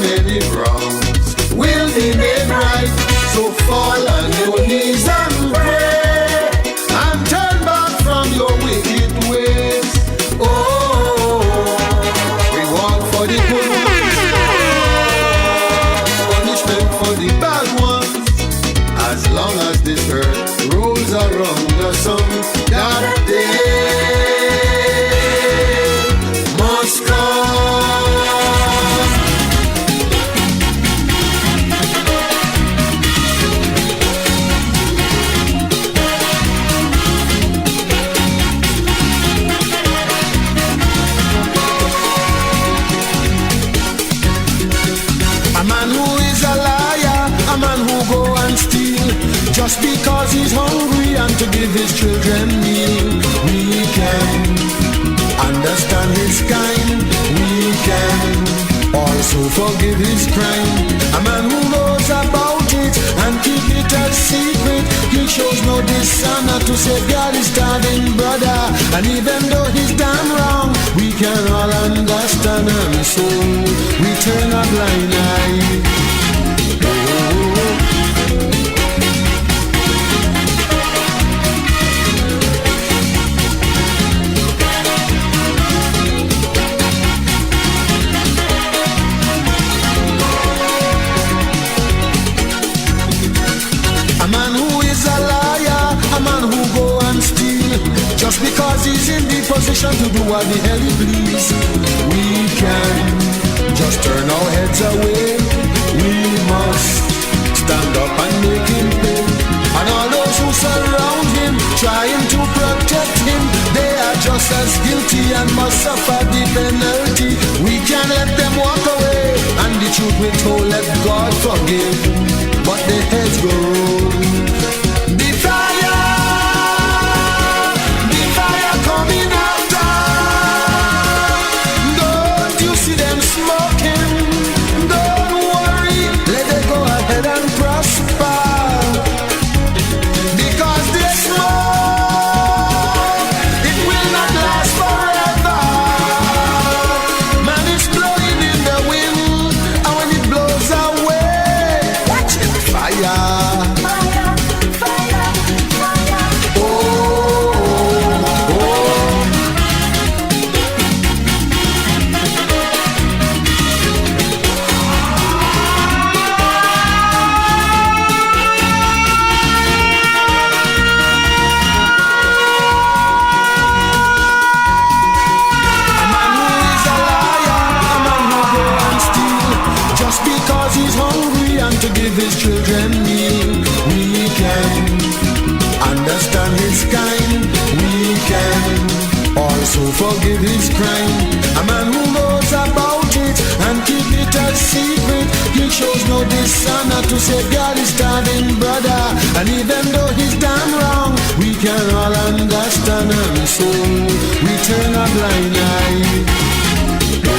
many wrongs will be made right. So fall on your knees and pray, and turn back from your wicked ways. Oh, we walk for the good ones, punishment for the bad ones. As long as this earth rolls around the sun, that day must come. A man who is a liar, a man who go and steal, just because he's hungry and to give his children meal. We can understand his kind, we can also forgive his crime. A man who knows about it and keep it a secret, he shows no dishonor to safeguard his starving brother. And even though he's done wrong, we can all understand, and so we turn a blind eye. A man who is a liar, a man who go and steal, just because he's in the position to do what the hell he please. We can just turn our heads away. We must stand up and make him pay. And all those who surround him, trying to protect him, they are just as guilty and must suffer the penalty. We can't let them walk away, and the truth we told, let God forgive. But their heads go round. The fire coming after. Don't you see them smoking? Don't worry, let them go ahead and prosper. Because this smoke, it will not last forever. Man is blowing in the wind, and when it blows away, watch it fire. To give his children meal, we can understand his kind, we can also forgive his crime. A man who knows about it and keep it a secret, he shows no dishonor to safeguard his starving brother. And even though he's done wrong, we can all understand, and so we turn a blind eye. Oh.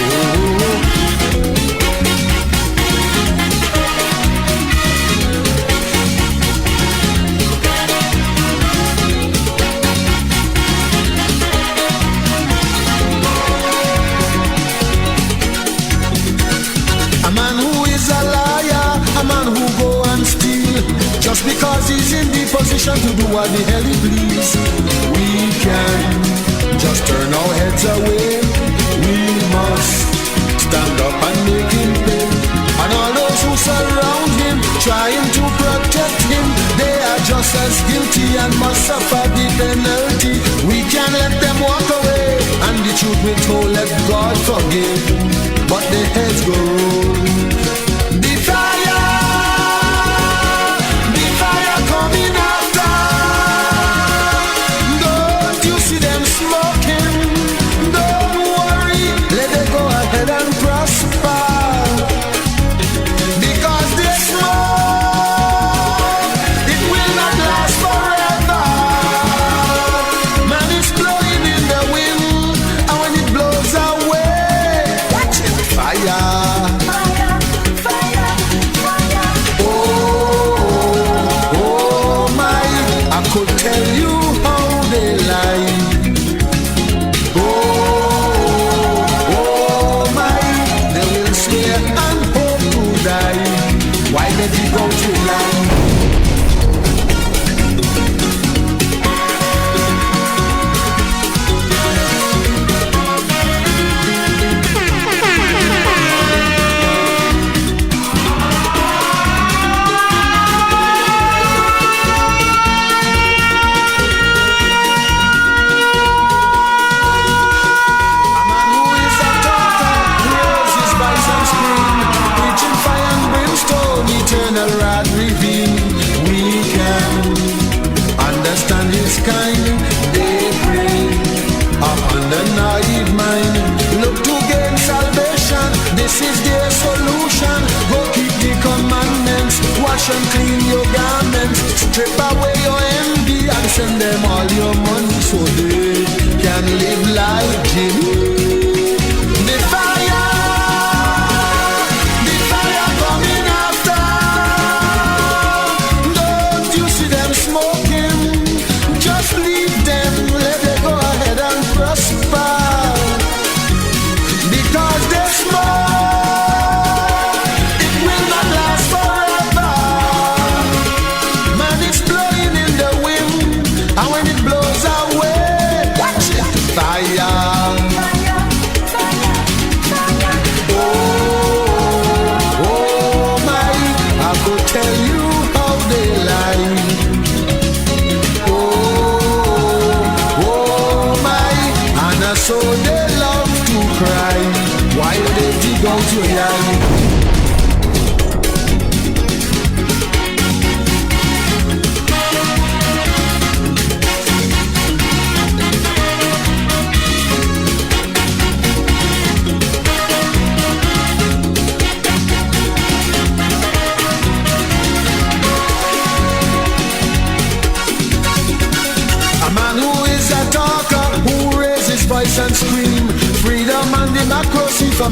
Just because he's in the position to do what the hell he please, we can just turn our heads away. We must stand up and make him pay. And all those who surround him, trying to protect him, they are just as guilty and must suffer the penalty. We can't let them walk away, and the truth we told, let God forgive. But their heads go round. The fire coming after. Don't you see them smoking? Don't worry, let them go ahead and prosper. Because this smoke, it will not last forever. Man is blowing in the wind, and when it blows away, watch it fire.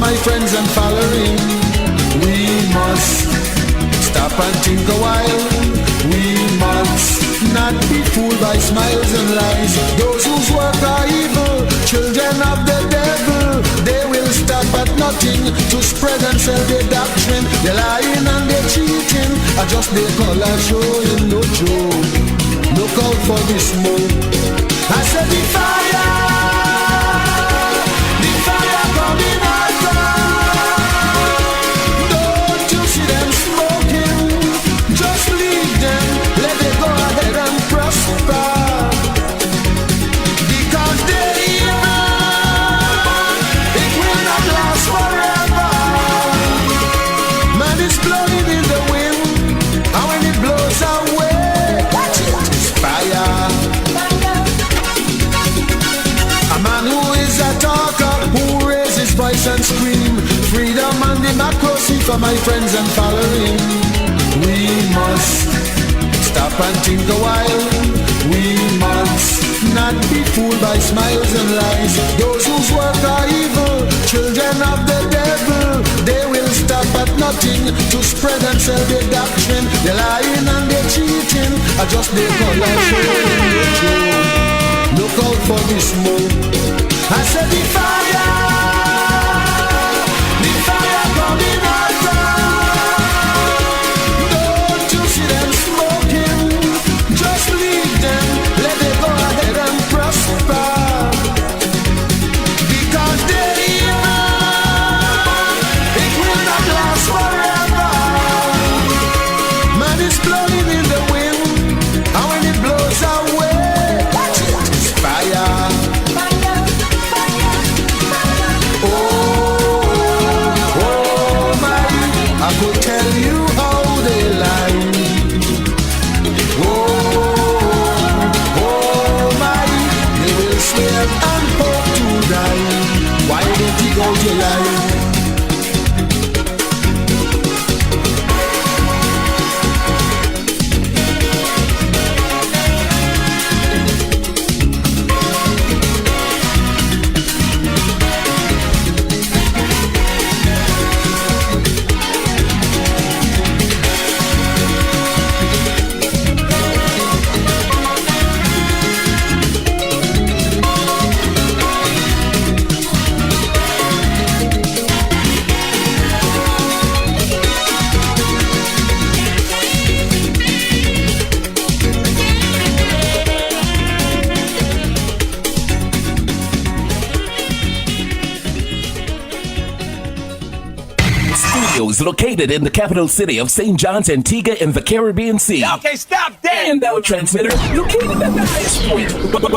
my friends and following. We must stop and think a while. We must not be fooled by smiles and lies. Those whose work are evil, children of the devil, they will stop at nothing to spread and sell their doctrine. They're lying and they're cheating, I just they call a show in no joke. Look out for the smoke. I said the fire coming out. Don't you see them smoking? Just leave them, let them go ahead and prosper. Because they evil, it will not last forever. Man is blowing in the wind, and when it blows away, watch it, it's fire. A man who is a talker, who raises voice and scream, freedom and democracy for my friends and following. We must stop and think a while. We must not be fooled by smiles and lies. Those whose work are evil, children of the devil, they will stop at nothing to spread and sell their doctrine. They're lying and they're cheating, I just they call a show. Look out for the smoke. I said the fire coming out. Don't you see them smoking? Just leave them, let them go ahead and prosper. Because they evil, it will not last forever. Man is blowing in the wind, and when it blows away, watch it, it's fire. I could tell you how they lie. Oh my, they will swear and hope to die. Why don't you go to lie? Located in the capital city of St. John's, Antigua in the Caribbean Sea. Okay, stop that! And our transmitter located at the highest point,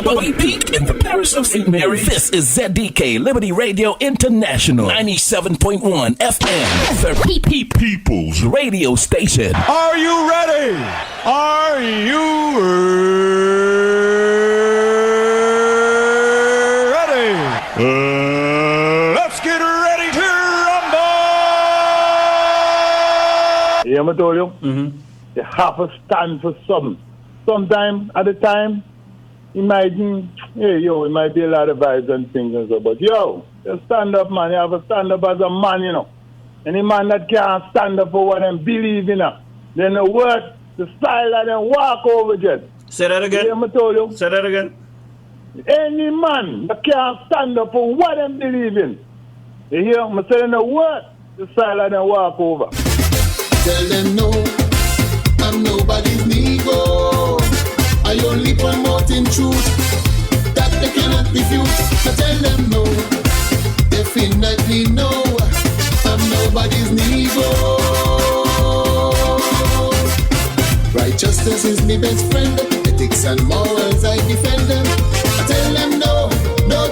Bowie Peak in the parish of St. Mary. This is ZDK Liberty Radio International 97.1 FM, the People's Radio Station. Are you ready? Are you ready? Let's get ready to rumble! Yeah, I told you, you have to stand for something. Sometime at a time, imagine, it might be a lot of vibes and things and so, but you stand up, man. You have to stand up as a man, you know. Any man that can't stand up for what they believe in, then the word, the style that they walk over just. Say that again. Yeah, I told you. Say that again. Any man that can't stand up for what they believe in, you hear? I'm saying the word, the style that they walk over. Tell them no, I'm nobody's Negro. I only promoting truth that they cannot refute. I tell them no, definitely no, I'm nobody's Negro. Righteousness is my best friend, ethics and morals I defend them. I tell them no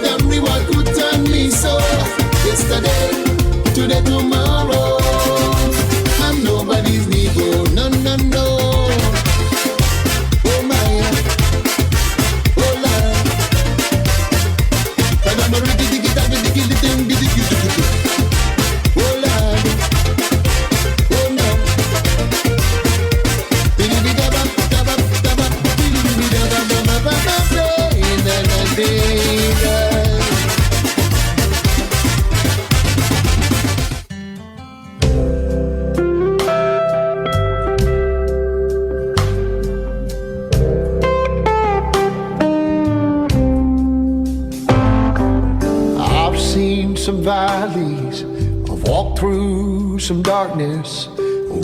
damn reward could turn me so. Yesterday, today, tomorrow, I'm nobody's Negro, no. Oh my, oh Lord, but I'm already digging that with the killing be the cute. Oh Lord, oh no. some darkness,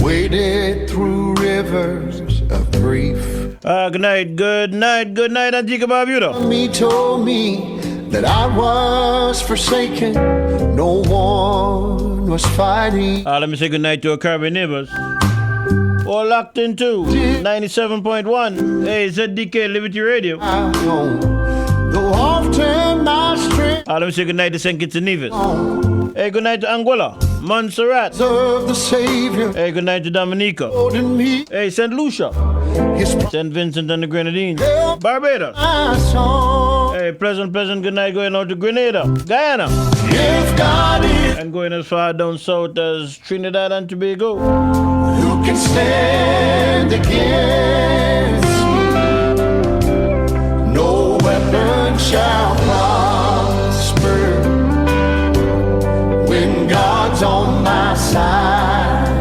waded through rivers of grief. Good night, Antigua Barbuda. Me told me that I was forsaken, no one was fighting. Let me say good night to our Caribbean neighbors. All locked into 97.1 Hey, ZDK Liberty Radio. Though often my strength Let me say good night to St. Kitts and Nevis. Hey, good night to Anguilla, Montserrat. of the Savior Hey, good night to Dominica. holding me, Hey, St. Lucia, His St. Vincent and the Grenadines, Barbados. my song. Hey, pleasant good night going out to Grenada, Guyana, If God is, and going as far down south as Trinidad and Tobago. who can stand against me? No weapon shall prosper when God's on my side.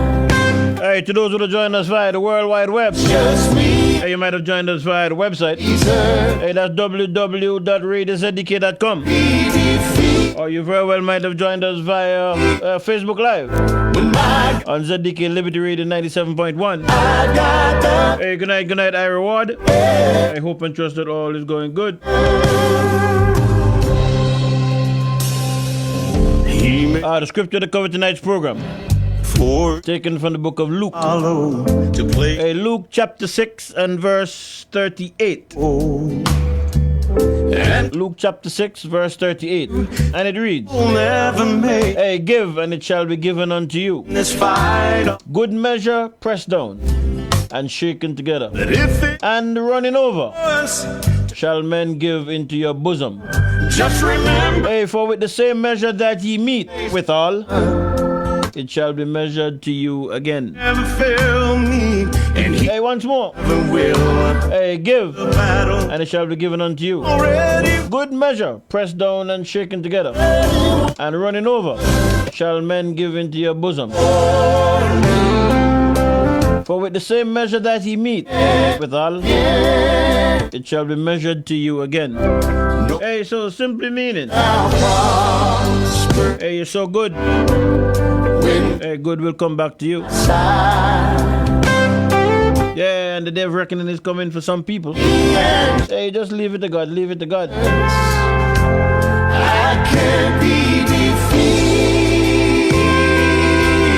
Hey, to those who have joined us via the World Wide Web. Just me, Hey, you might have joined us via the website. Jesus, Hey, that's www.radioszdk.com. be defeated. Or you very well might have joined us via Facebook Live When my on ZDK Liberty Radio 97.1. I got the Hey, good night, I reward. I hope and trust that all is going good. The scripture to cover tonight's program, taken from the book of Luke. Hey, Luke chapter 6 and verse 38. Luke chapter 6 verse 38. And it reads, Hey, give and it shall be given unto you. Good measure pressed down and shaken together and running over shall men give into your bosom. just remember. Hey, for with the same measure that ye meet withal, it shall be measured to you again. Never fail me, and He Hey, once more. will Hey, give battle and it shall be given unto you. already. Good measure, pressed down and shaken together, and running over, shall men give into your bosom. For with the same measure that ye meet withal, it shall be measured to you again. Hey, so simply meaning, hey, you're so good. Hey, good will come back to you. Yeah, and the day of reckoning is coming for some people. Hey, just leave it to God, leave it to God. I can't be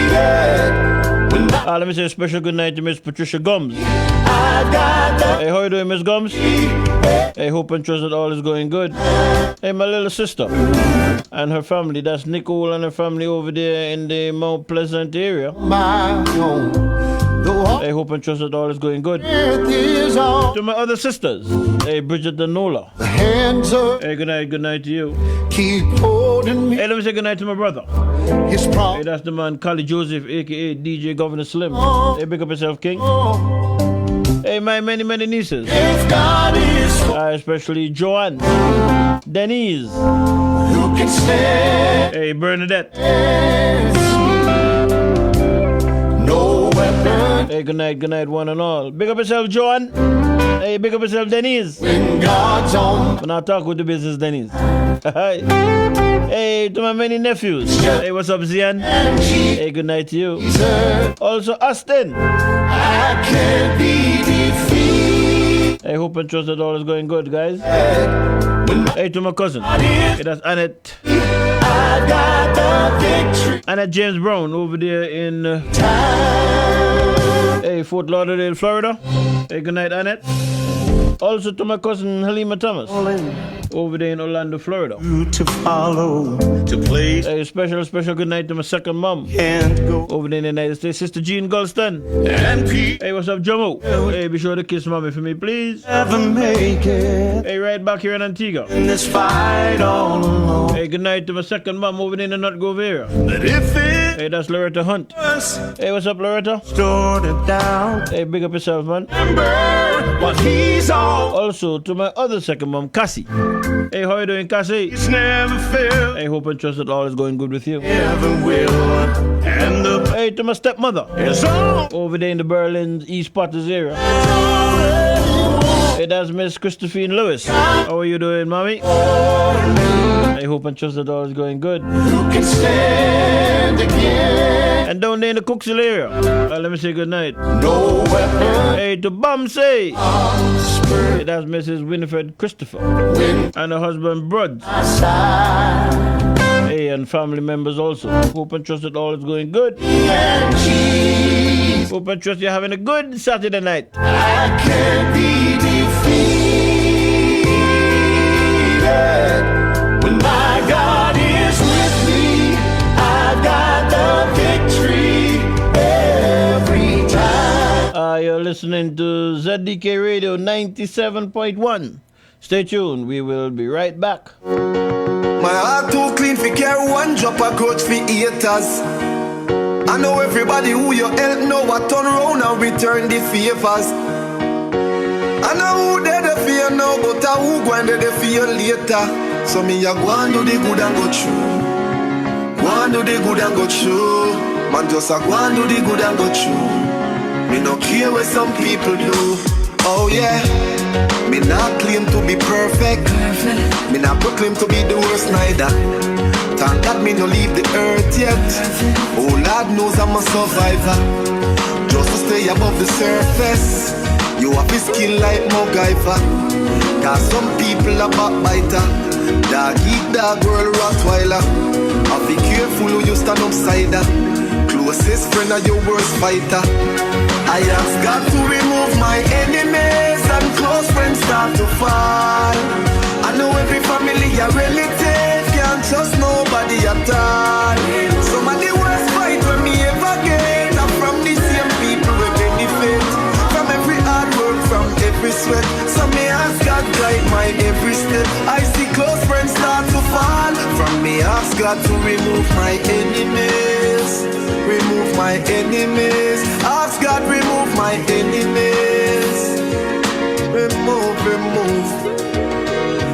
defeated. When Let me say a special good night to Miss Patricia Gums. I got the Hey, how you doing, Miss Gums? Hey, hope and trust that all is going good. Hey, my little sister and her family, that's Nicole and her family over there in the Mount Pleasant area. my own. Though all Hey, hope and trust that all is going good. earth is on To my other sisters, hey, Bridget and Nola. the hands of, Hey, good night to you. keep holding me. Hey, let me say good night to my brother. His Hey, promise. that's the man, Kali Joseph, aka DJ Governor Slim. Hey, big up yourself, King. Hey, my many nieces, If God is for, especially Joanne, Denise, who can stand? hey, Bernadette. No weapon Hey, good night, one and all. Big up yourself, Joanne. Hey, big up yourself, Denise. when God's on. When I talk with the business, Denise. Hey, to my many nephews. Hey, what's up, Zian? Hey, good night to you. Also, Austin. I can't be defeated. I hope and trust that all is going good, guys. Hey, to my cousin. Hey, that's Annette. I got the victory. Annette James Brown over there in hey, Fort Lauderdale, Florida. Hey, good night, Annette. Also to my cousin Halima Thomas over there in Orlando, Florida. To follow, to place Hey, special good night to my second mom and go over there in the United States, Sister Jean Golston. and peace. Hey, what's up, Jomo? Hey, be sure to kiss mommy for me, please. Never make it Hey, right back here in Antigua. in this fight all alone. Hey, good night to my second mom over there in the North Grove area. But if it Hey, that's Loretta Hunt. was Hey, what's up, Loretta? started down, Hey, big up yourself, man. remember what he's all. Also to my other second mom, Cassie. Hey, how you doing, Cassie? It's never failed, I hope and trust that all is going good with you. never will. And the Hey, to my stepmother is all. over there in the Berlin East Potters area. Hey, that's Miss Christophine Lewis. How are you doing, mommy? I hope and trust that all is going good. Who can stand again? And And down there in the Cooksville area, let me say good night. No weapon. Hey, to Bumsey. Hey, that's Mrs. Winifred Christopher. And her husband, Brud. Hey, and family members also. Hope and trust that all is going good. Hope and trust you're having a good Saturday night. I can't be defeated. When my God is with me, I got the victory every time. You're listening to ZDK Radio 97.1. Stay tuned. We will be right back. My heart too clean for care one drop of grudge for haters. I know everybody who you help know I turn around and return the favors. I know who they the fear now, but I who go and they the fear later. So me a go and do the good and go through. Go and do the good and go through. Man just a go and do the good and go through. Me no care what some people do. Oh yeah. Me not claim to be perfect. Me not proclaim to be the worst neither. Thank God me no leave the earth yet. Oh Lord knows I'm a survivor. Just to stay above the surface, you have to skill like MacGyver. Cause some people are backbiter. Dog eat dog, girl Rottweiler. I'll be careful who you stand upside down. Closest friend are your worst fighter. I ask God to remove my enemies and close friends start to fall. I know every family a relative, can't trust nobody at all. Some of the worst fight when me ever get are from the same people we benefit from every hard work, from every sweat. So me ask God guide my every step. I see close friends start to fall. From me ask God to remove my enemies. Remove my enemies. Ask God remove my enemies. Remove.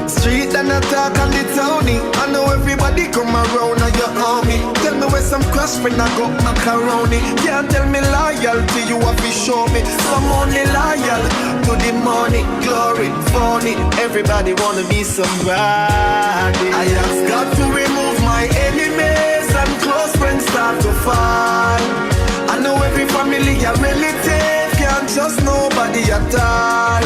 Street and attack on the townie. I know everybody come around and your army. Tell me where some crush friend I got macaroni. Can't tell me loyalty, you have to show me. Some only loyal to the money, glory, funny. Everybody wanna be somebody. I ask God to remove my enemies and close friends start to fall. I know every family a relative, can't trust nobody at all.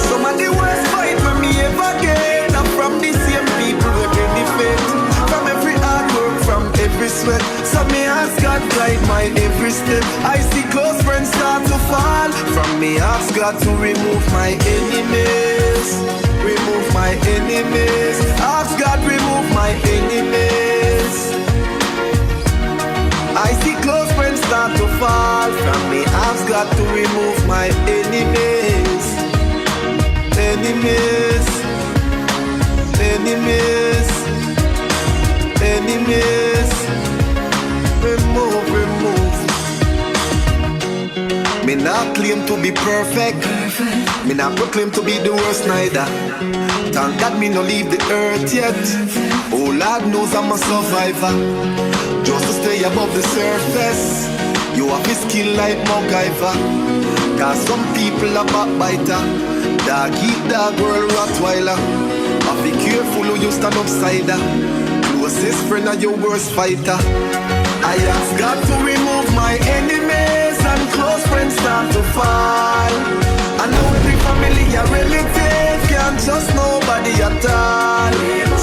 Some of the worst fight when me ever get are from the same people we benefit from every hard work, from every sweat. So me ask God guide my every step. I see close friends start to fall. From me ask God to remove my enemies. Remove my enemies. Ask God remove my enemies. I see close friends start to fall. From me ask God to remove my enemies. Enemies. Enemies. Enemies. Remove. Me not claim to be perfect. Me not proclaim to be the worst neither. Thank God me no leave the earth yet. Oh Lord knows I'm a survivor. Just to stay above the surface, you have to skill like MacGyver. Cause some people are backbiter. Dog eat dog, girl Rottweiler. Have be careful who you stand upside down. Closest friend are your worst fighter. I ask God to remove my enemies and close friends start to fall. I know every family a relative, can't trust nobody at all.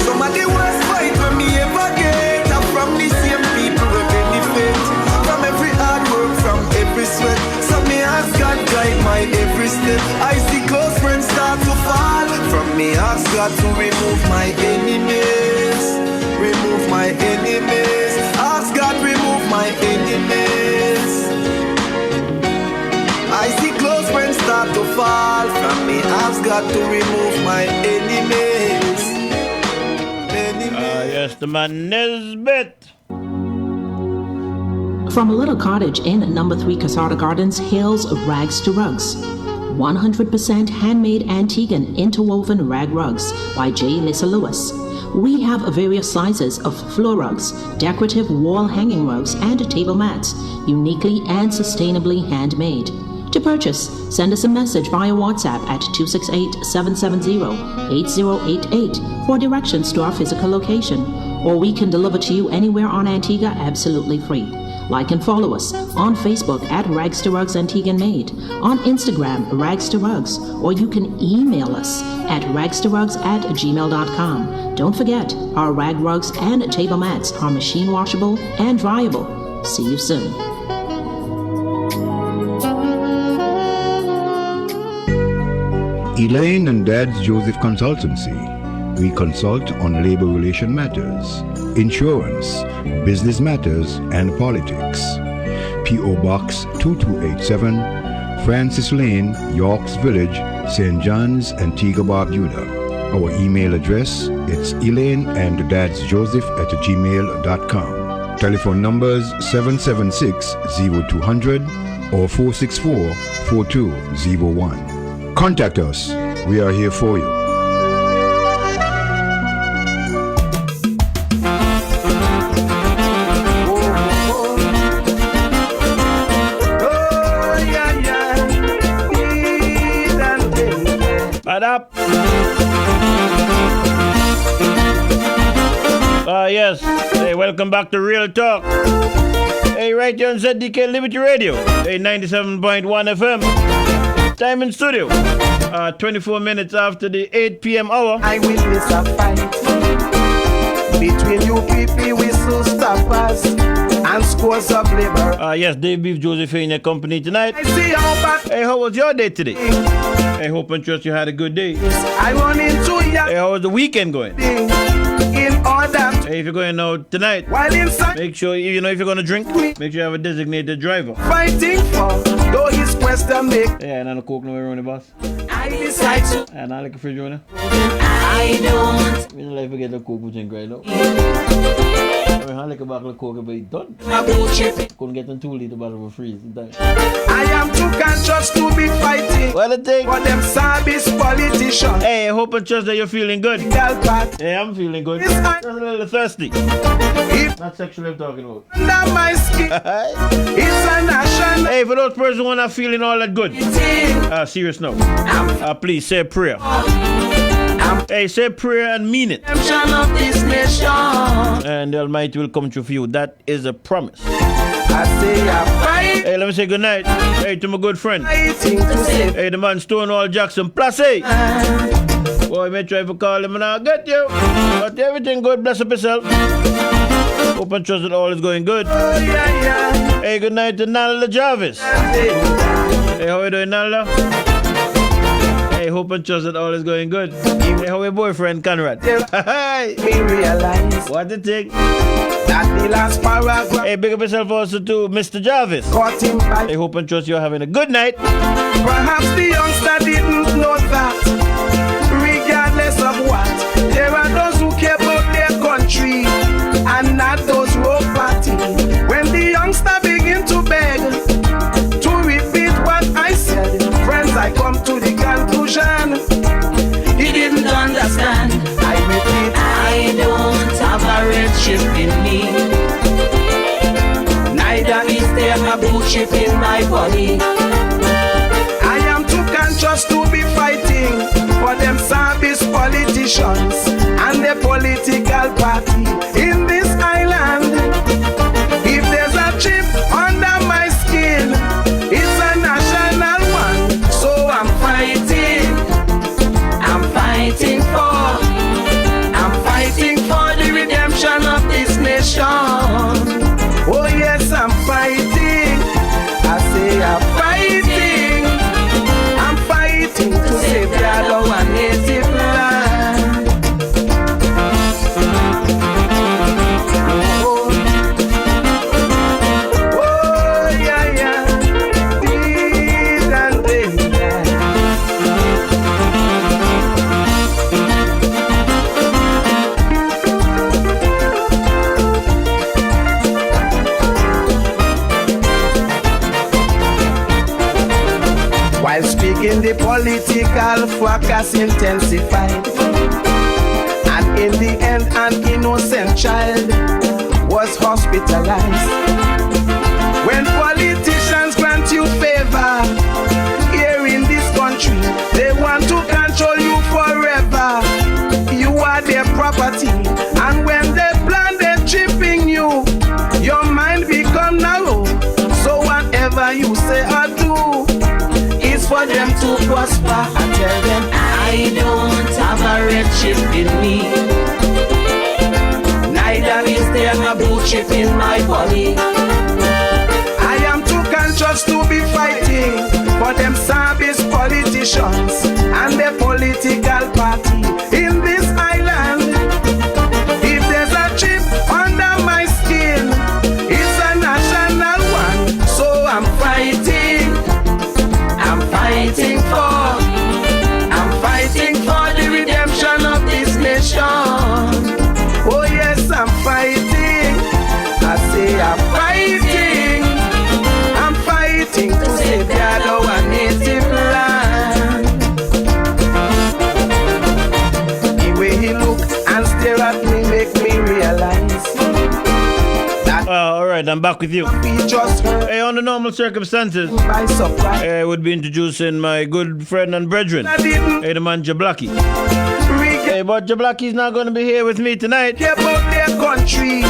Some of the worst fight when me ever get are from the same people we benefit from every hard work, from every sweat. So me ask God guide my every step. I see close friends start to fall. From me ask God to remove my enemies. Remove my enemies. Ask God remove my enemies. I see close friends start to fall. From me ask God to remove my enemies. Yes, the man Nesbit. From a little cottage in number 3 Casada Gardens hails Rags to Rugs. 100% handmade Antiguan interwoven rag rugs by J. Lissa Lewis. We have various sizes of floor rugs, decorative wall hanging rugs, and table mats, uniquely and sustainably handmade. To purchase, send us a message via WhatsApp at 268-770-8088 for directions to our physical location, or we can deliver to you anywhere on Antigua absolutely free. Like and follow us on Facebook at Rags to Rugs Antigua and Made, on Instagram, Rags to Rugs, or you can email us at ragstorugs@gmail.com. Don't forget, our rag rugs and table mats are machine washable and dryable. See you soon. Elaine and Dad's Joseph Consultancy. We consult on labor relation matters, insurance, business matters, and politics. P.O. Box 2287, Francis Lane, Yorks Village, St. John's, Antigua Barbuda. Our email address, it's elaineanddadsjoseph@gmail.com. Telephone numbers 776-0200 or 464-4201. Contact us. We are here for you. Yes. Hey, welcome back to Real Talk. Hey, right here on ZDK Liberty Radio. Hey, 97.1 FM. Time in studio. 24 minutes after the 8 p.m. hour. I witness a fight between you people whistle stoppers and scores of labor. Yes, Dave Beef Joseph in your company tonight. I see how bad. Hey, how was your day today? I hope and trust you had a good day. I run into ya. Hey, how was the weekend going? In order. Hey, if you're going out tonight, while inside, make sure, you know, if you're going to drink, make sure you have a designated driver. Fighting for, though his question make. Yeah, and I don't coke nowhere on the bus. I decide to. And I like a fridge runner. I don't. You know, like forget the coke with right now. I mean, I like a bottle of coke, but it's done. Couldn't get them 2 liter bottle of freeze. I am too conscious to be fighting. Well, the thing. For them service politicians. Hey, I hope and trust that you're feeling good. Yeah, I'm feeling good. Just a little thirsty. Not sexually I'm talking about. Under my skin. It's a nation. Hey, for those persons who are not feeling all that good. Serious now. Please say a prayer. Hey, say a prayer and mean it. Of this nation. And the Almighty will come through for you. That is a promise. I say I fight. Hey, let me say good night. Hey, to my good friend. Hey, the man Stonewall Jackson. Plus, hey. Boy, may try to call him and I'll get you. But everything good. Bless up yourself. Hope and trust that all is going good. Oh, yeah. Hey, good night to Nala Jarvis. Hey, how are you doing, Nala? Hey, hope and trust that all is going good. Hey, how are your boyfriend, Conrad? Hey, me realize what the thing? That the last paragraph. Hey, big up yourself also to Mr. Jarvis. Caught him by. Hey, hope and trust you're having a good night. Perhaps the youngster didn't know that. Regardless of what, there are those who care about their country and not those who party. When the youngster begin to beg to repeat what I said, friends, I come to the conclusion he didn't understand. I repeat, I don't have a red chip in me, neither is there a blue chip in my body. I am too conscious to be fighting for them service politicians and the political party in this island. If there's a chip under my skin, it's a national one. So I'm fighting for the redemption of this nation. Oh yes, I'm fighting. I say I'm fighting to save our native land. Oh yeah. Please and while speaking, the political fracas intensified, and in the end, an innocent child was hospitalized. When politicians grant you favor here in this country, they want to control you forever. You are their property, and when they plan their chipping you, your mind become now you say or do is for them to prosper. I tell them I don't have a red chip in me, neither is there a blue chip in my body. I am too conscious to be fighting for them service politicians and their political party in this island. If there's a chip under my skin, it's a national one. So I'm fighting for the redemption of this nation. Oh yes, I'm fighting. I say I'm fighting to safeguard our native land. The way he look and stare at me make me realize that all right, I'm back with you. we just heard Hey, under normal circumstances, by surprise. I would be introducing my good friend and brethren, I didn't hey, the man Jablaki. regret Hey, but Jablaki's not going to be here with me tonight. about their country.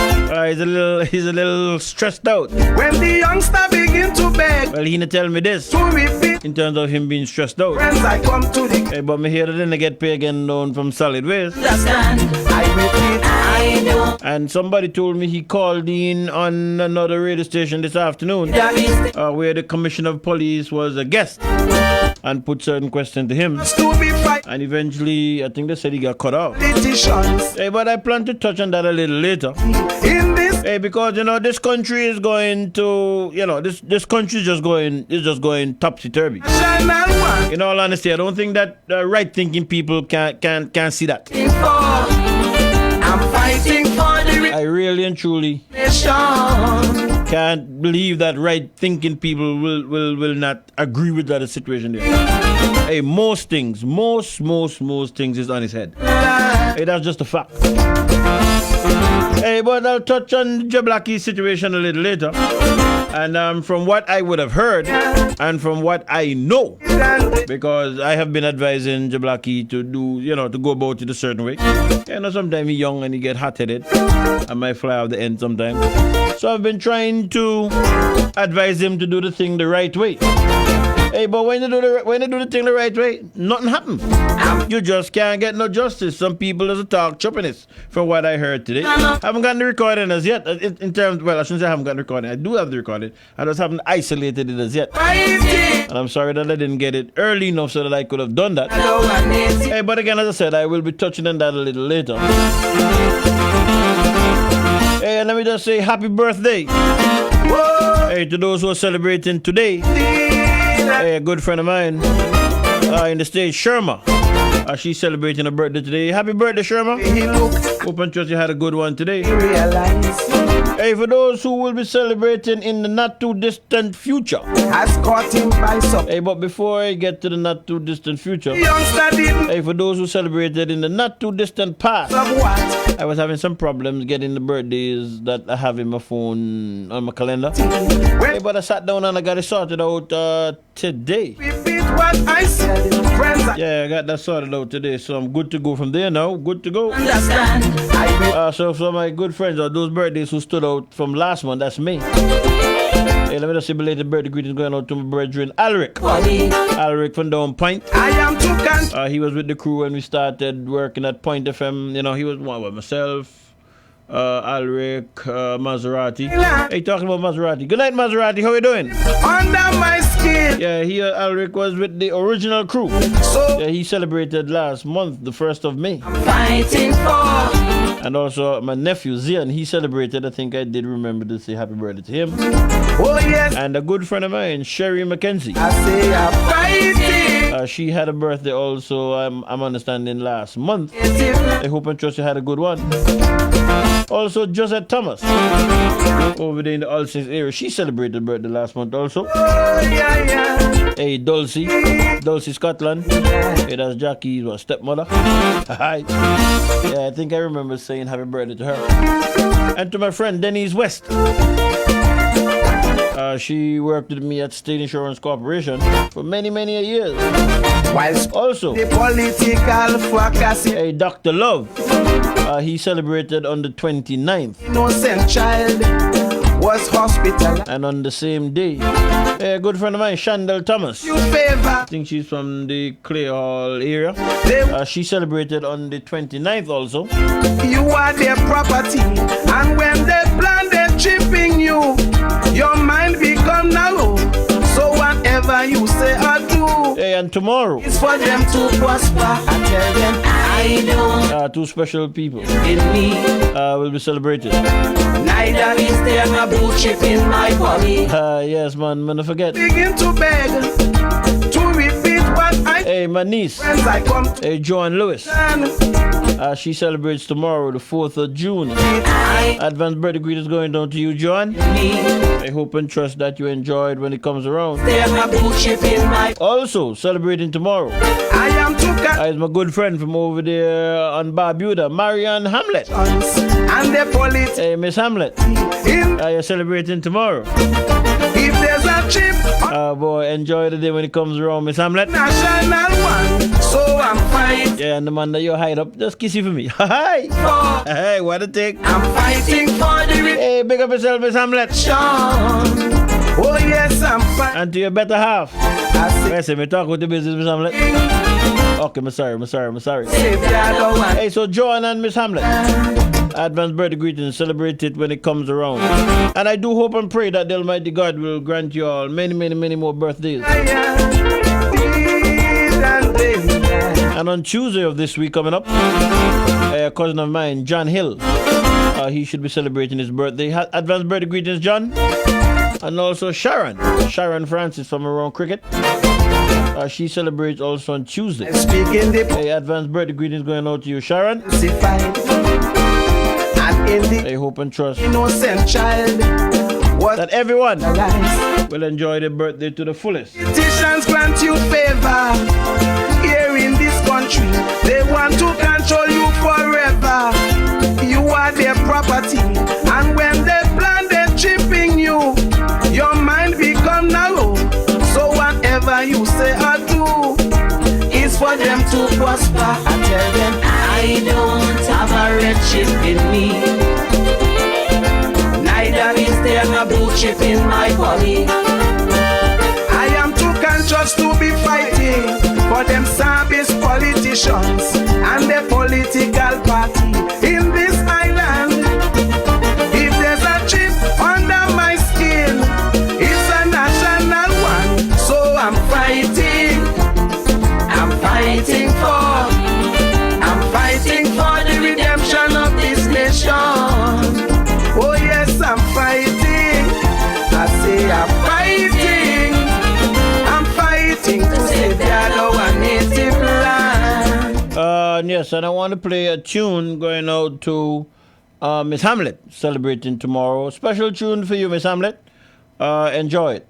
He's a little stressed out. When the youngster begin to beg Well, he didn't tell me this to repeat, in terms of him being stressed out. friends, I come to the Hey, but me here didn't get paid again down from Solid Waste. understand. I repeat, I know And somebody told me he called in on another radio station this afternoon, that is the where the commissioner of police was a guest and put certain questions to him. to be fight And eventually, I think they said he got cut off. politicians Hey, but I plan to touch on that a little later. in this Hey, because this country is going to, this country is just going topsy turvy. national one. In all honesty, I don't think that right thinking people can see that. I'm fighting for the I really and truly nation. can't believe that right thinking people will not agree with that situation there. Hey, most things is on his head. Hey, that's just a fact. Hey, but I'll touch on Jablaki's situation a little later. And from what I would have heard and from what I know, because I have been advising Jablaki to do, to go about it a certain way. Sometimes he's young and he get hot-headed. I might fly off the end sometimes. So I've been trying to advise him to do the thing the right way. Hey, but when you do the thing the right way, nothing happens. You just can't get no justice. Some people just talk choppiness, from what I heard today. I haven't gotten the recording as yet. In terms, well, I shouldn't say I haven't gotten the recording. I do have the recording. I just haven't isolated it as yet. And I'm sorry that I didn't get it early enough so that I could have done that. Hey, but again, as I said, I will be touching on that a little later. Hey, and let me just say happy birthday. Hey, to those who are celebrating today. Hey, a good friend of mine in the States, Sherma. She's celebrating her birthday today. Happy birthday, Sherma. Hope and trust you had a good one today. Hey, for those who will be celebrating in the not too distant future. Has caught him by surprise. Hey, but before I get to the not too distant future, hey, for those who celebrated in the not too distant past, I was having some problems getting the birthdays that I have in my phone on my calendar. Hey, but I sat down and I got it sorted out today. Repeat what I said, friends. Yeah, I got that sorted out today, so I'm good to go from there now. Good to go. Understand. So for my good friends or those birthdays who stood out from last month, that's me. Hey, let me just say belated birthday greetings going out to my brethren Alric. Alric from down Point. I am too conscious. He was with the crew when we started working at Point FM. He was one with myself, Alric, Maserati. Hey, talking about Maserati. Good night, Maserati. How you doing? Under my skin. Yeah, Alric was with the original crew. So Yeah, he celebrated last month, the 1st of May. fighting for. And also my nephew Zian, he celebrated. I think I did remember to say happy birthday to him. Oh yes. And a good friend of mine, Sherry McKenzie. I say I'm fighting. She had a birthday also, I'm understanding, last month. I hope and trust you had a good one. Also, Josette Thomas, over there in the All Saints area, she celebrated birthday last month also. Oh yeah. Hey, Dulcie Scotland. Hey, that's Jackie's stepmother. Hi. Yeah, I think I remember saying happy birthday to her. And to my friend Denise West. She worked with me at State Insurance Corporation for many years. Whilst Also, the political fracas, hey, Dr. Love, he celebrated on the 29th. innocent child. was hospitalized. And on the same day, a good friend of mine, Shandell Thomas, You favor. I think she's from the Clay Hall area. She celebrated on the 29th also. You are their property, and when they plan they're chipping you, your mind become narrow. So whatever you say or do, hey, and tomorrow it's for them to prosper. I tell them I don't. Two special people in me will be celebrated. Neither is there a blue chip in my body. Yes, man, don't forget. Begin to beg to repeat what I. Hey, my niece. Friends I come to. Hey, Joan Lewis. She celebrates tomorrow, the 4th of June. Advance birthday greetings going down to you, Joan. I hope and trust that you enjoyed when it comes around. Also, celebrating tomorrow I am is my good friend from over there on Barbuda, Marianne Hamlet. And the police. Hey, Miss Hamlet. You're celebrating tomorrow. If there's a chip. Boy, enjoy the day when it comes around, Miss Hamlet. National one, so I'm fine. Yeah, and the man that you hide up, just kiss you for me. Hi! Hey, what a take. I'm fighting for the Hey, big up yourself, Miss Hamlet. Sean. Oh, yes, I'm fine. And to your better half. I say, me talk with the business, Miss Hamlet. Okay, I'm sorry. Hey, so Joan and Miss Hamlet, advance birthday greetings, celebrate it when it comes around. And I do hope and pray that the Almighty God will grant you all many, many, many more birthdays. And on Tuesday of this week coming up, a cousin of mine, John Hill, he should be celebrating his birthday. Advance birthday greetings, John. And also Sharon Francis from around Cricket. She celebrates also on Tuesday. Hey, advance birthday greetings going out to you, Sharon. I hope and trust innocent child that everyone will enjoy their birthday to the fullest. Politicians grant you favor here in this country. They want to control you forever. You are their property, and when they plan they're chipping you, your mind become narrow. So whatever you say or do is for them to prosper. I tell them I don't have a red chip in me. Neither is there a blue chip in my body. I am too conscious to be fighting for them service politicians and the political party in this island. If there's a chip under my skin, it's a national one. So I'm fighting for the redemption of this nation. Oh yes, I'm fighting. I say I'm fighting to save our native land. Yes, and I want to play a tune going out to Miss Hamlet, celebrating tomorrow. Special tune for you, Miss Hamlet. Enjoy it.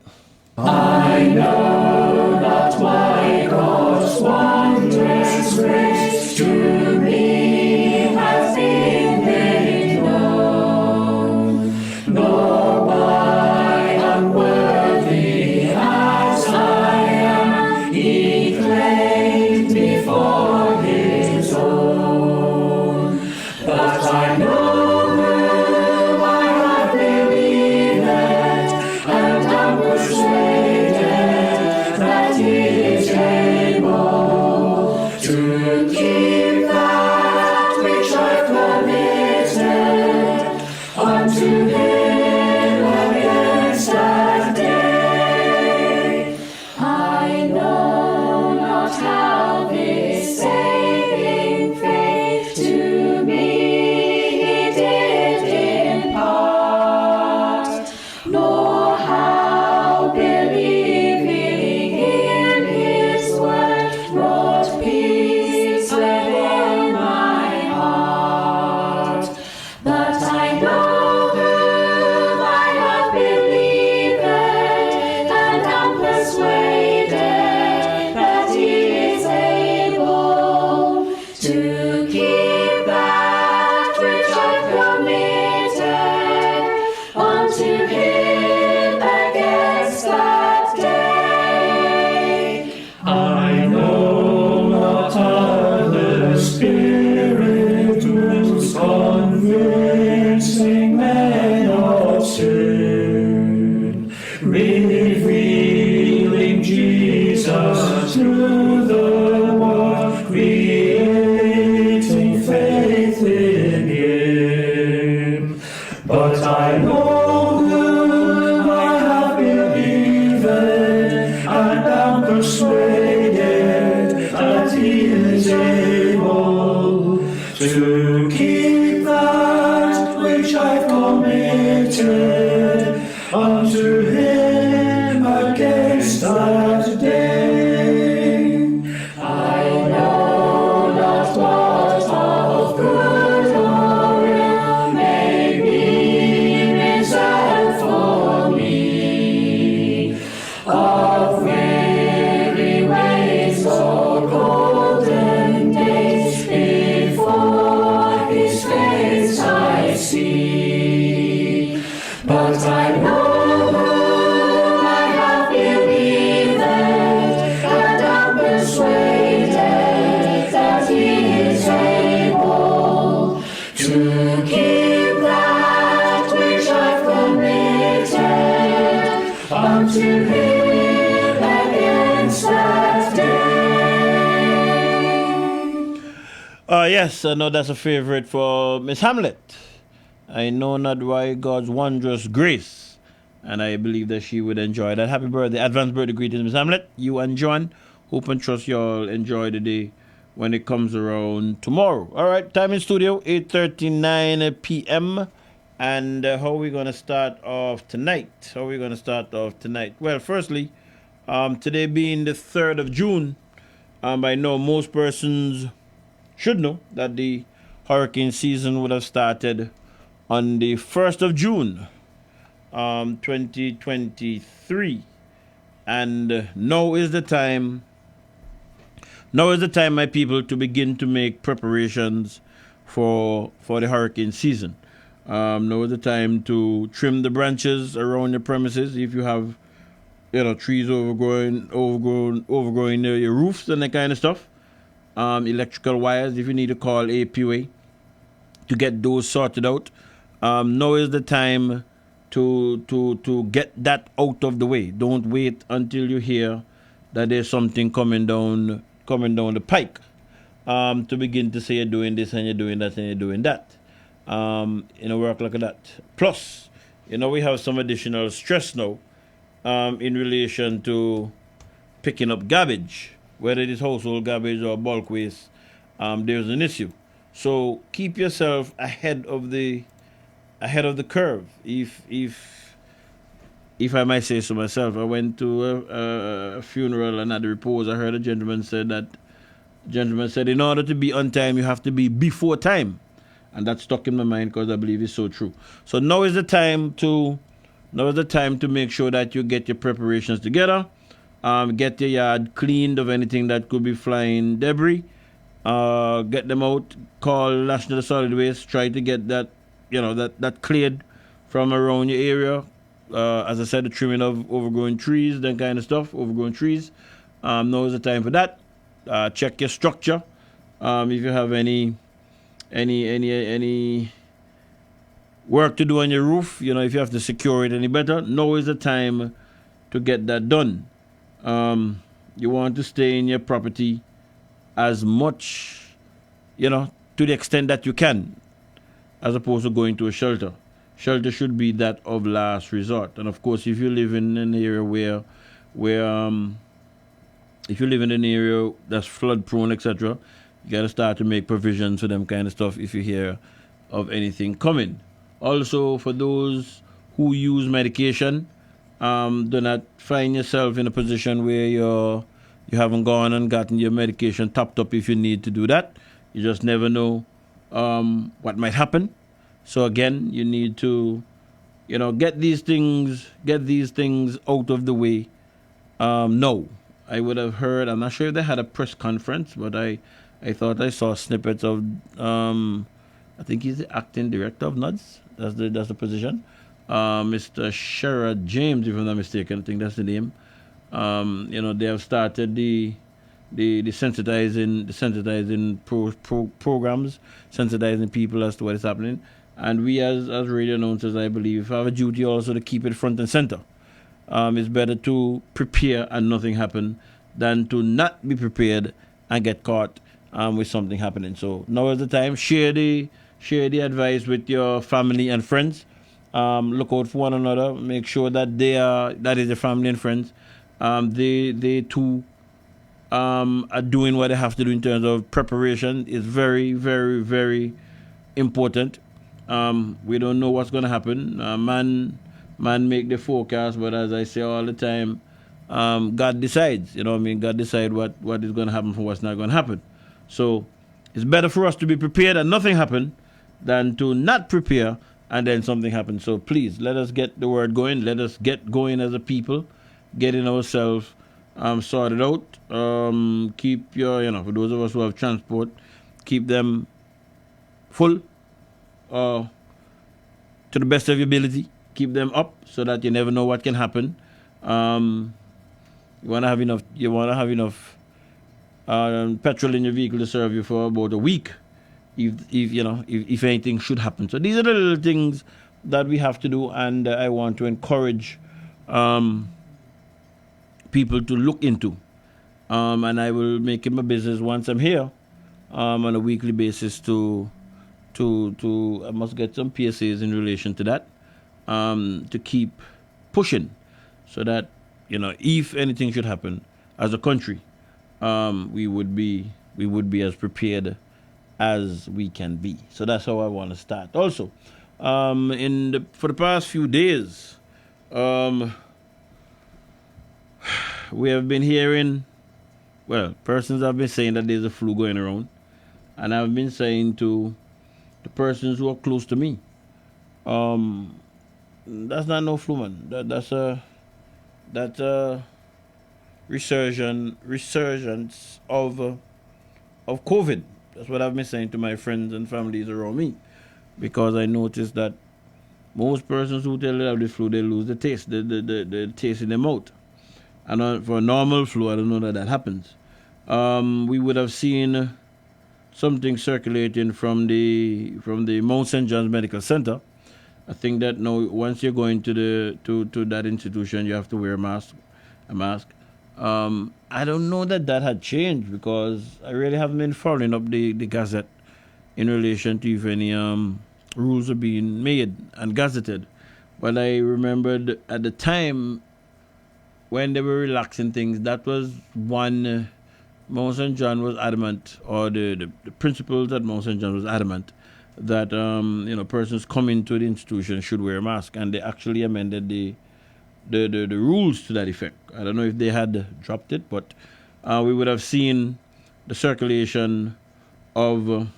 I know not why God's wondrous grace to me has been made known, nor why unworthy as I am, He claimed me for His own. But I know whom I have believed, and am persuaded persuaded that he is able to keep that which I've committed unto him against that day. I know not what of good or ill may be reserved for me, of weary ways or golden days before his face I see. But I know whom I have believed, and am persuaded that he is able to keep that which I've committed unto him against that day. Yes, I know that's a favorite for Miss Hamlet. I know not why God's wondrous grace. And I believe that she would enjoy that. Happy birthday, advanced birthday greetings, Miss Hamlet. You and John. Hope and trust y'all enjoy the day when it comes around tomorrow. All right, time in studio, 8:39 p.m. And how are we going to start off tonight? Well, firstly, today being the 3rd of June, I know most persons should know that the hurricane season would have started on the 1st of June, 2023. And now is the time, my people, to begin to make preparations for the hurricane season. Now is the time to trim the branches around your premises. If you have, trees overgrowing your roofs and that kind of stuff. Electrical wires, if you need to call APUA to get those sorted out. Now is the time to get that out of the way. Don't wait until you hear that there's something coming down the pike to begin to say you're doing this and you're doing that and you're doing that. Work like that. Plus, we have some additional stress now in relation to picking up garbage, whether it is household garbage or bulk waste. There's an issue. So keep yourself ahead of the curve. If I might say so myself, I went to a funeral and at the repose I heard a gentleman said in order to be on time you have to be before time, and that stuck in my mind because I believe it's so true. So now is the time to make sure that you get your preparations together. Get your yard cleaned of anything that could be flying debris. Get them out. Call National Solid Waste. Try to get that, that cleared from around your area. As I said, the trimming of overgrown trees, that kind of stuff. Overgrown trees. Now is the time for that. Check your structure. If you have any work to do on your roof, if you have to secure it any better, now is the time to get that done. You want to stay in your property as much, to the extent that you can, as opposed to going to a shelter. Shelter should be that of last resort. And of course, if you live in an area if you live in an area that's flood prone, etc., you got to start to make provisions for them kind of stuff if you hear of anything coming. Also, for those who use medication, do not find yourself in a position where you haven't gone and gotten your medication topped up if you need to do that. You just never know what might happen. So again, you need to, get these things out of the way. No, I would have heard. I'm not sure if they had a press conference, but I thought I saw snippets of. I think he's the acting director of NUDS. That's the position. Mr. Sherrod James, if I'm not mistaken, I think that's the name. They have started the sensitizing programs, sensitizing people as to what is happening. And we as radio announcers, I believe, have a duty also to keep it front and center. It's better to prepare and nothing happen than to not be prepared and get caught with something happening. So now is the time. Share the advice with your family and friends. Look out for one another. Make sure that that is your family and friends. They too are doing what they have to do in terms of preparation is very, very, very important. We don't know what's going to happen. Man make the forecast, but as I say all the time, God decides. You know what I mean? God decides what is going to happen from what's not going to happen. So it's better for us to be prepared and nothing happen than to not prepare and then something happens. So please, let us get the word going. Let us get going as a people, getting ourselves sorted out. Keep your, for those of us who have transport, keep them full to the best of your ability. Keep them up so that you never know what can happen. You want to have enough. You want to have enough petrol in your vehicle to serve you for about a week, if anything should happen. So these are the little things that we have to do, and I want to encourage people to look into. And I will make it my business once I'm here on a weekly basis to I must get some PSAs in relation to that, to keep pushing so that, if anything should happen as a country, we would be as prepared as we can be. So that's how I want to start. Also, for the past few days, we have been hearing, persons have been saying that there's a flu going around, and I've been saying to the persons who are close to me, that's not no flu, man. That's a resurgence of COVID. That's what I've been saying to my friends and families around me, because I noticed that most persons who tell they have the flu, they lose the taste, the taste in their mouth. And for a normal flu, I don't know that happens. We would have seen something circulating from the Mount St. John's Medical Center. I think that now once you're going to that institution, you have to wear a mask. I don't know that had changed, because I really haven't been following up the Gazette in relation to if any rules are being made and gazetted. But I remembered at the time when they were relaxing things, that was one. Mount St. John was adamant, or the principals at Mount St. John was adamant that persons coming to the institution should wear a mask, and they actually amended the rules to that effect. I don't know if they had dropped it, but we would have seen the circulation of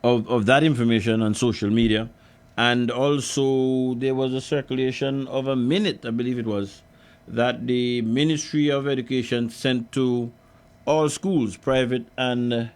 that information on social media, and also there was a circulation of a minute, I believe it was, that the Ministry of Education sent to all schools, private and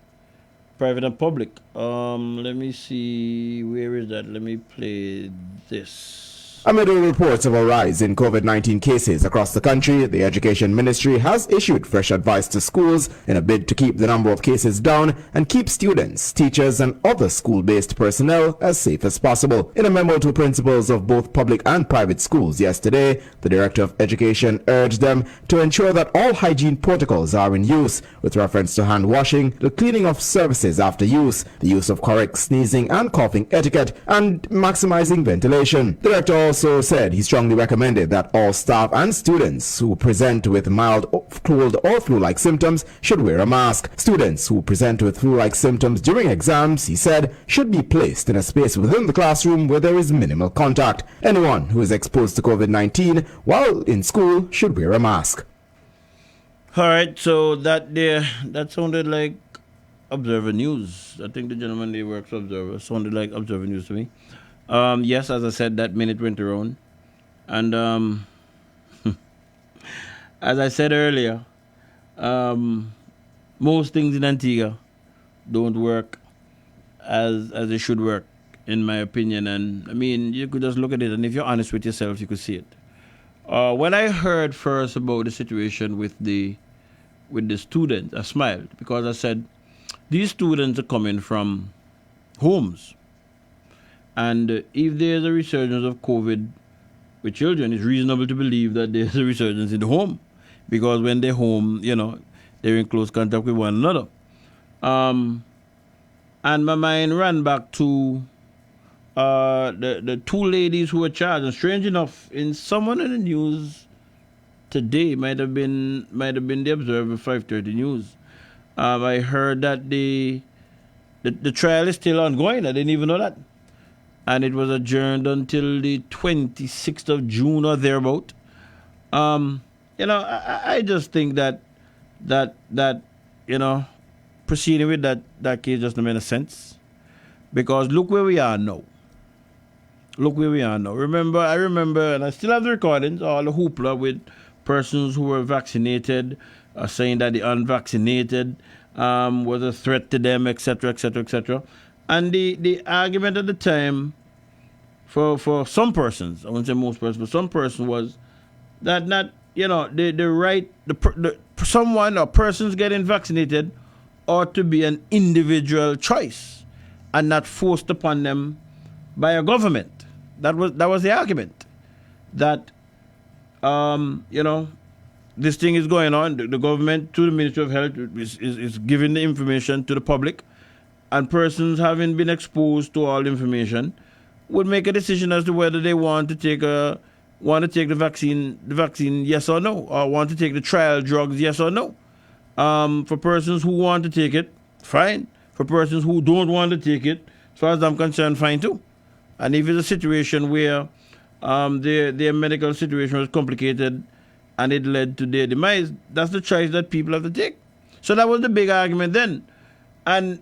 public. Let me see, where is that? Let me play this. Amid reports of a rise in COVID-19 cases across the country, the Education Ministry has issued fresh advice to schools in a bid to keep the number of cases down and keep students, teachers, and other school-based personnel as safe as possible. In a memo to principals of both public and private schools yesterday, the Director of Education urged them to ensure that all hygiene protocols are in use, with reference to hand washing, the cleaning of surfaces after use, the use of correct sneezing and coughing etiquette, and maximizing ventilation. The Director also said he strongly recommended that all staff and students who present with mild cold or flu-like symptoms should wear a mask. Students who present with flu-like symptoms during exams, he said, should be placed in a space within the classroom where there is minimal contact. Anyone who is exposed to COVID-19 while in school should wear a mask. All right, so that sounded like Observer News. I think the gentleman there works for Observer. Sounded like Observer News to me. Yes, as I said, that minute went around. And as I said earlier, most things in Antigua don't work as they should work, in my opinion. And I mean, you could just look at it, and if you're honest with yourself, you could see it. When I heard first about the situation with the students, I smiled, because I said, these students are coming from homes. And if there's a resurgence of COVID with children, it's reasonable to believe that there's a resurgence in the home. Because when they're home, they're in close contact with one another. And my mind ran back to the two ladies who were charged. And strange enough, in someone in the news today. Might have been the Observer 5:30 News. I heard that the trial is still ongoing. I didn't even know that, and it was adjourned until the 26th of June or thereabout. I just think that proceeding with that case just doesn't make sense, because look where we are now. I remember, and I still have the recordings, all the hoopla with persons who were vaccinated saying that the unvaccinated was a threat to them, etc., etc., etc. And the argument at the time for some persons, I wouldn't say most persons, but some persons, was that someone or persons getting vaccinated ought to be an individual choice and not forced upon them by a government. That was the argument. That this thing is going on. The government, through the Ministry of Health, is giving the information to the public, and persons having been exposed to all the information would make a decision as to whether they want to take the vaccine, yes or no, or want to take the trial drugs, yes or no. For persons who want to take it, fine. For persons who don't want to take it, as far as I'm concerned, fine too. And if it's a situation where their medical situation was complicated and it led to their demise, that's the choice that people have to take. So that was the big argument then. And,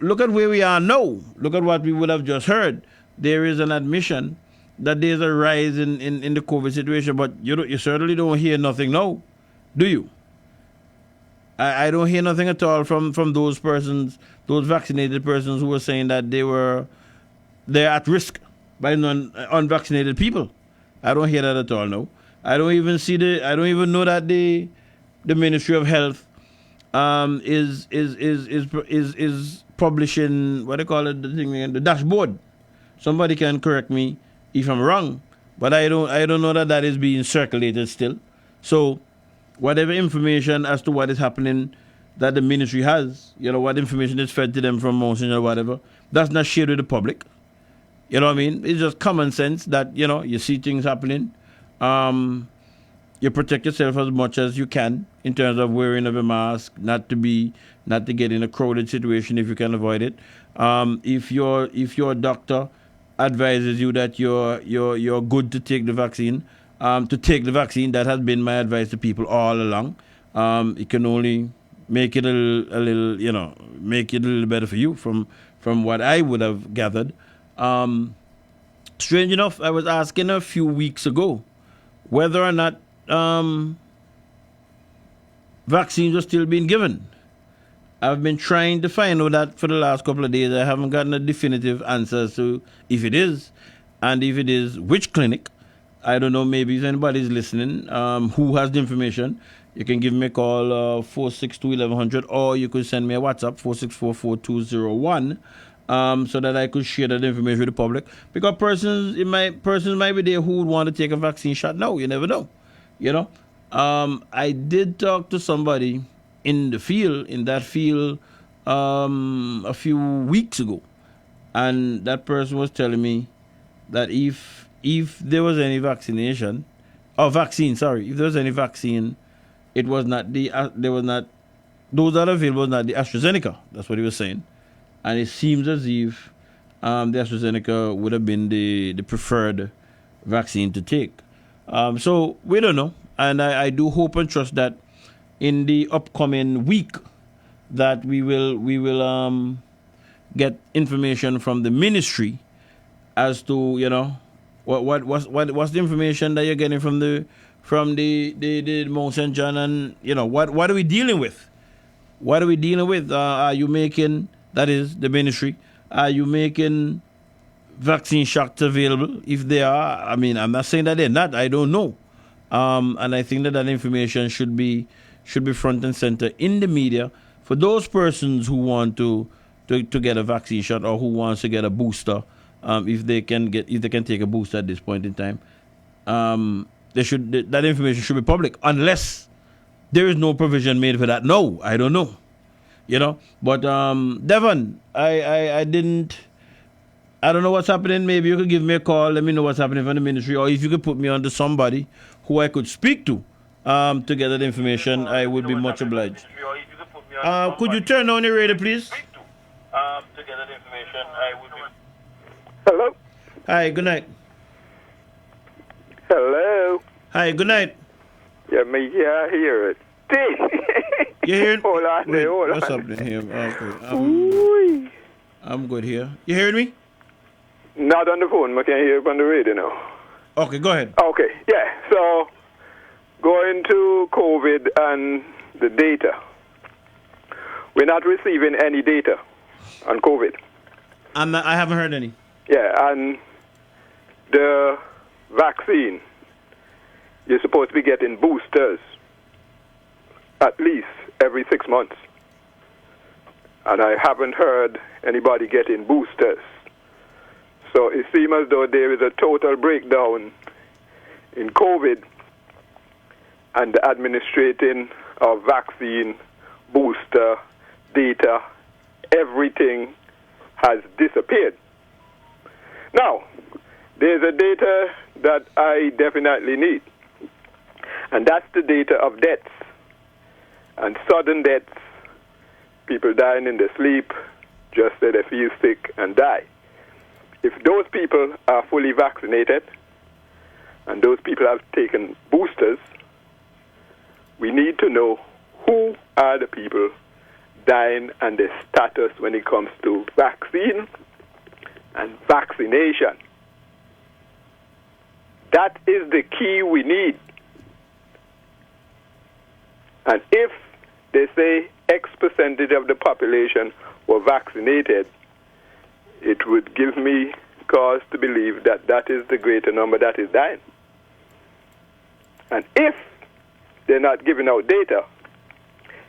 look at where we are now. Look at what we would have just heard. There is an admission that there's a rise in the COVID situation, but you certainly don't hear nothing now, do you? I don't hear nothing at all from those persons, those vaccinated persons who were saying that they're at risk by unvaccinated people. I don't hear that at all now. I don't even know that the Ministry of Health is publishing, what they call it, the thing again, the dashboard. Somebody can correct me if I'm wrong, but I don't know that is being circulated still. So whatever information as to what is happening that the ministry has, what information is fed to them from Monsignor or whatever, that's not shared with the public. You know what I mean? It's just common sense that, you see things happening. You protect yourself as much as you can in terms of wearing of a mask, not to get in a crowded situation if you can avoid it. If your doctor advises you that you're good to take the vaccine, that has been my advice to people all along. It can only make it a little, make it a little better for you from what I would have gathered. Strange enough, I was asking a few weeks ago whether or not vaccines are still being given. I've been trying to find out that for the last couple of days. I haven't gotten a definitive answer as to if it is, and if it is, which clinic. I don't know, maybe if anybody's listening who has the information, you can give me a call, 462-1100, or you could send me a WhatsApp, 464-4201, so that I could share that information with the public. Because persons might be there who would want to take a vaccine shot. No, you never know. I did talk to somebody in that field, a few weeks ago, and that person was telling me that if there was any if there was any vaccine, it was not those that are available was not the AstraZeneca. That's what he was saying. And it seems as if the AstraZeneca would have been the preferred vaccine to take. So we don't know. And I do hope and trust that in the upcoming week that we will get information from the ministry as to, what's the information that you're getting from the Mount St. John, and what are we dealing with? What are we dealing with? Are you making, that is the ministry, are you making vaccine shots available? If they are, I mean, I'm not saying that they're not, I don't know. And I think that information should be front and center in the media for those persons who want to get a vaccine shot or who wants to get a booster. If they can take a booster at this point in time, that information should be public, unless there is no provision made for that. No, I don't know. But Devon, I don't know what's happening. Maybe you could give me a call. Let me know what's happening from the ministry, or if you could put me on to somebody who I could speak to to get that information, I would be much obliged. Could you turn on your radio, please? To get that information, I would be... Hello? Hi, good night. Hello? Hi, good night. Yeah, me hear it. You hearing? Hold on, Wait, hold what's on. happening here? Okay. I'm good here. You hearing me? Not on the phone, I can hear it on the radio now. Okay, go ahead. Okay, yeah. So, going to COVID and the data. We're not receiving any data on COVID. I haven't heard any. Yeah, and the vaccine, you're supposed to be getting boosters at least every 6 months. And I haven't heard anybody getting boosters. So it seems as though there is a total breakdown in COVID and the administrating of vaccine, booster, data, everything has disappeared. Now, there's a data that I definitely need, and that's the data of deaths and sudden deaths, people dying in their sleep, just that they feel sick and die. If those people are fully vaccinated and those people have taken boosters, we need to know who are the people dying and their status when it comes to vaccine and vaccination. That is the key we need. And if they say X percentage of the population were vaccinated, it would give me cause to believe that that is the greater number that is dying. And if they're not giving out data,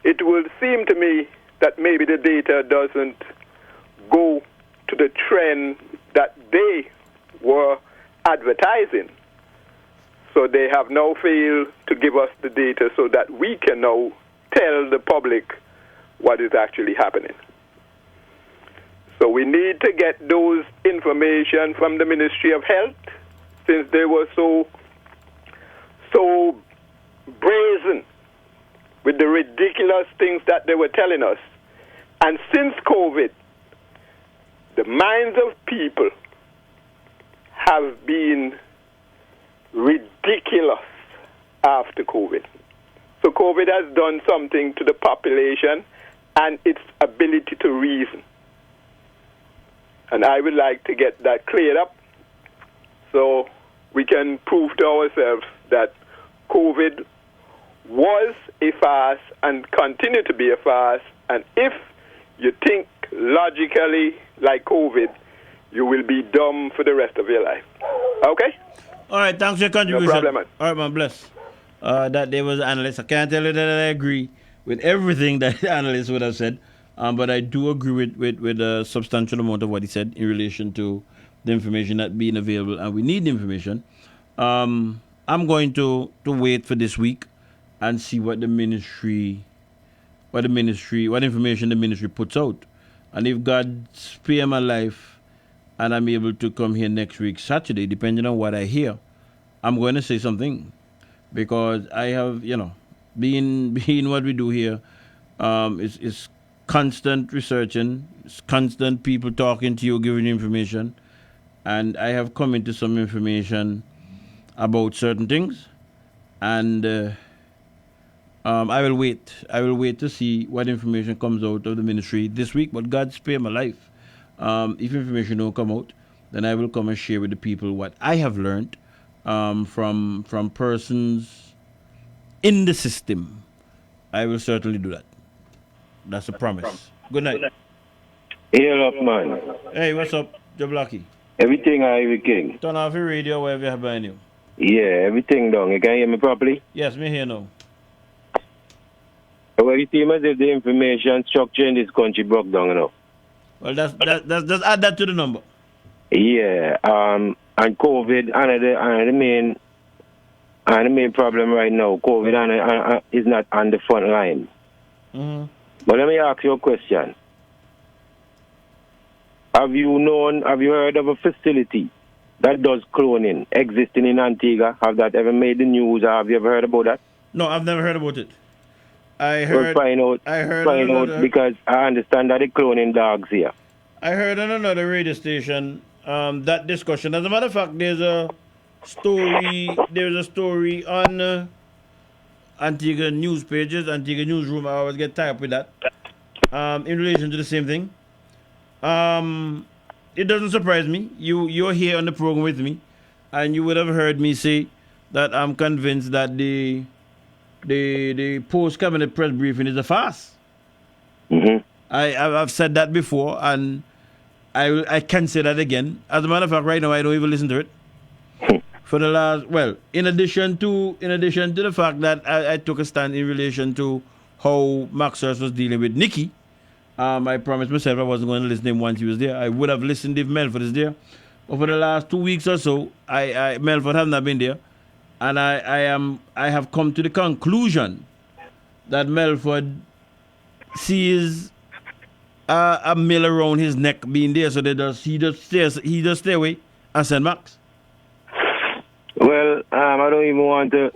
it will seem to me that maybe the data doesn't go to the trend that they were advertising. So they have now failed to give us the data so that we can now tell the public what is actually happening. So we need to get those information from the Ministry of Health, since they were so brazen with the ridiculous things that they were telling us. And since COVID, the minds of people have been ridiculous after COVID. So COVID has done something to the population and its ability to reason. And I would like to get that cleared up so we can prove to ourselves that COVID was a farce and continue to be a farce. And if you think logically like COVID, you will be dumb for the rest of your life. Okay? All right, thanks for your contribution. No problem, man. All right, man, bless. That there was an analyst. I can't tell you that I agree with everything that the analyst would have said, but I do agree with a substantial amount of what he said in relation to the information that being available, and we need the information. I'm going to wait for this week and see what information the ministry puts out. And if God spare my life and I'm able to come here next week, Saturday, depending on what I hear, I'm going to say something. Because I have, being what we do here, is constant researching, it's constant people talking to you, giving you information. And I have come into some information about certain things. And I will wait. I will wait to see what information comes out of the ministry this week. But God spare my life. If information don't come out, then I will come and share with the people what I have learned from persons in the system. I will certainly do that. That's a promise. Good night. Hail up, man. Hey, what's up, Joe Blackie? Everything I King. Turn off your radio, wherever you have behind you. Yeah, everything done. You can hear me properly? Yes, me here now. Well, it seems as if the information structure in this country broke down enough. Well, that's add that to the number. Yeah, and COVID, and the main problem right now, COVID is not on the front line. Mm-hmm. But let me ask you a question. Have you heard of a facility that does cloning existing in Antigua? Have that ever made the news, or have you ever heard about that? No, I've never heard about it. I Well, heard. find out. I heard Find out another- because I understand that they're cloning dogs here. I heard on another radio station that discussion. As a matter of fact, there's a story. There's a story on Antigua news pages, Antigua newsroom. I always get tied up with that. In relation to the same thing. It doesn't surprise me. You're here on the program with me, and you would have heard me say that I'm convinced that the post cabinet press briefing is a farce. Mm-hmm. I've said that before, and I can say that again. As a matter of fact, right now I don't even listen to it. For the last, well, in addition to the fact that I took a stand in relation to how Max Hurst was dealing with Nikki, I promised myself I wasn't going to listen to him once he was there. I would have listened if Melford is there. But for the last 2 weeks or so, Melford has not been there, and I have come to the conclusion that Melford sees a mill around his neck being there, so he just stay away and send Max. Well, I don't even want to.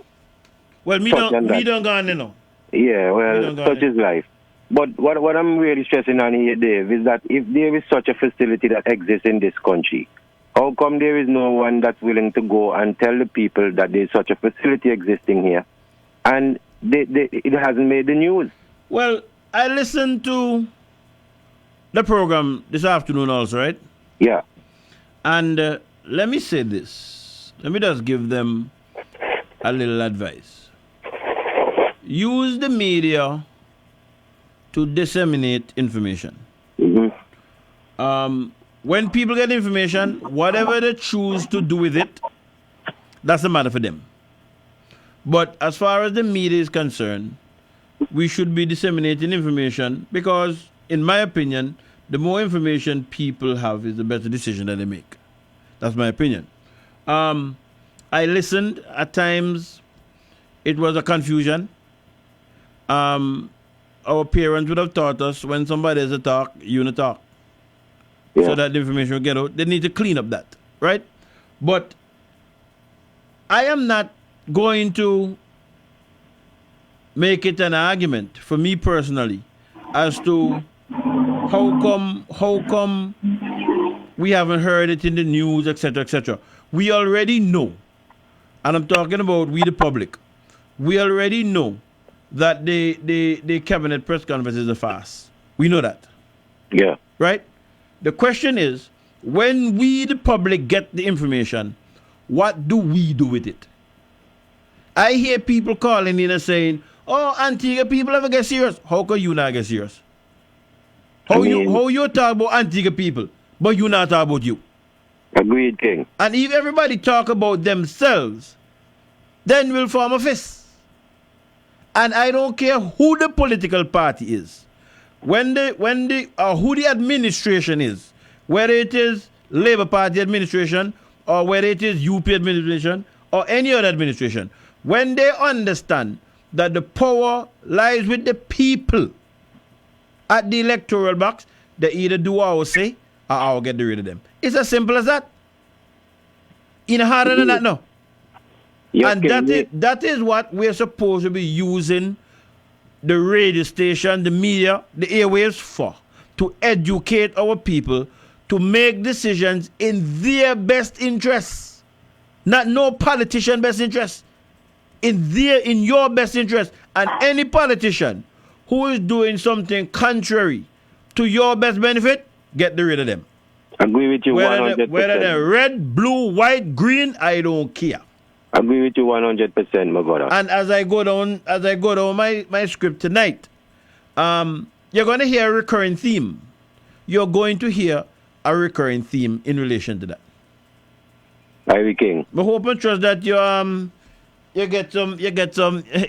Well, me touch on that. don't go on there now. Yeah, We well, don't go such on is life. But what I'm really stressing on here, Dave, is that if there is such a facility that exists in this country, how come there is no one that's willing to go and tell the people that there's such a facility existing here, and it hasn't made the news? Well, I listened to the program this afternoon also, right? Yeah. And let me say this. Let me just give them a little advice. Use the media to disseminate information. Mm-hmm. When people get information, whatever they choose to do with it, that's the matter for them. But as far as the media is concerned, we should be disseminating information because, in my opinion, the more information people have is the better decision that they make. That's my opinion. I listened. At times, it was a confusion. Our parents would have taught us when somebody has a talk, you not talk. Yeah. So that the information will get out. They need to clean up that, right? But I am not going to make it an argument for me personally as to how come we haven't heard it in the news, etc., etc. We already know, and I'm talking about we the public, we already know that the cabinet press conference is a farce. We know that. Yeah. Right? The question is, when we the public get the information, what do we do with it? I hear people calling in and saying, oh, Antigua people ever get serious. How can you not get serious? How you talk about Antigua people, but you not talk about you? Agreed, King. And if everybody talk about themselves, then we'll form a fist. And I don't care who the political party is, who the administration is, whether it is Labour Party administration or whether it is UP administration or any other administration, when they understand that the power lies with the people at the electoral box, they either do what I will say or I will get rid of them. It's as simple as that. In harder than that, no. Yes, and that is what we're supposed to be using the radio station, the media, the airwaves for, to educate our people to make decisions in their best interests, not no politician best interest, in your best interest. And any politician who is doing something contrary to your best benefit, get rid of them. Agree with you 100%. Whether they're red, blue, white, green, I don't care. Agree with you 100%, my brother. And as I go down my script tonight, you're going to hear a recurring theme. You're going to hear a recurring theme in relation to that. Ivy King. I hope and trust that you get some.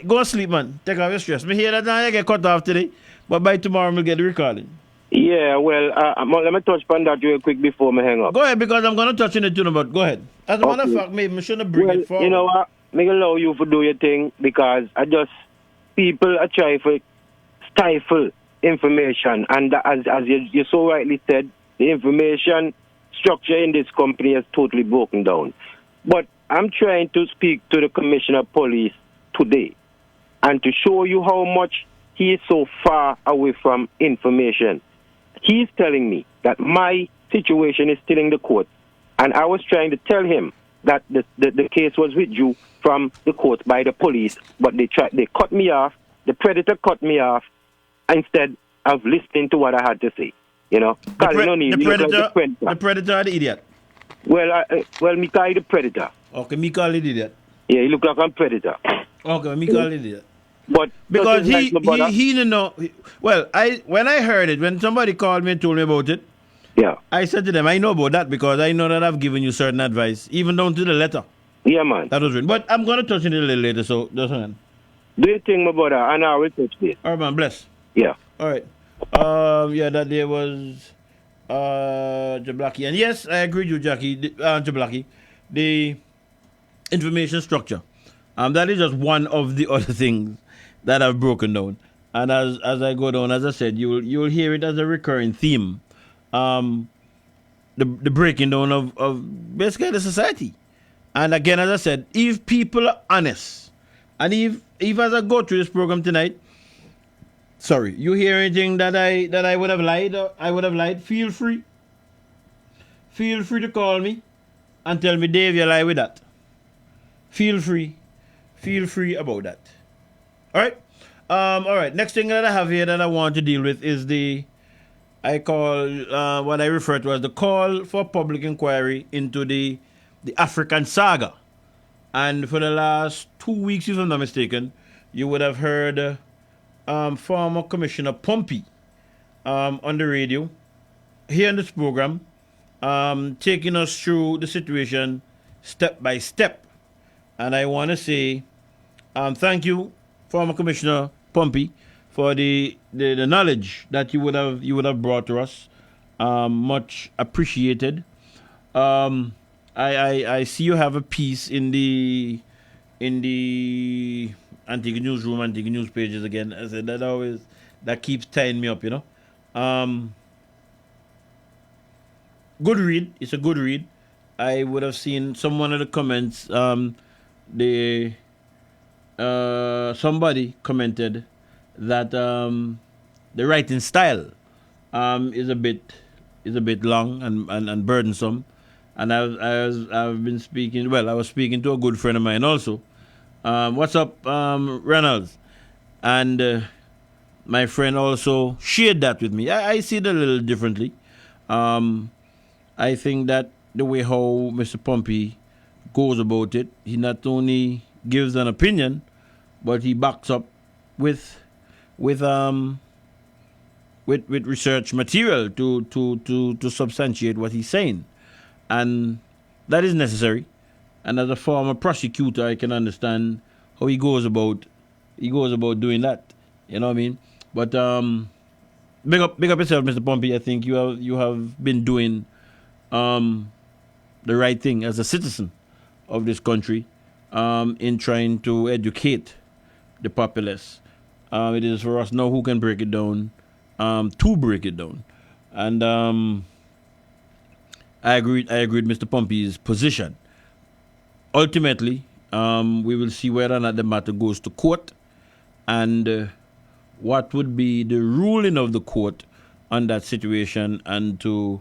Go sleep, man. Take off your stress. Me hear that now you get cut off today, but by tomorrow we'll get the recording. Yeah, well, let me touch upon that real quick before me hang up. Go ahead, because I'm going to touch on it too, but go ahead. As a matter of fact, maybe I shouldn't bring it forward. You know what? Me allow you to do your thing because people are trying to stifle information, and as you so rightly said, the information structure in this company is totally broken down. But I'm trying to speak to the Commissioner of Police today, And to show you how much he is so far away from information, he's telling me that my situation is still in the court. And I was trying to tell him that the case was withdrew from the court by the police, but they cut me off. The predator cut me off instead of listening to what I had to say. You know, The predator or the idiot? Well, me call the predator. Okay, me call the idiot. Yeah, he look like a predator. Okay, me call the idiot. But because he didn't know. Well, when I heard it, when somebody called me and told me about it, yeah, I said to them, I know about that because I know that I've given you certain advice, even down to the letter. Yeah, man. That was written. But I'm going to touch it a little later, so just hang on. Do you think, my brother? And I will touch this. All right, man, bless. Yeah. All right. Yeah, that day was Jablaki. And yes, I agree with you, Jablaki. The information structure. That is just one of the other things that I've broken down. And as I go down, as I said, you'll hear it as a recurring theme. The breaking down of basically the society. And again, as I said, if people are honest, and if as I go through this program tonight, sorry, you hear anything that I would have lied or I would have lied, feel free. Feel free to call me and tell me, Dave, you lie with that. Feel free. Feel free about that. All right. All right. Next thing that I have here that I want to deal with is what I refer to as the call for public inquiry into the African saga. And for the last 2 weeks, if I'm not mistaken, you would have heard former Commissioner Pompey on the radio here in this program, taking us through the situation step by step. And I want to say thank you, former Commissioner Pompey, for the knowledge that you would have brought to us. Much appreciated. I see you have a piece in the Antigua Newsroom, Antigua News pages again. I said that keeps tying me up, you know. Good read. It's a good read. I would have seen one of the comments. Somebody commented that the writing style is a bit long and burdensome. And I've been speaking. Well, I was speaking to a good friend of mine also. What's up, Reynolds? And my friend also shared that with me. I see it a little differently. I think that the way how Mr. Pompey goes about it, he not only gives an opinion, but he backs up with research material to substantiate what he's saying. And that is necessary. And as a former prosecutor, I can understand how he goes about doing that. You know what I mean? But big up yourself, Mr. Pompey. I think you have been doing the right thing as a citizen of this country in trying to educate the populace. It is for us now who can break it down, to break it down. And I agree with Mr. Pompey's position. Ultimately, we will see whether or not the matter goes to court and what would be the ruling of the court on that situation and to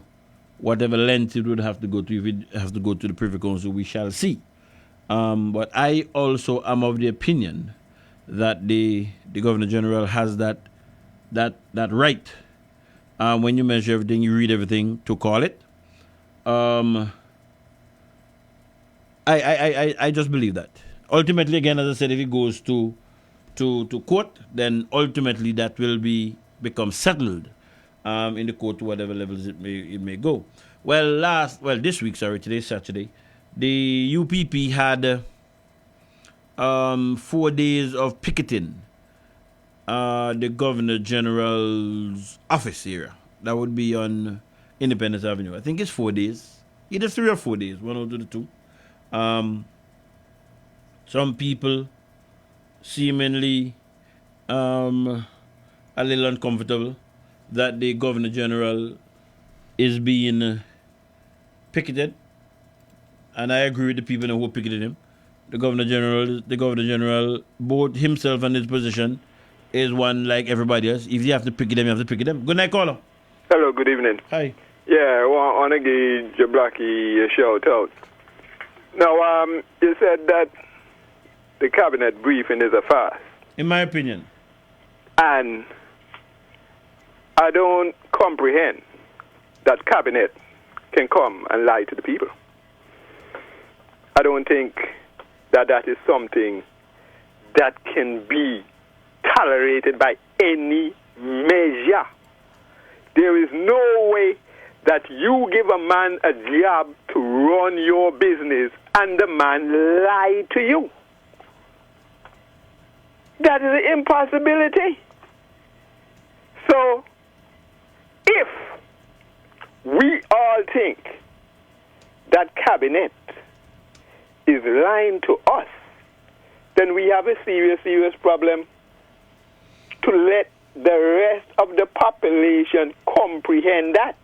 whatever length it would have to go to. If it has to go to the Privy Council, we shall see. But I also am of the opinion that the Governor General has that right. When you measure everything, you read everything to call it. I just believe that. Ultimately, again, as I said, if it goes to court, then ultimately that will become settled in the court to whatever levels it may go. This week, today's Saturday, the UPP had 4 days of picketing the Governor General's office here. That would be on Independence Avenue. I think it's 4 days. Either 3 or 4 days, one out of the two. Some people seemingly a little uncomfortable that the Governor General is being picketed. And I agree with the people who picketed him. The Governor General, both himself and his position is one like everybody else. If you have to pick them, you have to pick them. Good night, caller. Hello, good evening. Hi. Yeah, I want to give Jablaki a shout out. Now, you said that the cabinet briefing is a farce. In my opinion. And I don't comprehend that cabinet can come and lie to the people. I don't think that is something that can be tolerated by any measure. There is no way that you give a man a job to run your business and the man lie to you. That is an impossibility. So, if we all think that cabinet is lying to us, then we have a serious problem to let the rest of the population comprehend that.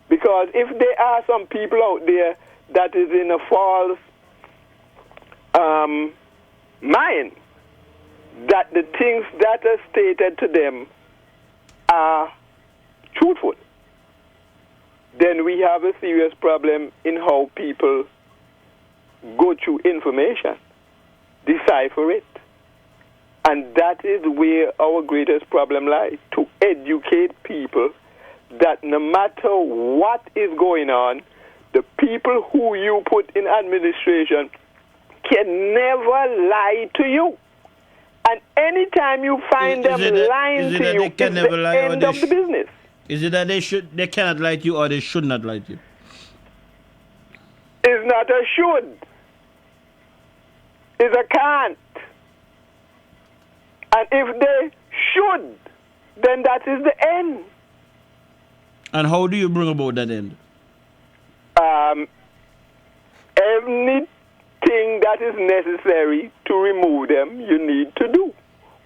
Because if there are some people out there that is in a false mind that the things that are stated to them are truthful, then we have a serious problem in how people go through information, decipher it. And that is where our greatest problem lies, to educate people that no matter what is going on, the people who you put in administration can never lie to you. And anytime you find them lying to you, it's the end of the business. Is it that they cannot lie to you or they should not lie to you? It's not a should. It's a can't. And if they should, then that is the end. And how do you bring about that end? Anything that is necessary to remove them, you need to do.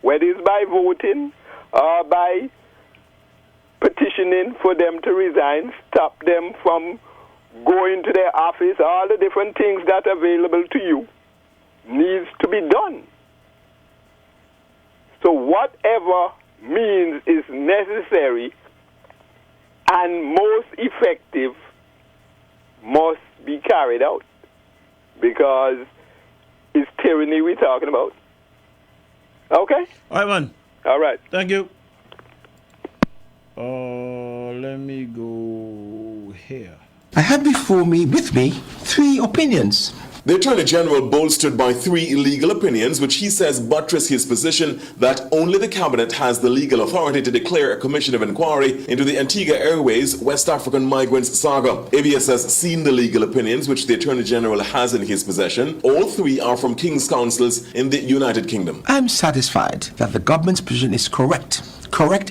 Whether it's by voting or by petitioning for them to resign, stop them from going to their office, all the different things that are available to you needs to be done. So whatever means is necessary and most effective must be carried out, because it's tyranny we're talking about. Okay? All right, man. All right. Thank you. Let me go here. I have before me, with me, 3 opinions. The Attorney General bolstered by 3 illegal opinions, which he says buttress his position that only the Cabinet has the legal authority to declare a commission of inquiry into the Antigua Airways West African migrants saga. ABS has seen the legal opinions which the Attorney General has in his possession. All 3 are from King's Councils in the United Kingdom. I'm satisfied that the government's position is correct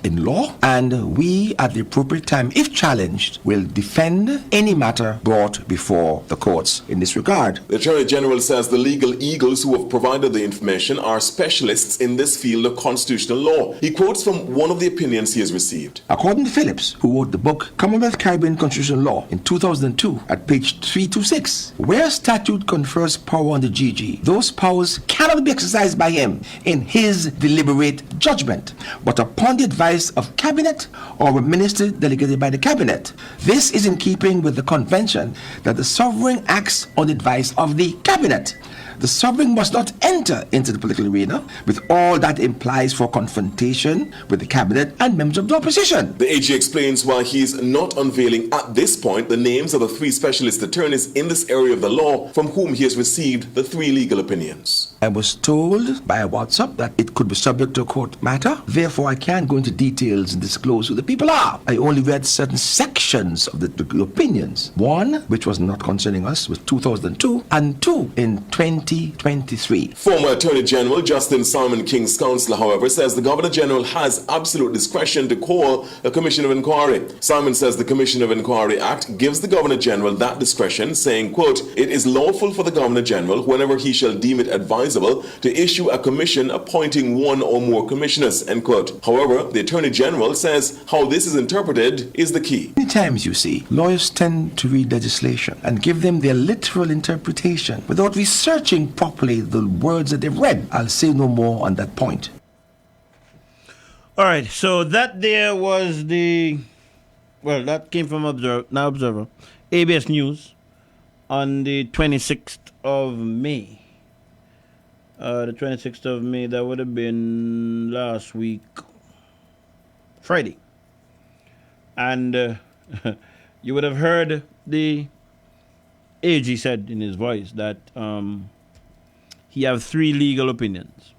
in law, and we, at the appropriate time, if challenged, will defend any matter brought before the courts in this regard. The Attorney General says the legal eagles who have provided the information are specialists in this field of constitutional law. He quotes from one of the opinions he has received. According to Phillips, who wrote the book Commonwealth Caribbean Constitutional Law in 2002, at page 326, where statute confers power on the GG, those powers cannot be exercised by him in his deliberate judgment, but upon the advice of cabinet or a minister delegated by the cabinet. This is in keeping with the convention that the sovereign acts on the advice of the cabinet. The sovereign must not enter into the political arena with all that implies for confrontation with the cabinet and members of the opposition. The AG explains why he is not unveiling at this point the names of the 3 specialist attorneys in this area of the law from whom he has received the 3 legal opinions. I was told by WhatsApp that it could be subject to a court matter. Therefore, I can't go into details and disclose who the people are. I only read certain sections of the opinions. One, which was not concerning us, was 2002, and 2 in 20 2023. Former Attorney General Justin Simon King's counsel, however, says the Governor General has absolute discretion to call a Commission of Inquiry. Simon says the Commission of Inquiry Act gives the Governor General that discretion, saying, quote, "It is lawful for the Governor General, whenever he shall deem it advisable, to issue a commission appointing one or more commissioners," end quote. However, the Attorney General says how this is interpreted is the key. Many times, you see, lawyers tend to read legislation and give them their literal interpretation without researching properly the words that they've read. I'll say no more on that point. All right, so that there was that came from Observer, ABS News on the 26th of May. The 26th of May, that would have been last week, Friday. And you would have heard the AG said in his voice that he have 3 legal opinions.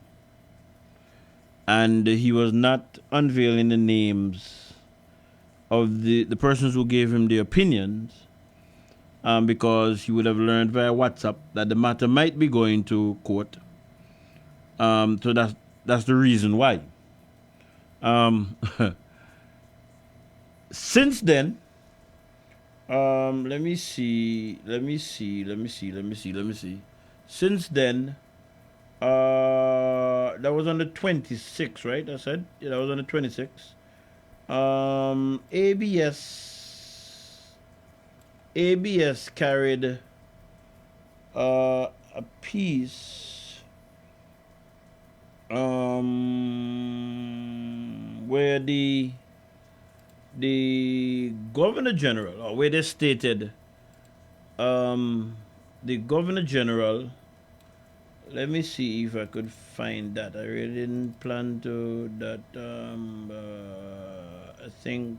And he was not unveiling the names of the persons who gave him the opinions because he would have learned via WhatsApp that the matter might be going to court. So that's the reason why. Since then, let me see. Since then, that was on the 26th, right? I said, yeah, that was on the 26th. ABS carried a piece where the Governor General, or where they stated, the Governor General, let me see if I could find that. I really didn't plan to that. I think,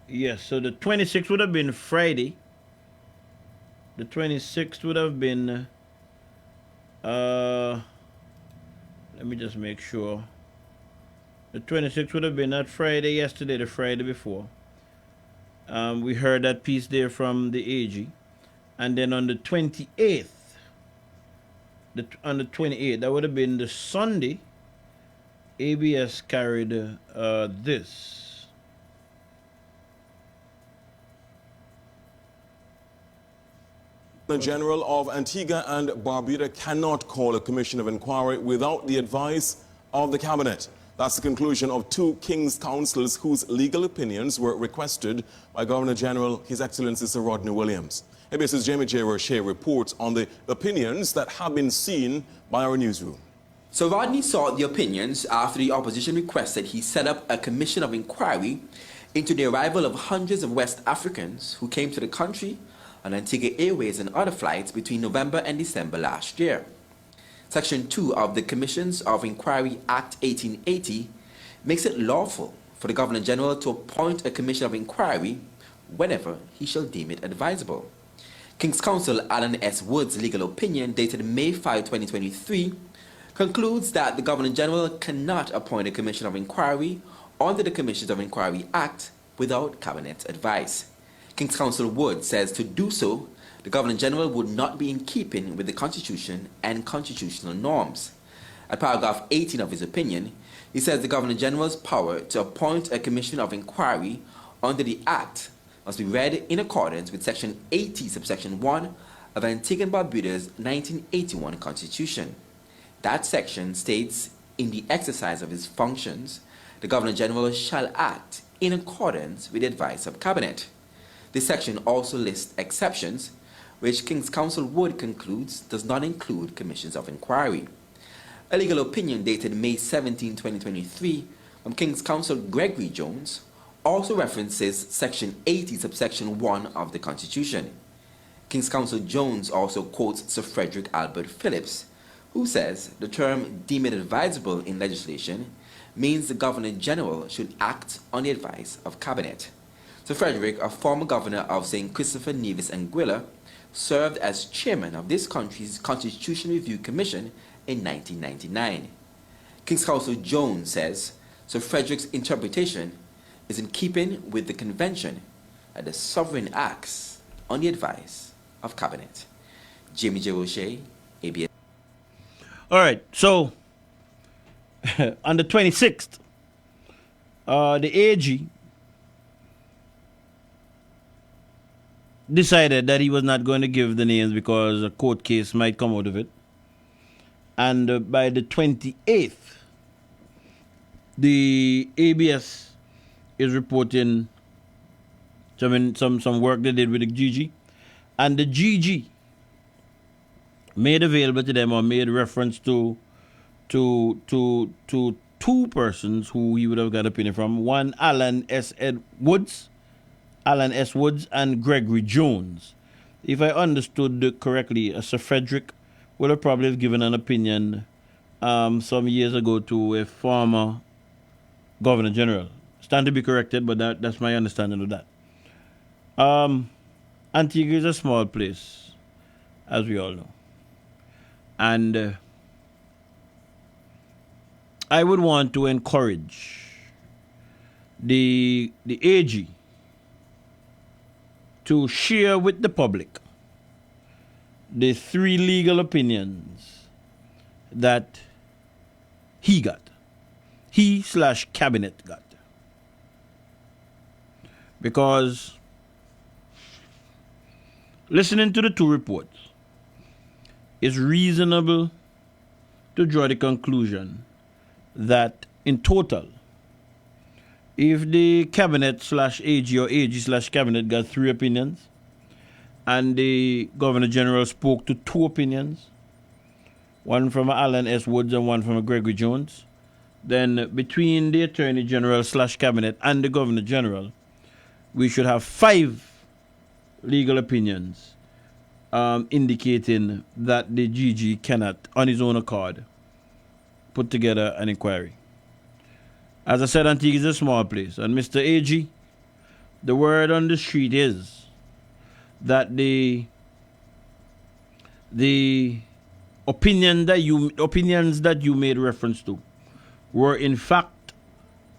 yes, so the 26th would have been Friday. The 26th would have been, let me just make sure. The 26th would have been not Friday yesterday, the Friday before. We heard that piece there from the AG. And then on the 28th, that would have been the Sunday, ABS carried this. The General of Antigua and Barbuda cannot call a commission of inquiry without the advice of the cabinet. That's the conclusion of 2 King's counsels whose legal opinions were requested by Governor General His Excellency Sir Rodney Williams. ABS's Jamie J. Roche reports on the opinions that have been seen by our newsroom. So Rodney sought the opinions after the opposition requested he set up a commission of inquiry into the arrival of hundreds of West Africans who came to the country on Antigua Airways and other flights between November and December last year. Section 2 of the Commissions of Inquiry Act 1880 makes it lawful for the Governor General to appoint a commission of inquiry whenever he shall deem it advisable. King's Counsel Alan S. Wood's legal opinion dated May 5, 2023 concludes that the Governor General cannot appoint a commission of inquiry under the Commissions of Inquiry Act without Cabinet advice. King's Counsel Wood says to do so, the Governor General would not be in keeping with the Constitution and constitutional norms. At paragraph 18 of his opinion, he says the Governor General's power to appoint a commission of inquiry under the Act must be read in accordance with Section 80, subsection 1 of Antigua and Barbuda's 1981 Constitution. That section states, in the exercise of his functions, the Governor General shall act in accordance with the advice of Cabinet. This section also lists exceptions, which King's Counsel Wood concludes does not include commissions of inquiry. A legal opinion dated May 17, 2023, from King's Counsel Gregory Jones also references Section 80, subsection 1 of the Constitution. King's Counsel Jones also quotes Sir Frederick Albert Phillips, who says the term deem it advisable in legislation means the Governor General should act on the advice of Cabinet. Sir Frederick, a former governor of St. Christopher, Nevis, and Anguilla, served as chairman of this country's Constitution Review Commission in 1999. King's Counsel Jones says Sir Frederick's interpretation is in keeping with the convention that the sovereign acts on the advice of Cabinet. Jamie J. Roche, All right, so on the 26th, the AG decided that he was not going to give the names because a court case might come out of it. And by the 28th, the ABS is reporting some work they did with the GG. And the GG made available to them or made reference to two persons who he would have got opinion from. One, Alan S. Woods, and Gregory Jones. If I understood correctly, Sir Frederick would have probably have given an opinion some years ago to a former Governor General. Stand to be corrected, but that's my understanding of that. Antigua is a small place, as we all know. And I would want to encourage the AG to share with the public the 3 legal opinions that he/cabinet got. Because listening to the 2 reports, it's reasonable to draw the conclusion that in total, if the cabinet/AG or AG/cabinet got 3 opinions, and the Governor General spoke to 2 opinions, one from Alan S. Woods and one from Gregory Jones, then between the Attorney General/cabinet and the Governor General, we should have 5 legal opinions indicating that the GG cannot, on his own accord, put together an inquiry. As I said, Antigua is a small place, and Mr. AG, the word on the street is that the opinions that you made reference to were in fact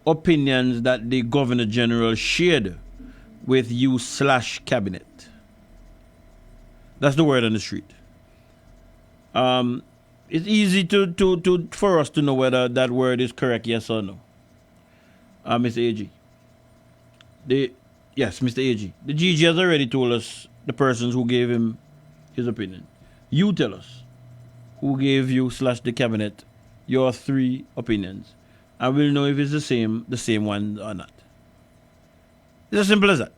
opinions that the Governor General shared with you/cabinet. That's the word on the street. It's easy for us to know whether that word is correct, yes or no. Mr. AG. Yes, Mr. AG. The GG has already told us the persons who gave him his opinion. You tell us who gave you/the cabinet your 3 opinions, and we'll know if it's the same one or not. It's as simple as that.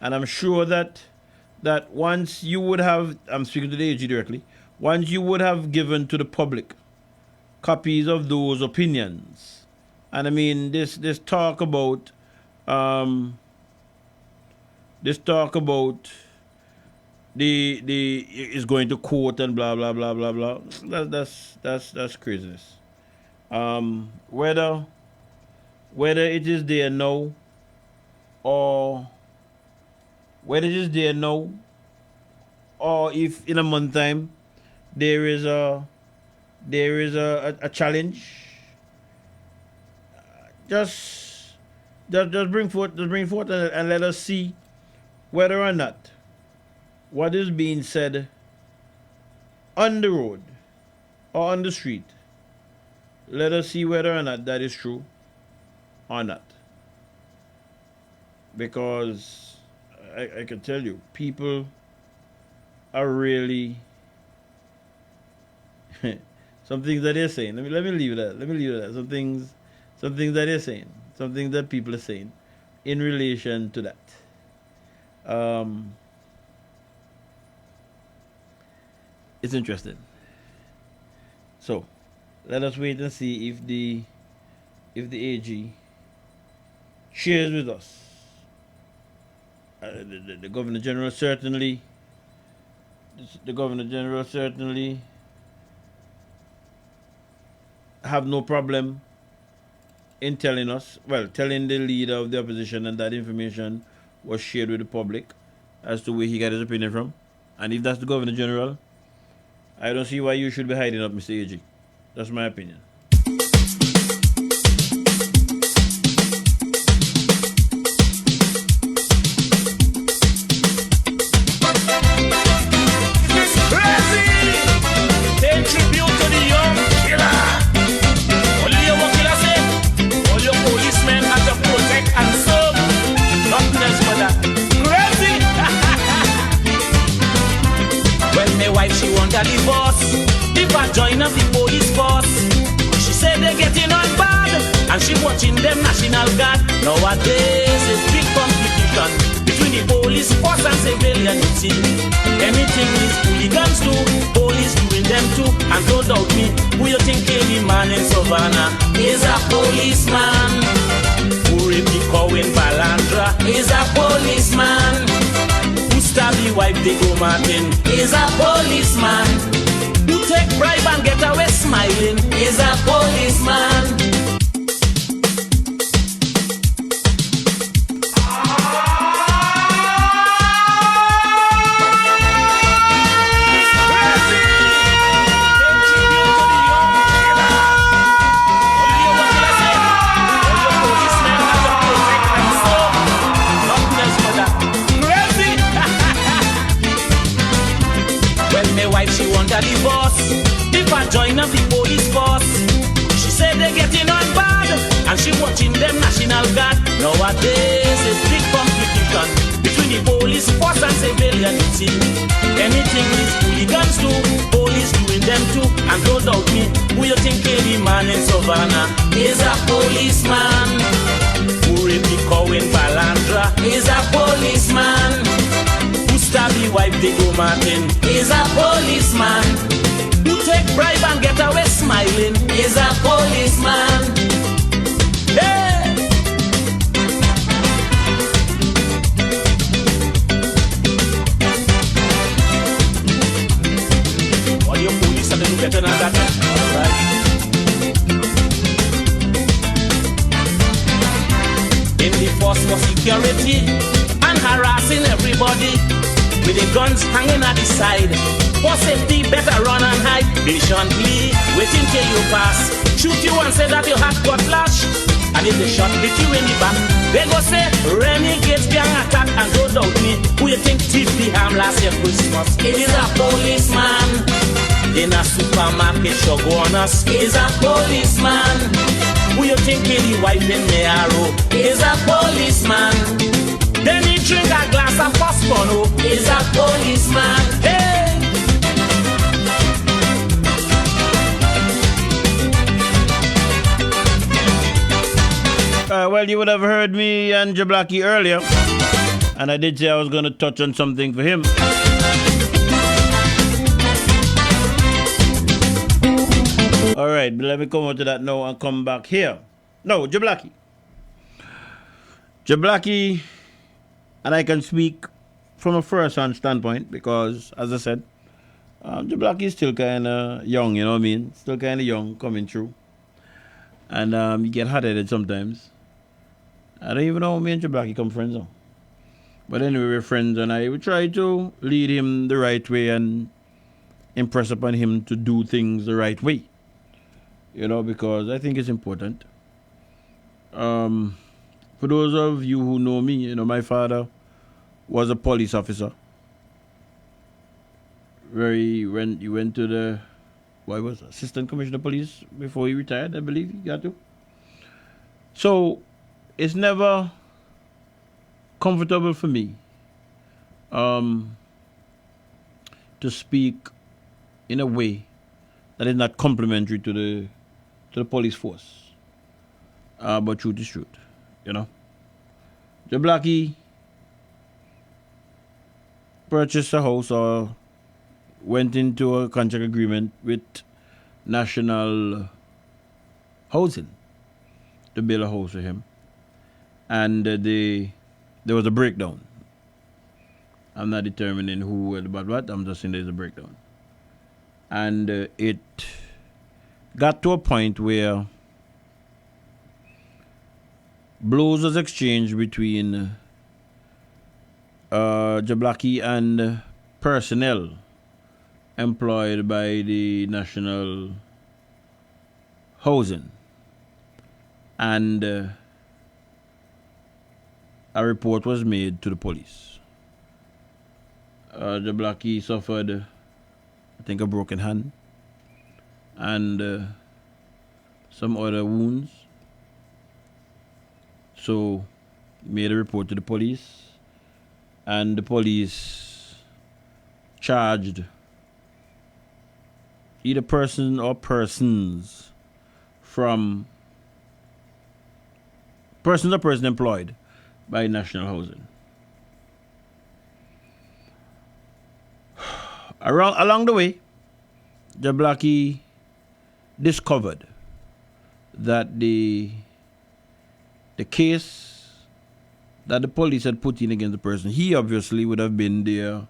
And I'm sure that once you would have, I'm speaking to the AG directly, once you would have given to the public copies of those opinions, and I mean this talk about the is going to court and blah blah blah blah blah. That's craziness. Whether it is there now, or whether it is there now, or if in a month time there is a challenge, just bring forth and let us see whether or not what is being said on the road or on the street, let us see whether or not that is true or not. Because I can tell you, people are really some things that they're saying. Let me leave it at that. Some things that they're saying, something that people are saying in relation to that. It's interesting. So let us wait and see if the AG shares with us. The Governor General certainly have no problem in telling the leader of the opposition, and that information was shared with the public as to where he got his opinion from. And if that's the Governor General, I don't see why you should be hiding up, Mr. AG. That's my opinion. said they're getting on bad, and she watching them National Guard. Nowadays, it's big competition between the police force and civilian. You see, anything these hooligans do, police doing them too. And don't doubt me, who you think any man in Savannah is a policeman? Who raped the cow in Balandra is a policeman. Who stabbed the wife Diego Martin is a policeman. Who take bribe and get away smiling is a policeman. She want a divorce if I join up the police force. She said they're getting on bad, and she watching them National Guard. Nowadays it's big competition between the police force and civilian. You see, anything these hooligans do, police doing them too. And don't doubt me, who you think any man in Savannah is a policeman? Who raped the cow in Balandra is a policeman. Who stabbed the wife Diego Martin is a policeman. Who take bribe and get away smiling is a policeman. Hey! All your police are doing better than that. Right? In the force for security and harassing everybody with the guns hanging at the side. For safety, better run and hide. Patiently, waiting till you pass. Shoot you and say that your heart got flash. And if they shot hit you in the back, they go say, renegades gang attack. And don't doubt me, who you think thief the harm last year Christmas? It is a policeman. In a supermarket, Shogunas is a policeman. Who you think kill the wife in Mearo? Is a policeman. Then he drink a glass of Foscono is a policeman. Hey! Well, you would have heard me and Jablaki earlier, and I did say I was going to touch on something for him. All right, but let me come on to that now and come back here. No, Jablaki. Jablaki, and I can speak from a first-hand standpoint because, as I said, Jablaki is still kind of young, you know what I mean? Still kind of young, coming through. And you get hot-headed sometimes. I don't even know how me and Jablaki come friends now. But anyway, we're friends, and I would try to lead him the right way and impress upon him to do things the right way. You know, because I think it's important. For those of you who know me, you know, my father was a police officer. He went to the, Assistant Commissioner of Police before he retired, I believe he got to. So, it's never comfortable for me to speak in a way that is not complimentary to the police force. But truth is truth, you know. Jablaki purchased a house or went into a contract agreement with National Housing to build a house for him. And there was a breakdown. I'm not determining who about what, I'm just saying there's a breakdown. And it got to a point where blows was exchanged between Jablaki and personnel employed by the National Housing. And a report was made to the police. Jablaki suffered, I think, a broken hand and some other wounds. So, made a report to the police, and the police charged either person or persons from person to person employed by National Housing. Along the way, Jablocki discovered that the case that the police had put in against the person, he obviously would have been their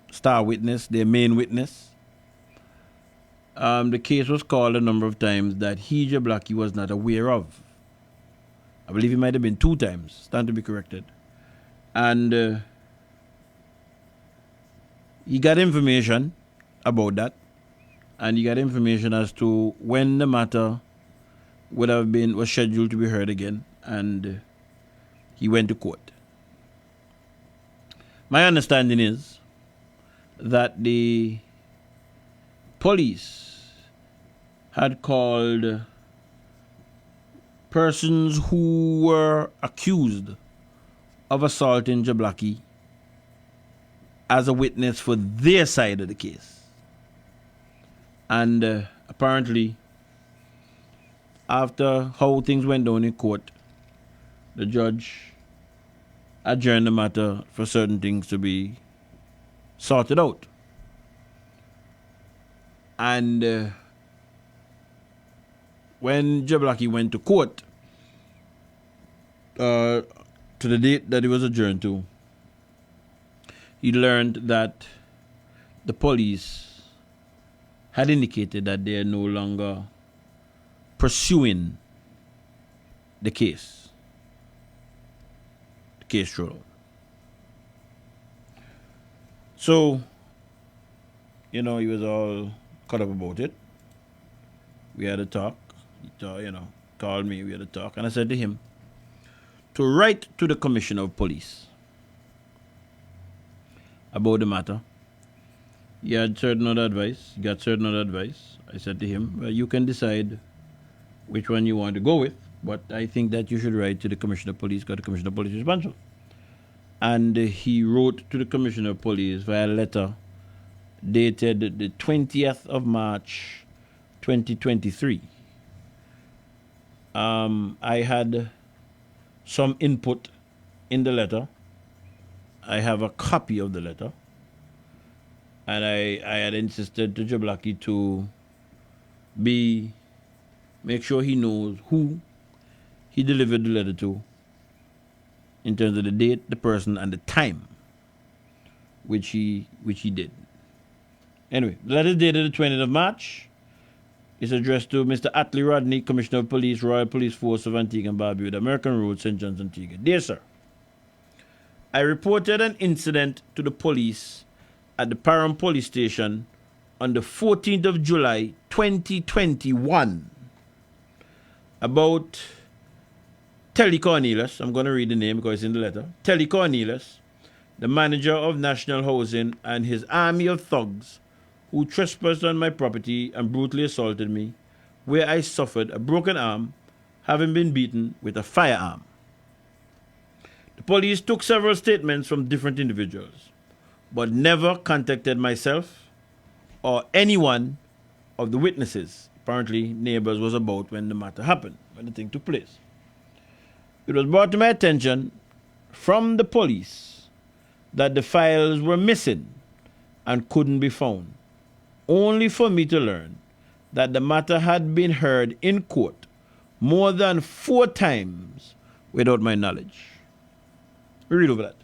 star witness, their main witness. The case was called a number of times that he, Jablocki, was not aware of. I believe it might have been 2 times, stand to be corrected. And he got information about that, and he got information as to when the matter was scheduled to be heard again, and he went to court. My understanding is that the police had called persons who were accused of assaulting Jablocki as a witness for their side of the case. And apparently, after how things went down in court, the judge adjourned the matter for certain things to be sorted out. And when Jablocki went to court, to the date that it was adjourned to, he learned that the police had indicated that they are no longer pursuing the case. The case throughout. So, he was all caught up about it. We had a talk. He called me, we had a talk. And I said to him to write to the Commissioner of Police about the matter. He had certain other advice. He got certain other advice. I said to him, well, you can decide which one you want to go with, but I think that you should write to the Commissioner of Police because the Commissioner of Police is responsible. And he wrote to the Commissioner of Police via letter dated the 20th of March, 2023. I had some input in the letter. I have a copy of the letter. And I had insisted to Jablocki to make sure he knows who he delivered the letter to in terms of the date, the person, and the time which he did. Anyway, the letter is dated the 20th of March. It's addressed to Mr. Atlee Rodney, Commissioner of Police, Royal Police Force of Antigua and Barbuda, American Road, St. John's, Antigua. Dear sir, I reported an incident to the police at the Parham Police Station on the 14th of July, 2021 about Telly Cornelius. I'm going to read the name because it's in the letter. Telly Cornelius, the manager of National Housing, and his army of thugs who trespassed on my property and brutally assaulted me, where I suffered a broken arm, having been beaten with a firearm. The police took several statements from different individuals, but never contacted myself or anyone of the witnesses. Apparently, neighbors was about when the matter happened, when the thing took place. It was brought to my attention from the police that the files were missing and couldn't be found, only for me to learn that the matter had been heard in court more than 4 times without my knowledge. Read over that.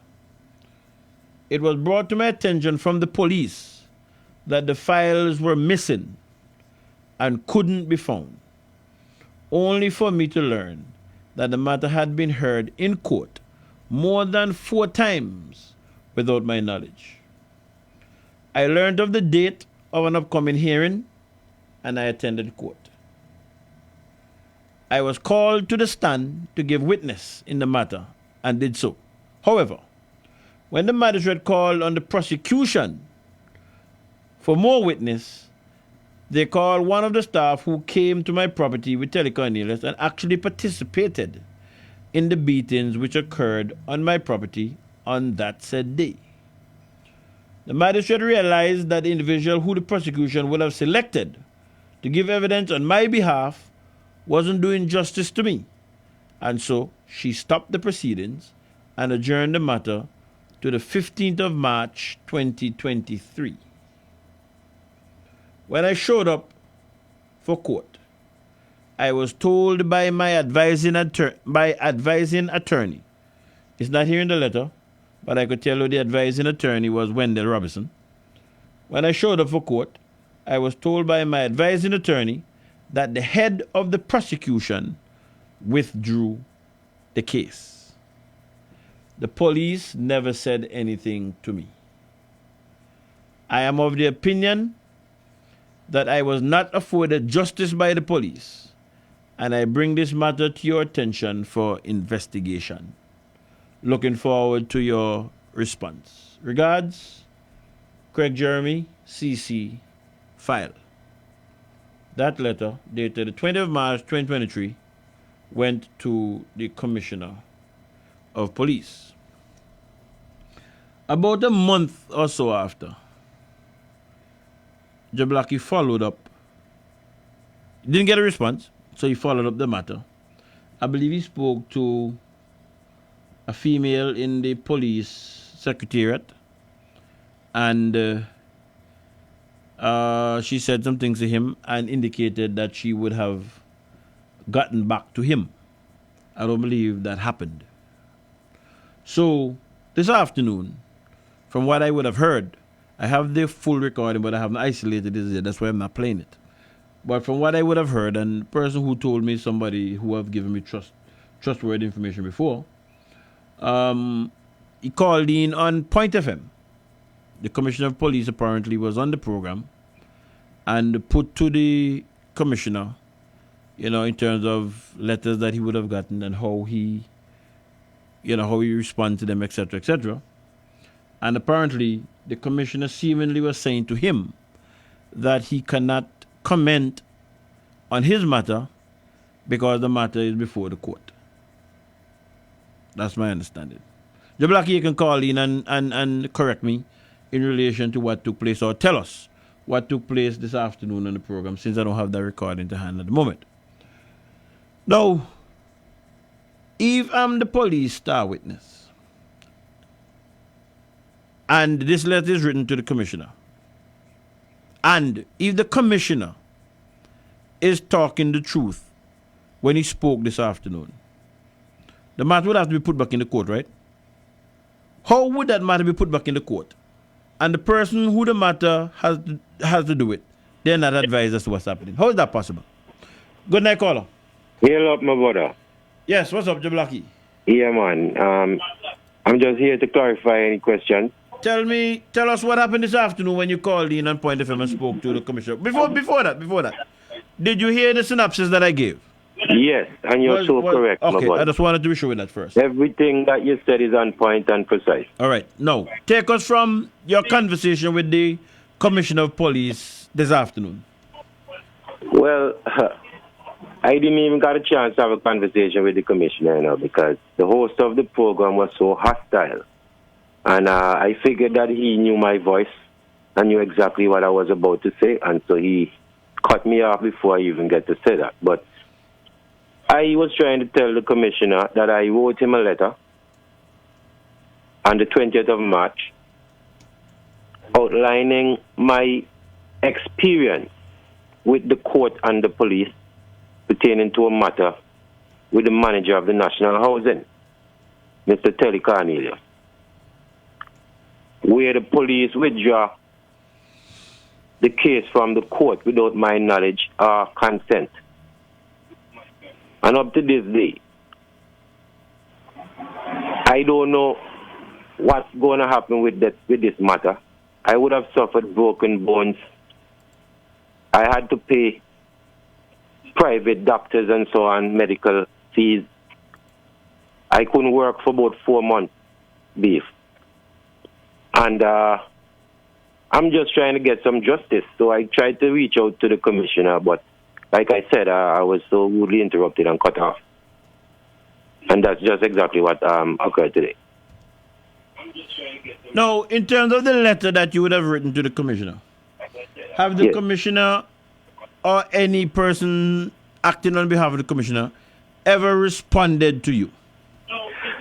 It was brought to my attention from the police that the files were missing and couldn't be found, only for me to learn that the matter had been heard in court more than 4 times without my knowledge. I learned of the date of an upcoming hearing and I attended court. I was called to the stand to give witness in the matter and did so. However, when the magistrate called on the prosecution for more witness, they called one of the staff who came to my property with Telly Cornelius and actually participated in the beatings which occurred on my property on that said day. The magistrate realized that the individual who the prosecution would have selected to give evidence on my behalf wasn't doing justice to me. And so she stopped the proceedings and adjourned the matter to the 15th of March 2023. When I showed up for court, I was told by my advising attorney, it's not here in the letter, but I could tell you the advising attorney was Wendell Robinson. When I showed up for court, I was told by my advising attorney that the head of the prosecution withdrew the case. The police never said anything to me. I am of the opinion that I was not afforded justice by the police, and I bring this matter to your attention for investigation. Looking forward to your response. Regards, Craig Jeremy, CC, file. That letter, dated the 20th of March 2023, went to the Commissioner of Police. About a month or so after, Jablaki followed up. He didn't get a response, so he followed up the matter. I believe he spoke to a female in the police secretariat, and she said some things to him and indicated that she would have gotten back to him. I don't believe that happened. So this afternoon, from what I would have heard, I have the full recording, but I haven't isolated it. That's why I'm not playing it. But from what I would have heard, and the person who told me, somebody who have given me trustworthy information before, he called in on Point FM. The Commissioner of Police apparently was on the program and put to the Commissioner, in terms of letters that he would have gotten and how he responded to them, etc., etc. And apparently, the Commissioner seemingly was saying to him that he cannot comment on his matter because the matter is before the court. That's my understanding. Jablaki, you can call in and correct me in relation to what took place, or tell us what took place this afternoon on the program, since I don't have that recording to hand at the moment. Now, if I'm the police star witness, and this letter is written to the Commissioner, and if the Commissioner is talking the truth when he spoke this afternoon, the matter would have to be put back in the court, right? How would that matter be put back in the court? And the person who the matter has to do with, they're not advised as to what's happening. How is that possible? Good night, caller. Hail up, my brother. Yes, what's up, Jablaki? Yeah, man. I'm just here to clarify any questions. Tell us what happened this afternoon when you called in on Point FM and spoke to the Commissioner. Before that, did you hear the synopsis that I gave? Yes, and you're correct, my Okay, brother. I just wanted to be sure with that first. Everything that you said is on point and precise. All right. Now, take us from your conversation with the Commissioner of Police this afternoon. Well, I didn't even get a chance to have a conversation with the Commissioner, because the host of the program was so hostile. And I figured that he knew my voice and knew exactly what I was about to say, and so he cut me off before I even get to say that. But I was trying to tell the Commissioner that I wrote him a letter on the 20th of March outlining my experience with the court and the police pertaining to a matter with the manager of the National Housing, Mr. Telly Cornelius, where the police withdraw the case from the court without my knowledge or consent. And up to this day, I don't know what's going to happen with this matter. I would have suffered broken bones. I had to pay private doctors and so on, medical fees. I couldn't work for about 4 months, beef. And I'm just trying to get some justice. So I tried to reach out to the Commissioner, but like I said, I was so rudely interrupted and cut off. And that's just exactly what occurred today. Now, in terms of the letter that you would have written to the Commissioner, have the Yes. Commissioner or any person acting on behalf of the commissioner ever responded to you?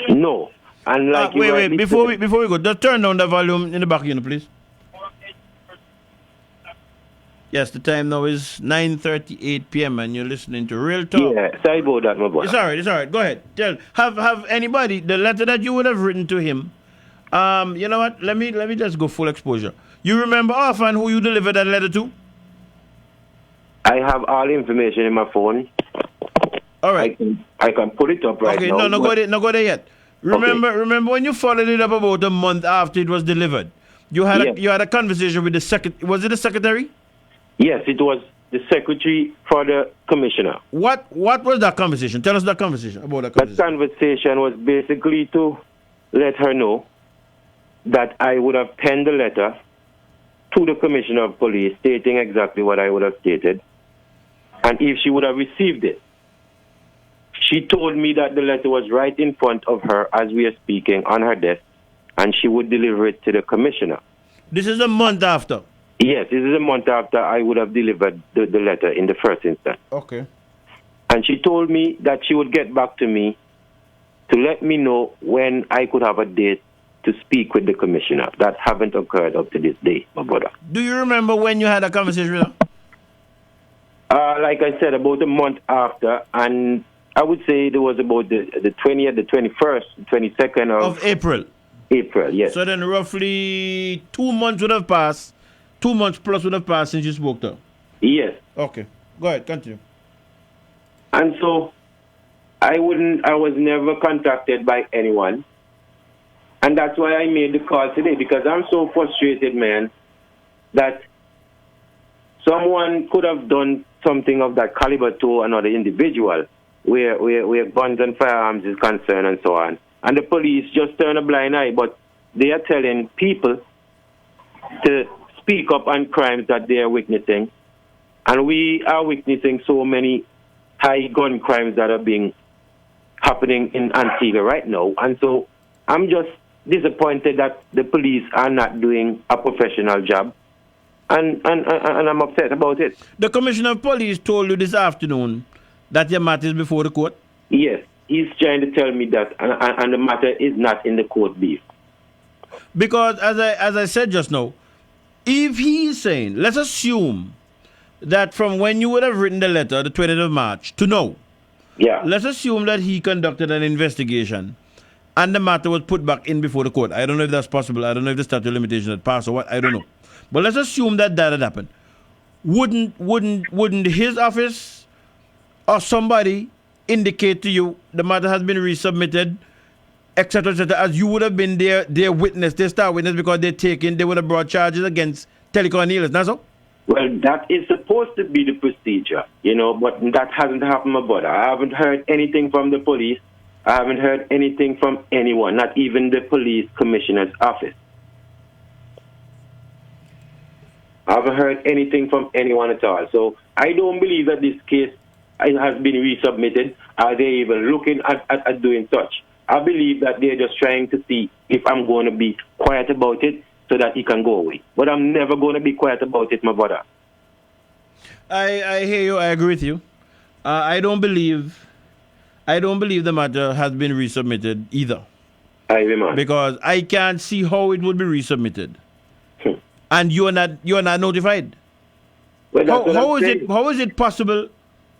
No. And like wait, before we go, just turn down the volume in the back, please. Yes, the time now is 9:38 p.m. and you're listening to Real Talk. Yeah, sorry about that, my boy. It's all right. Go ahead. Have anybody, the letter that you would have written to him, you know what? Let me just go full exposure. You remember offhand who you delivered that letter to? I have all the information in my phone. All right. I can put it up right now. Okay, no, go there yet. Remember when you followed it up about a month after it was delivered? You had a conversation with the was it the secretary? Yes, it was the secretary for the commissioner. What was that conversation? Tell us that conversation about that conversation. That conversation was basically to let her know that I would have penned the letter to the commissioner of police stating exactly what I would have stated. And if she would have received it, she told me that the letter was right in front of her as we are speaking on her desk, and she would deliver it to the commissioner. This is a month after? Yes, this is a month after I would have delivered the letter in the first instance. Okay. And she told me that she would get back to me to let me know when I could have a date to speak with the commissioner. That haven't occurred up to this day, my brother. Do you remember when you had a conversation with her? Like I said, about a month after, and I would say it was about the 20th, the 21st, 22nd of April. April, yes. So then roughly 2 months would have passed. 2 months plus would have passed since you spoke to her. Yes. Okay. Go ahead, continue. And so I was never contacted by anyone. And that's why I made the call today, because I'm so frustrated, man, that someone could have done something of that caliber to another individual where guns and firearms is concerned and so on. And the police just turn a blind eye, but they are telling people to speak up on crimes that they are witnessing. And we are witnessing so many high gun crimes that are happening in Antigua right now. And so I'm just disappointed that the police are not doing a professional job. And I'm upset about it. The commissioner of police told you this afternoon that your matter is before the court? Yes, he's trying to tell me that, and the matter is not in the court beef. Because as I said just now, if he's saying, let's assume that from when you would have written the letter, the 20th of March, to now, let's assume that he conducted an investigation and the matter was put back in before the court. I don't know if that's possible. I don't know if the statute of limitations had passed or what. I don't know. But let's assume that had happened. Wouldn't his office or somebody indicate to you the matter has been resubmitted, etc., as you would have been their witness, their star witness, because they would have brought charges against Telly Cornelius, not so? Well, that is supposed to be the procedure, but that hasn't happened, my brother. I haven't heard anything from the police. I haven't heard anything from anyone, not even the police commissioner's office. I haven't heard anything from anyone at all. So I don't believe that this case has been resubmitted. Are they even looking at doing such? I believe that they're just trying to see if I'm going to be quiet about it so that he can go away. But I'm never going to be quiet about it, my brother. I hear you. I agree with you. I don't believe the matter has been resubmitted either. Because I can't see how it would be resubmitted. And you're not notified. Well, how is it possible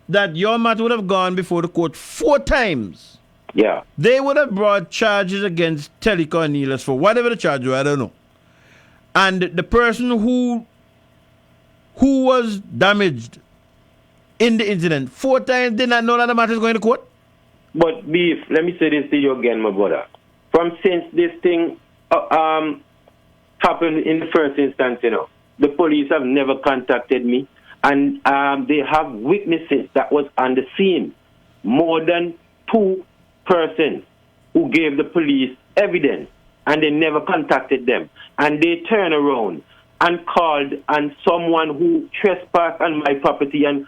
that your matter would have gone before the court 4 times? Yeah. They would have brought charges against Telly Cornelius for whatever the charge was, I don't know. And the person who was damaged in the incident 4 times did not know that the matter is going to court? But Beef, let me say this to you again, my brother. Since this thing happened in the first instance, the police have never contacted me, and they have witnesses that was on the scene. More than 2 persons who gave the police evidence, and they never contacted them. And they turned around and called on someone who trespassed on my property and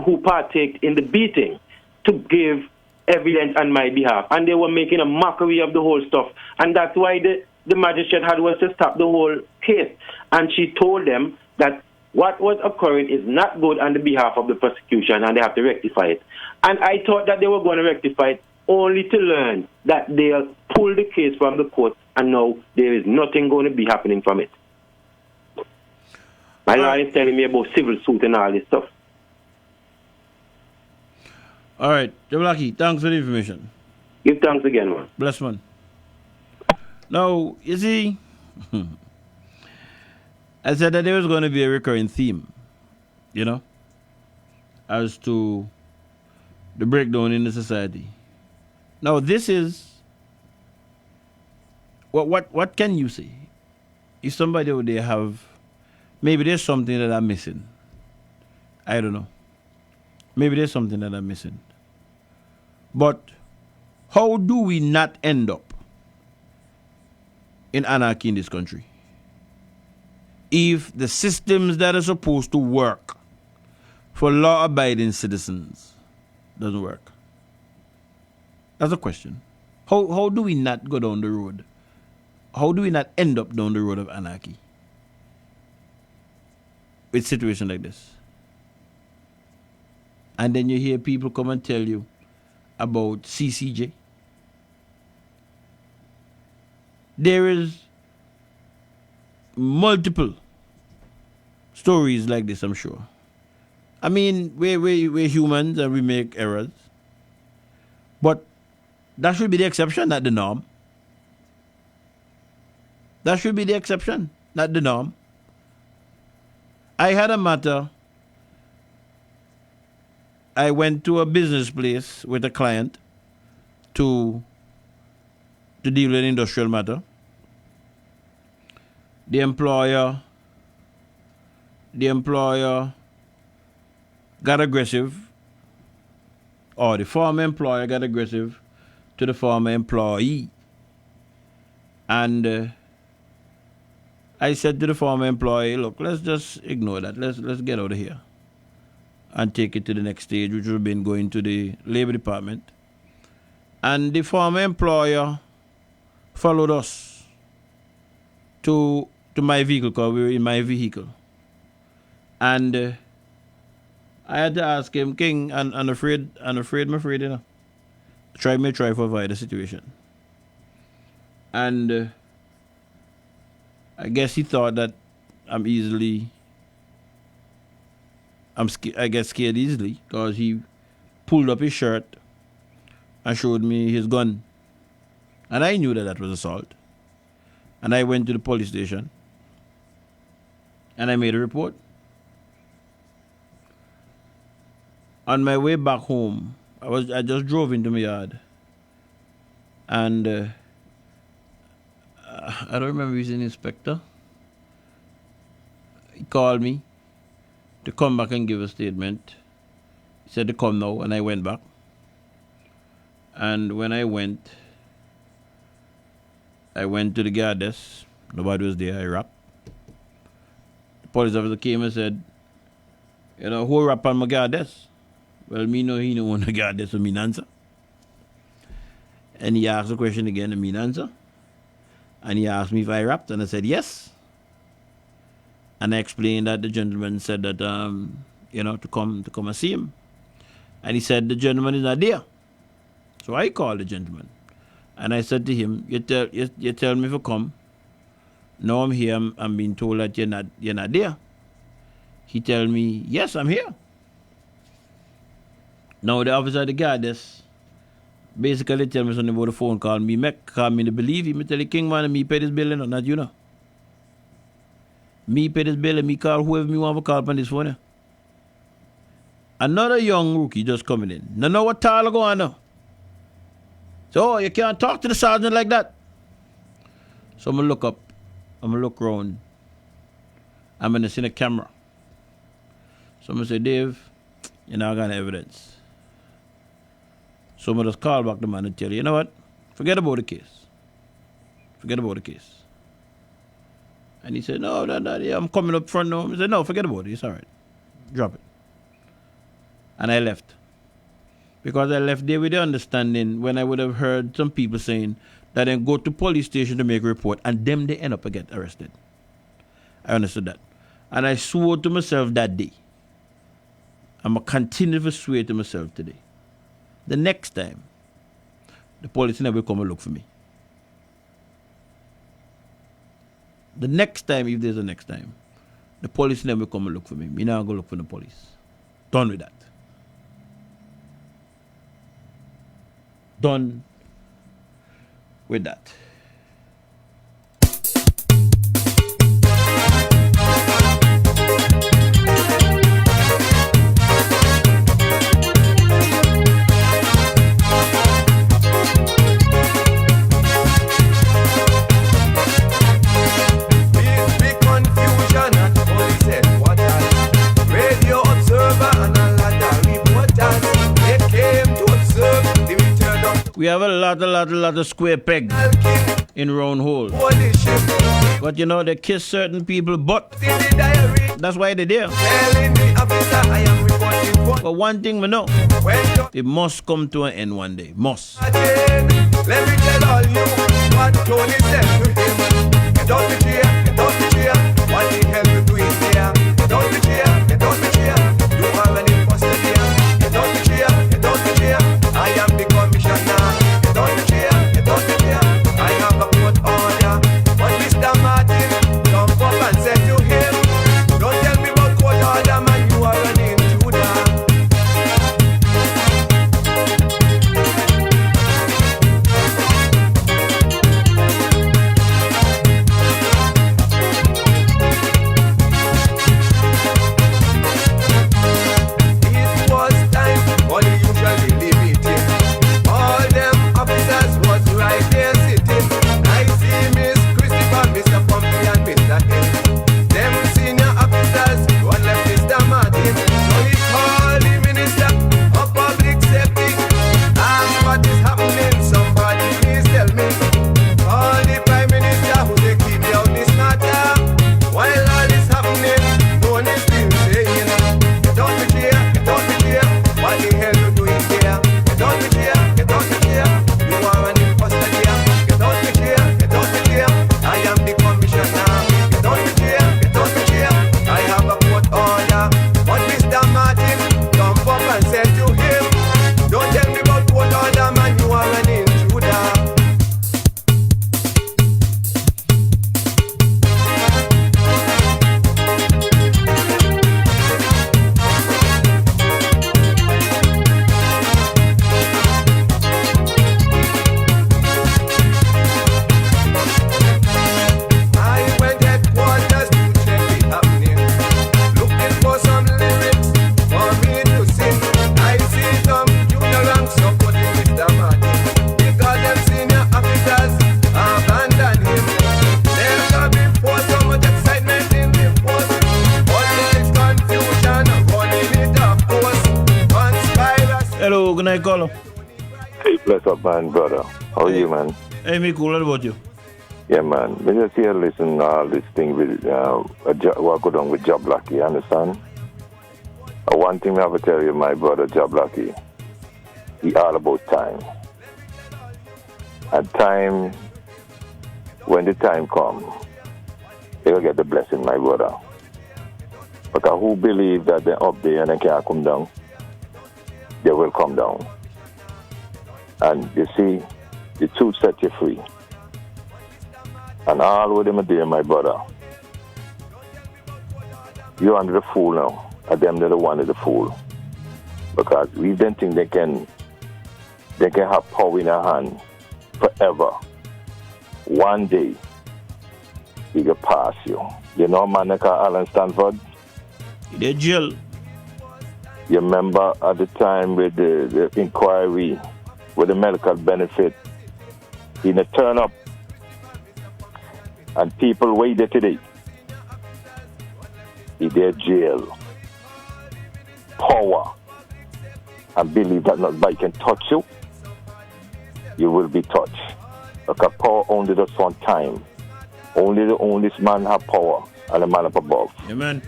who partaked in the beating to give evidence on my behalf. And they were making a mockery of the whole stuff. And that's why the magistrate was to stop the whole case. And she told them that what was occurring is not good on the behalf of the prosecution, and they have to rectify it. And I thought that they were going to rectify it only to learn that they'll pull the case from the court, and now there is nothing going to be happening from it. My lawyer is telling me about civil suit and all this stuff. All right, Jablaki, thanks for the information. Give thanks again, man. Bless, man. Now, you see, I said that there was going to be a recurring theme, you know, as to the breakdown in the society. Now, this is, what can you say? If somebody out there have, maybe there's something that I'm missing. I don't know. Maybe there's something that I'm missing. But how do we not end up in anarchy in this country if the systems that are supposed to work for law-abiding citizens doesn't work? That's a question. How do we not go down the road? How do we not end up down the road of anarchy with a situation like this? And then you hear people come and tell you about CCJ. There is multiple stories like this, I'm sure. I mean, we're humans and we make errors. But that should be the exception, not the norm. That should be the exception, not the norm. I had a matter. I went to a business place with a client to deal with an industrial matter. The employer got aggressive, or the former employer got aggressive to the former employee. And I said to the former employee, look, let's just ignore that. Let's get out of here and take it to the next stage, which would have been going to the Labor Department. And the former employer followed us to my vehicle, because we were in my vehicle. And I had to ask him, King, I'm afraid, you know. Try to avoid the situation. And I guess he thought that I get scared easily, because he pulled up his shirt and showed me his gun. And I knew that was assault. And I went to the police station and I made a report. On my way back home, I just drove into my yard. And I don't remember if he's an inspector. He called me to come back and give a statement. He said to come now, and I went back. And when I went to the guard desk. Nobody was there. I rapped. The police officer came and said, you know, who rap on my guard desk? Well, me know he know on the guard desk, so me answer. And he asked the question again, and me answer. And he asked me if I rapped, and I said yes. And I explained that the gentleman said that, you know, to come and see him. And he said the gentleman is not there. So I called the gentleman. And I said to him, you tell me to come. Now I'm here, I'm being told that you're not there. He tell me, yes, I'm here. Now the officer at the guard desk basically tell me something about the phone call. Me to believe him. Me tell the king man and me pay this bill, not you know. Me pay this bill and me call whoever me want to call on this phone. Another young rookie just coming in. No know what tall go on now. So you can't talk to the sergeant like that. So I'm going to look up. I'm going to look around. I'm going to see the camera. So I'm going to say, Dave, you're not got evidence. So I'm going to just call back the man and tell you know what? Forget about the case. Forget about the case. And he said, no, yeah, I'm coming up front now. I said, no, forget about it. It's all right. Drop it. And I left. Because I left there with the understanding when I would have heard some people saying that then go to police station to make a report and them they end up get arrested. I understood that. And I swore to myself that day. I'm going to continue to swear to myself today. The next time, the police never come and look for me. The next time, if there's a next time, the police never come and look for me. Me now go look for the police. Done with that. Done with that. We have a lot of square peg in round hole. But you know, they kiss certain people butt. That's why they're there. But one thing we know, it must come to an end one day. Must. Let me tell all you what Tony said to him. Get out the chair, get out the chair. What the hell you doing there? Get out the chair, get out the chair. You are an imposter there. Get out the chair, get out the chair. I am the commissioner. Get out the chair, get out the chair. I have a court order. But Mr. Martin, come up and say to him, don't tell me about court order, man. You are an intruder. Hello, good night, caller. Hey, bless up, man, brother. How are you, man? Hey, me cool. What about you? Yeah, man. We just here listen to all this thing with what go down with Job Lucky, you understand? One thing I have to tell you, my brother Job Lucky, he all about time. And time, when the time comes, they will get the blessing, my brother. Because who believe that they're up there and they can't come down, they will come down. And you see, the truth set you free. And all of them are there, my brother. You're under the fool now. And them they're the one of the fool. Because we don't think they can have power in their hand forever. One day, he will pass you. You know man called Alan Stanford? They're jail. You remember at the time with the inquiry with the medical benefit, he didn't turn up. And people waited today. He did jail. Power. And believe that nobody can touch you, you will be touched. Because power only does one time. Only the oldest man have power and the man up above. Amen.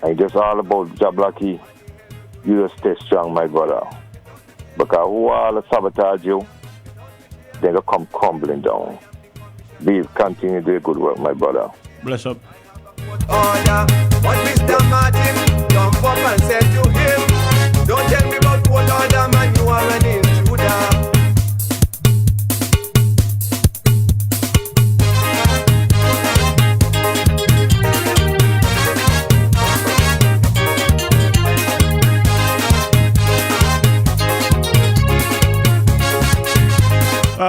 And just all about Job Lucky, you just stay strong, my brother. Because who all sabotage you, they're going to come crumbling down. Continue to do good work, my brother. Bless up. order. But Mr. Martin, jump up and say to him, don't tell me about court order, man, you are an intruder.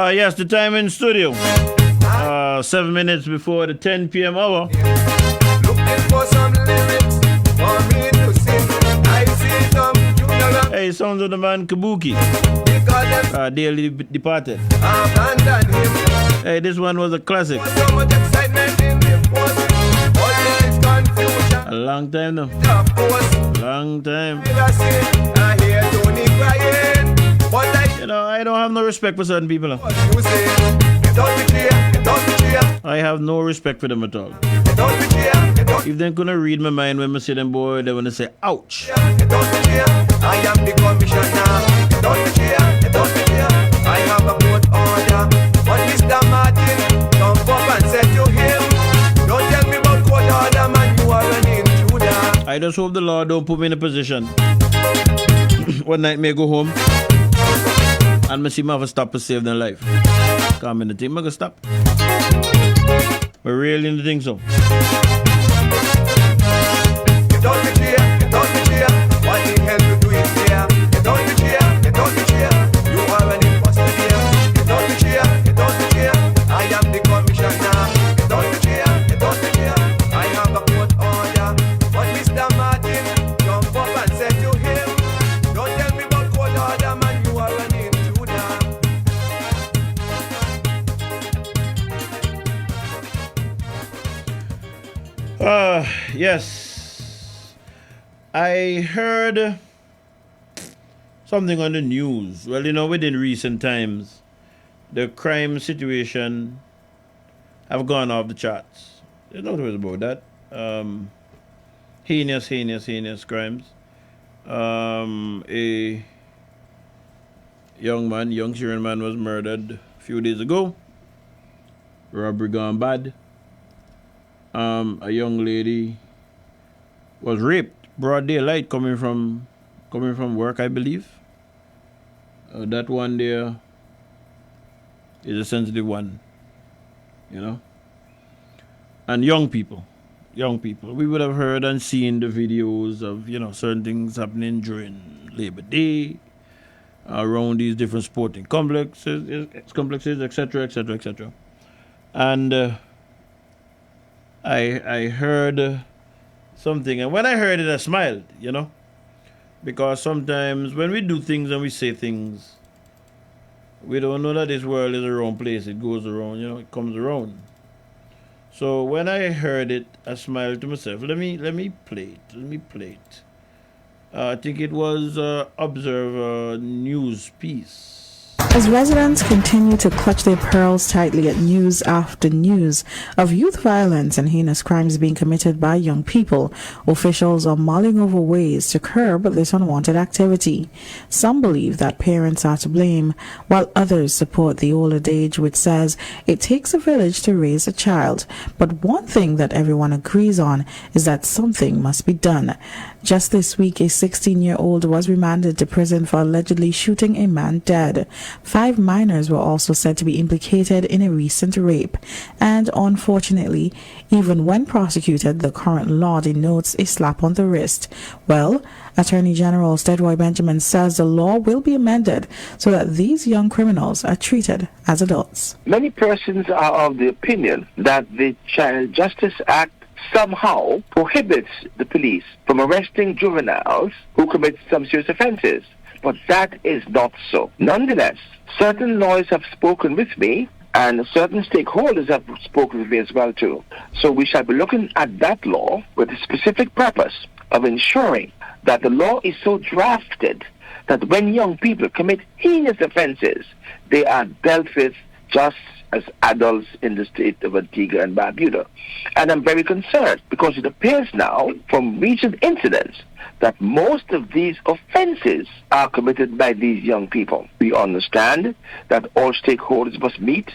Yes, the time in studio. 7 minutes before the 10 p.m. hour. Looking for some lyrics for me to sing. I see some funeral. Hey, sounds of the man Kabuki. Dearly departed. Abandon him. Hey, this one was a classic. So much excitement in the post. All there is confusion. A long time now. Of course. Long time. I hear Tony crying. But I don't have no respect for certain people. you say, don't be clear, don't be clear. I have no respect for them at all. Don't be clear, If they're gonna read my mind when I see them boy, they're gonna say, ouch. don't be clear. I am the commissioner. Don't be clear, don't be clear. I have a court order. But Mr. Martin, jump up and say to him, don't tell me about court order, man, you are an intruder. I just hope the Lord don't put me in a position. One night may go home and I see me have to stop to save their life. Come in the team, I can stop. But really didn't think so. Don't be clear, don't be clear. What the hell you doing here? Don't be clear, don't be clear. You are an imposter here. Don't be clear, don't be clear. I am the commissioner. Don't be clear, don't be clear. I have a court order. But Mr. Martin, jump up and say to him, don't tell me about court order, man, you are an intruder. Yes. I heard something on the news. Well, within recent times, the crime situation have gone off the charts. There's no doubt about that. Heinous crimes. A young Syrian man was murdered a few days ago. Robbery gone bad. A young lady was raped broad daylight coming from work, I believe. That one there is a sensitive one, And young people. We would have heard and seen the videos of, certain things happening during Labor Day, around these different sporting complexes, etc. And I heard something, and when I heard it, I smiled, because sometimes when we do things and we say things, we don't know that this world is a wrong place. It goes around, it comes around. So when I heard it, I smiled to myself. Let me play it. I think it was Observer news piece. As residents continue to clutch their pearls tightly at news after news of youth violence and heinous crimes being committed by young people, officials are mulling over ways to curb this unwanted activity. Some believe that parents are to blame, while others support the old adage which says it takes a village to raise a child. But one thing that everyone agrees on is that something must be done. Just this week, a 16-year-old was remanded to prison for allegedly shooting a man dead. 5 minors were also said to be implicated in a recent rape. And unfortunately, even when prosecuted, the current law denotes a slap on the wrist. Well, Attorney General Stedroy Benjamin says the law will be amended so that these young criminals are treated as adults. Many persons are of the opinion that the Child Justice Act somehow prohibits the police from arresting juveniles who commit some serious offenses. But that is not so. Nonetheless, certain lawyers have spoken with me and certain stakeholders have spoken with me as well too. So we shall be looking at that law with a specific purpose of ensuring that the law is so drafted that when young people commit heinous offenses, they are dealt with just as adults in the state of Antigua and Barbuda. And I'm very concerned because it appears now from recent incidents that most of these offenses are committed by these young people. We understand that all stakeholders must meet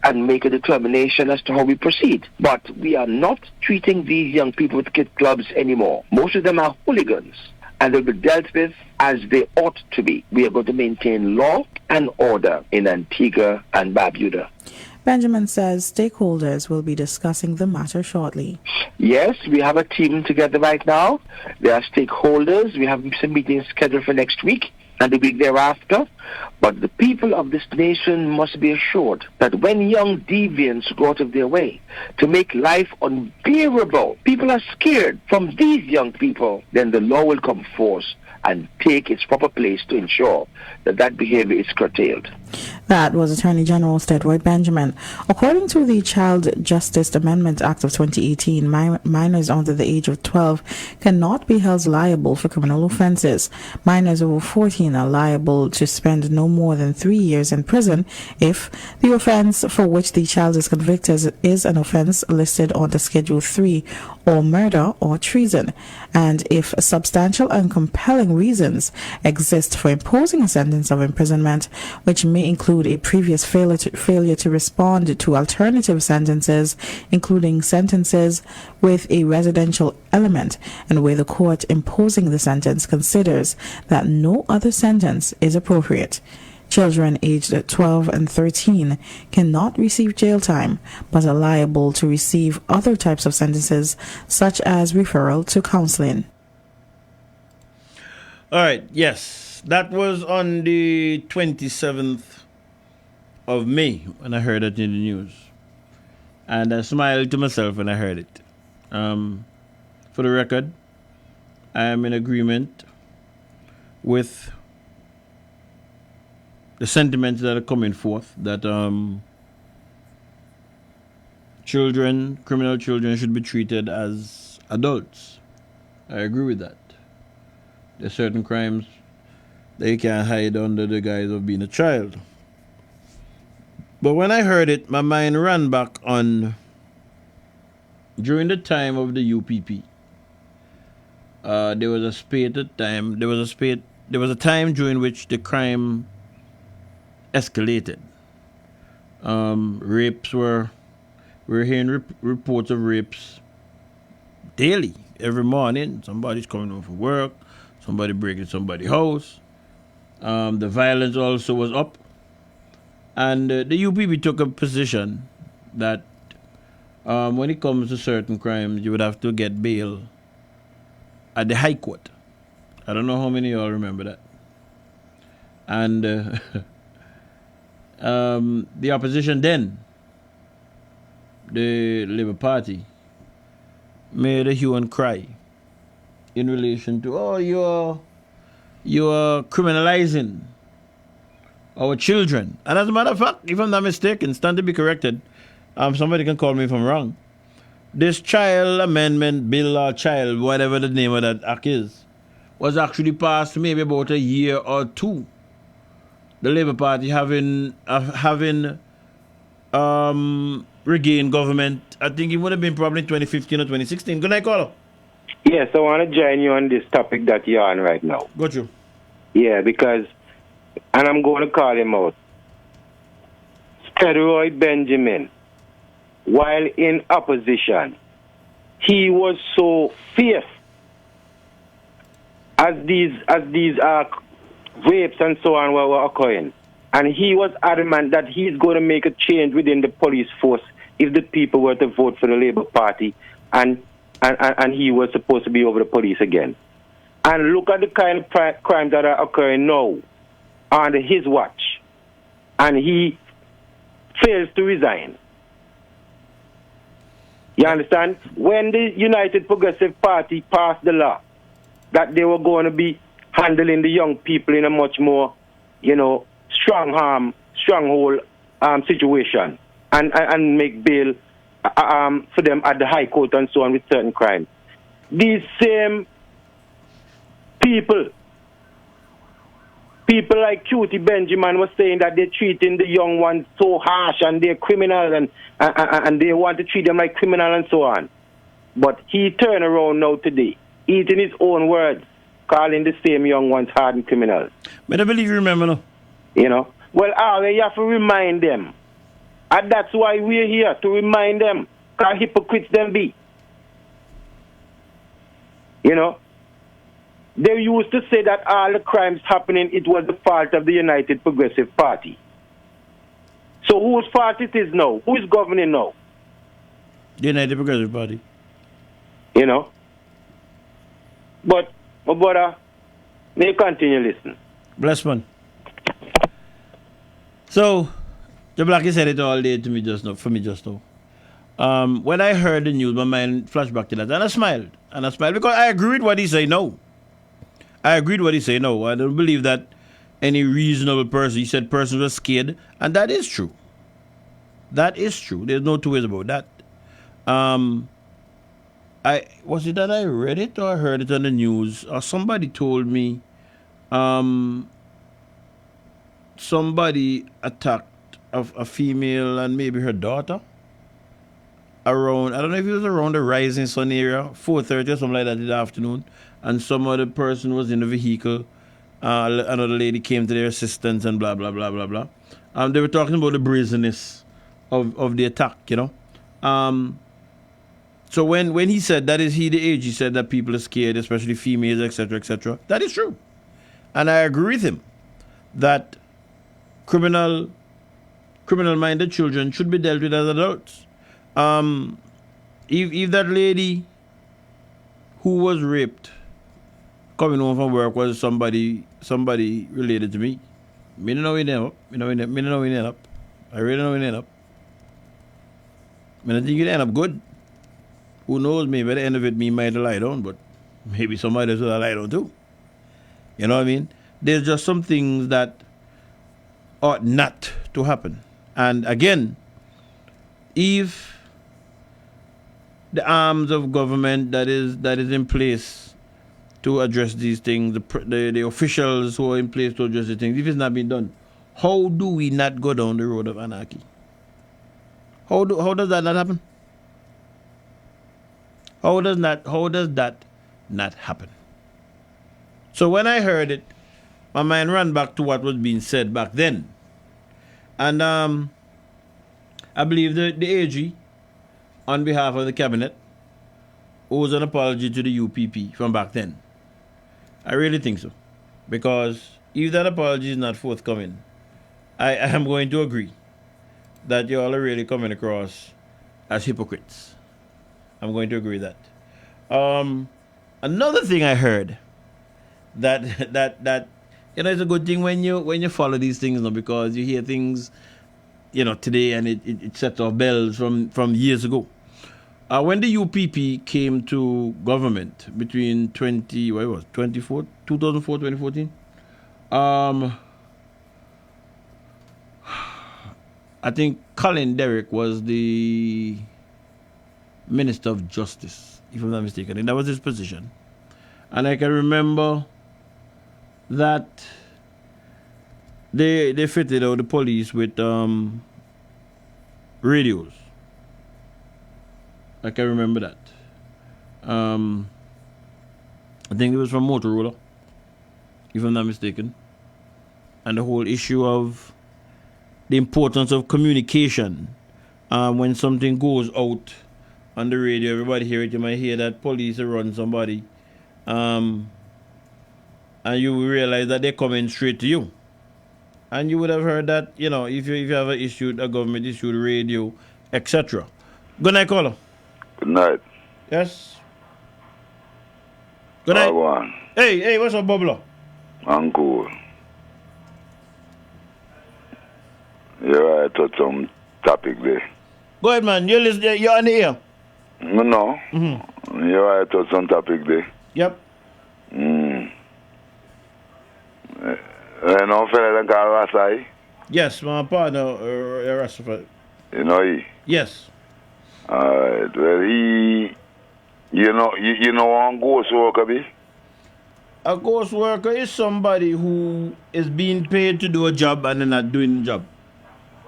and make a determination as to how we proceed. But we are not treating these young people with kid clubs anymore. Most of them are hooligans, and they'll be dealt with as they ought to be. We are going to maintain law and order in Antigua and Barbuda. Benjamin says stakeholders will be discussing the matter shortly. Yes, we have a team together right now. There are stakeholders. We have some meetings scheduled for next week and the week thereafter. But the people of this nation must be assured that when young deviants go out of their way to make life unbearable, people are scared from these young people, then the law will come forth and take its proper place to ensure that that behavior is curtailed. That was Attorney General Stedward Benjamin. According to the Child Justice Amendment Act of 2018, minors under the age of 12 cannot be held liable for criminal offenses. Minors over 14 are liable to spend no more than 3 years in prison if the offense for which the child is convicted is an offense listed under Schedule 3 or murder or treason, and if substantial and compelling reasons exist for imposing a sentence of imprisonment, which may include a previous failure to respond to alternative sentences, including sentences with a residential element, and where the court imposing the sentence considers that no other sentence is appropriate. Children aged 12 and 13 cannot receive jail time, but are liable to receive other types of sentences, such as referral to counseling. All right, yes. That was on the 27th of May when I heard it in the news. And I smiled to myself when I heard it. For the record, I am in agreement with the sentiments that are coming forth that criminal children should be treated as adults. I agree with that. There's certain crimes they can't hide under the guise of being a child. But when I heard it, my mind ran back on during the time of the UPP. There was a time during which the crime escalated. Rapes we're hearing reports of rapes daily, every morning. Somebody's coming home from work, somebody breaking somebody's house. The violence also was up. And the UPP took a position that when it comes to certain crimes, you would have to get bail at the High Court. I don't know how many of y'all remember that. And the opposition then, the Labour Party, made a hue and cry in relation to, you're criminalizing our children. And as a matter of fact, if I'm not mistaken, stand to be corrected, somebody can call me if I'm wrong, this child amendment bill or child, whatever the name of that act is, was actually passed maybe about a year or two. The Labour Party having regained government. I think it would have been probably 2015 or 2016. Good night, caller. Yes, I want to join you on this topic that you're on right now. Got you. Yeah, because, and I'm going to call him out, Stedward Benjamin, while in opposition, he was so fierce as these rapes and so on were occurring. And he was adamant that he's going to make a change within the police force if the people were to vote for the Labour Party and he was supposed to be over the police again. And look at the kind of crimes that are occurring now under his watch. And he fails to resign. You understand? When the United Progressive Party passed the law that they were going to be handling the young people in a much more, stronghold situation and make bail for them at the High Court and so on with certain crimes. These same people like Cutie Benjamin was saying that they're treating the young ones so harsh and they're criminals and they want to treat them like criminals and so on. But he turned around now today, eating his own words, calling the same young ones hardened criminals. But I believe you remember, no? Well, you have to remind them And that's why we're here, to remind them, because hypocrites them be. You know? They used to say that all the crimes happening, it was the fault of the United Progressive Party. So whose fault it is now? Who is governing now? The United Progressive Party. You know? But, my brother, may continue listening. Bless man. So, the Blackie said it all day to me just now, for me just now. When I heard the news, my mind flashed back to that, and I smiled. And I smiled because I agree with what he said no. I agreed what he said no. I don't believe that any reasonable person, he said persons were scared, and that is true. That is true. There's no two ways about that. Was it that I read it or I heard it on the news or somebody told me somebody attacked a female and maybe her daughter around, I don't know if it was around the Rising Sun area, 4:30 or something like that in the afternoon, and some other person was in the vehicle, another lady came to their assistance and blah blah blah blah blah. They were talking about the brazenness of the attack, you know. So when he said that is he the age, he said that people are scared, especially females, etc., etc. That is true, and I agree with him that criminal-minded children should be dealt with as adults. If that lady who was raped coming home from work was somebody related to me, me don't know we end up. I really don't know we end up. I don't think it end up good. Who knows, maybe at the end of it, me might lie down, but maybe somebody else will lie down too. You know what I mean? There's just some things that ought not to happen. And again, if the arms of government that is in place to address these things, the officials who are in place to address these things, if it's not been done, how do we not go down the road of anarchy? How does that not happen? How does that not happen? So when I heard it, my mind ran back to what was being said back then. And I believe the AG, on behalf of the cabinet, owes an apology to the UPP from back then. I really think so. Because if that apology is not forthcoming, I am going to agree that you all are really coming across as hypocrites. I'm going to agree with that. Another thing I heard that you know, it's a good thing when you follow these things, because you hear things, you know, today and it sets off bells from years ago. When the UPP came to government between 2004, 2014. I think Colin Derrick was the Minister of Justice, if I'm not mistaken, and that was his position. And I can remember that they fitted out the police with radios. I can remember that. I think it was from Motorola, if I'm not mistaken. And the whole issue of the importance of communication. When something goes out on the radio, everybody hear it. You might hear that police run somebody. And you will realize that they're coming straight to you. And you would have heard that, you know, if you have a government issued radio, etc. Good night, caller. Good night. Yes. Good night. One. Hey, what's up, Bubba? I'm cool. You're right at some topic there. Go ahead, man. You're on the air. No. Mm-hmm. You're right at some topic there. Yep. You know, fella called Rasai? Yes, my partner, Rastafari. You know he? Yes. Alright. Well, you know one ghost worker be? A ghost worker is somebody who is being paid to do a job and they're not doing the job.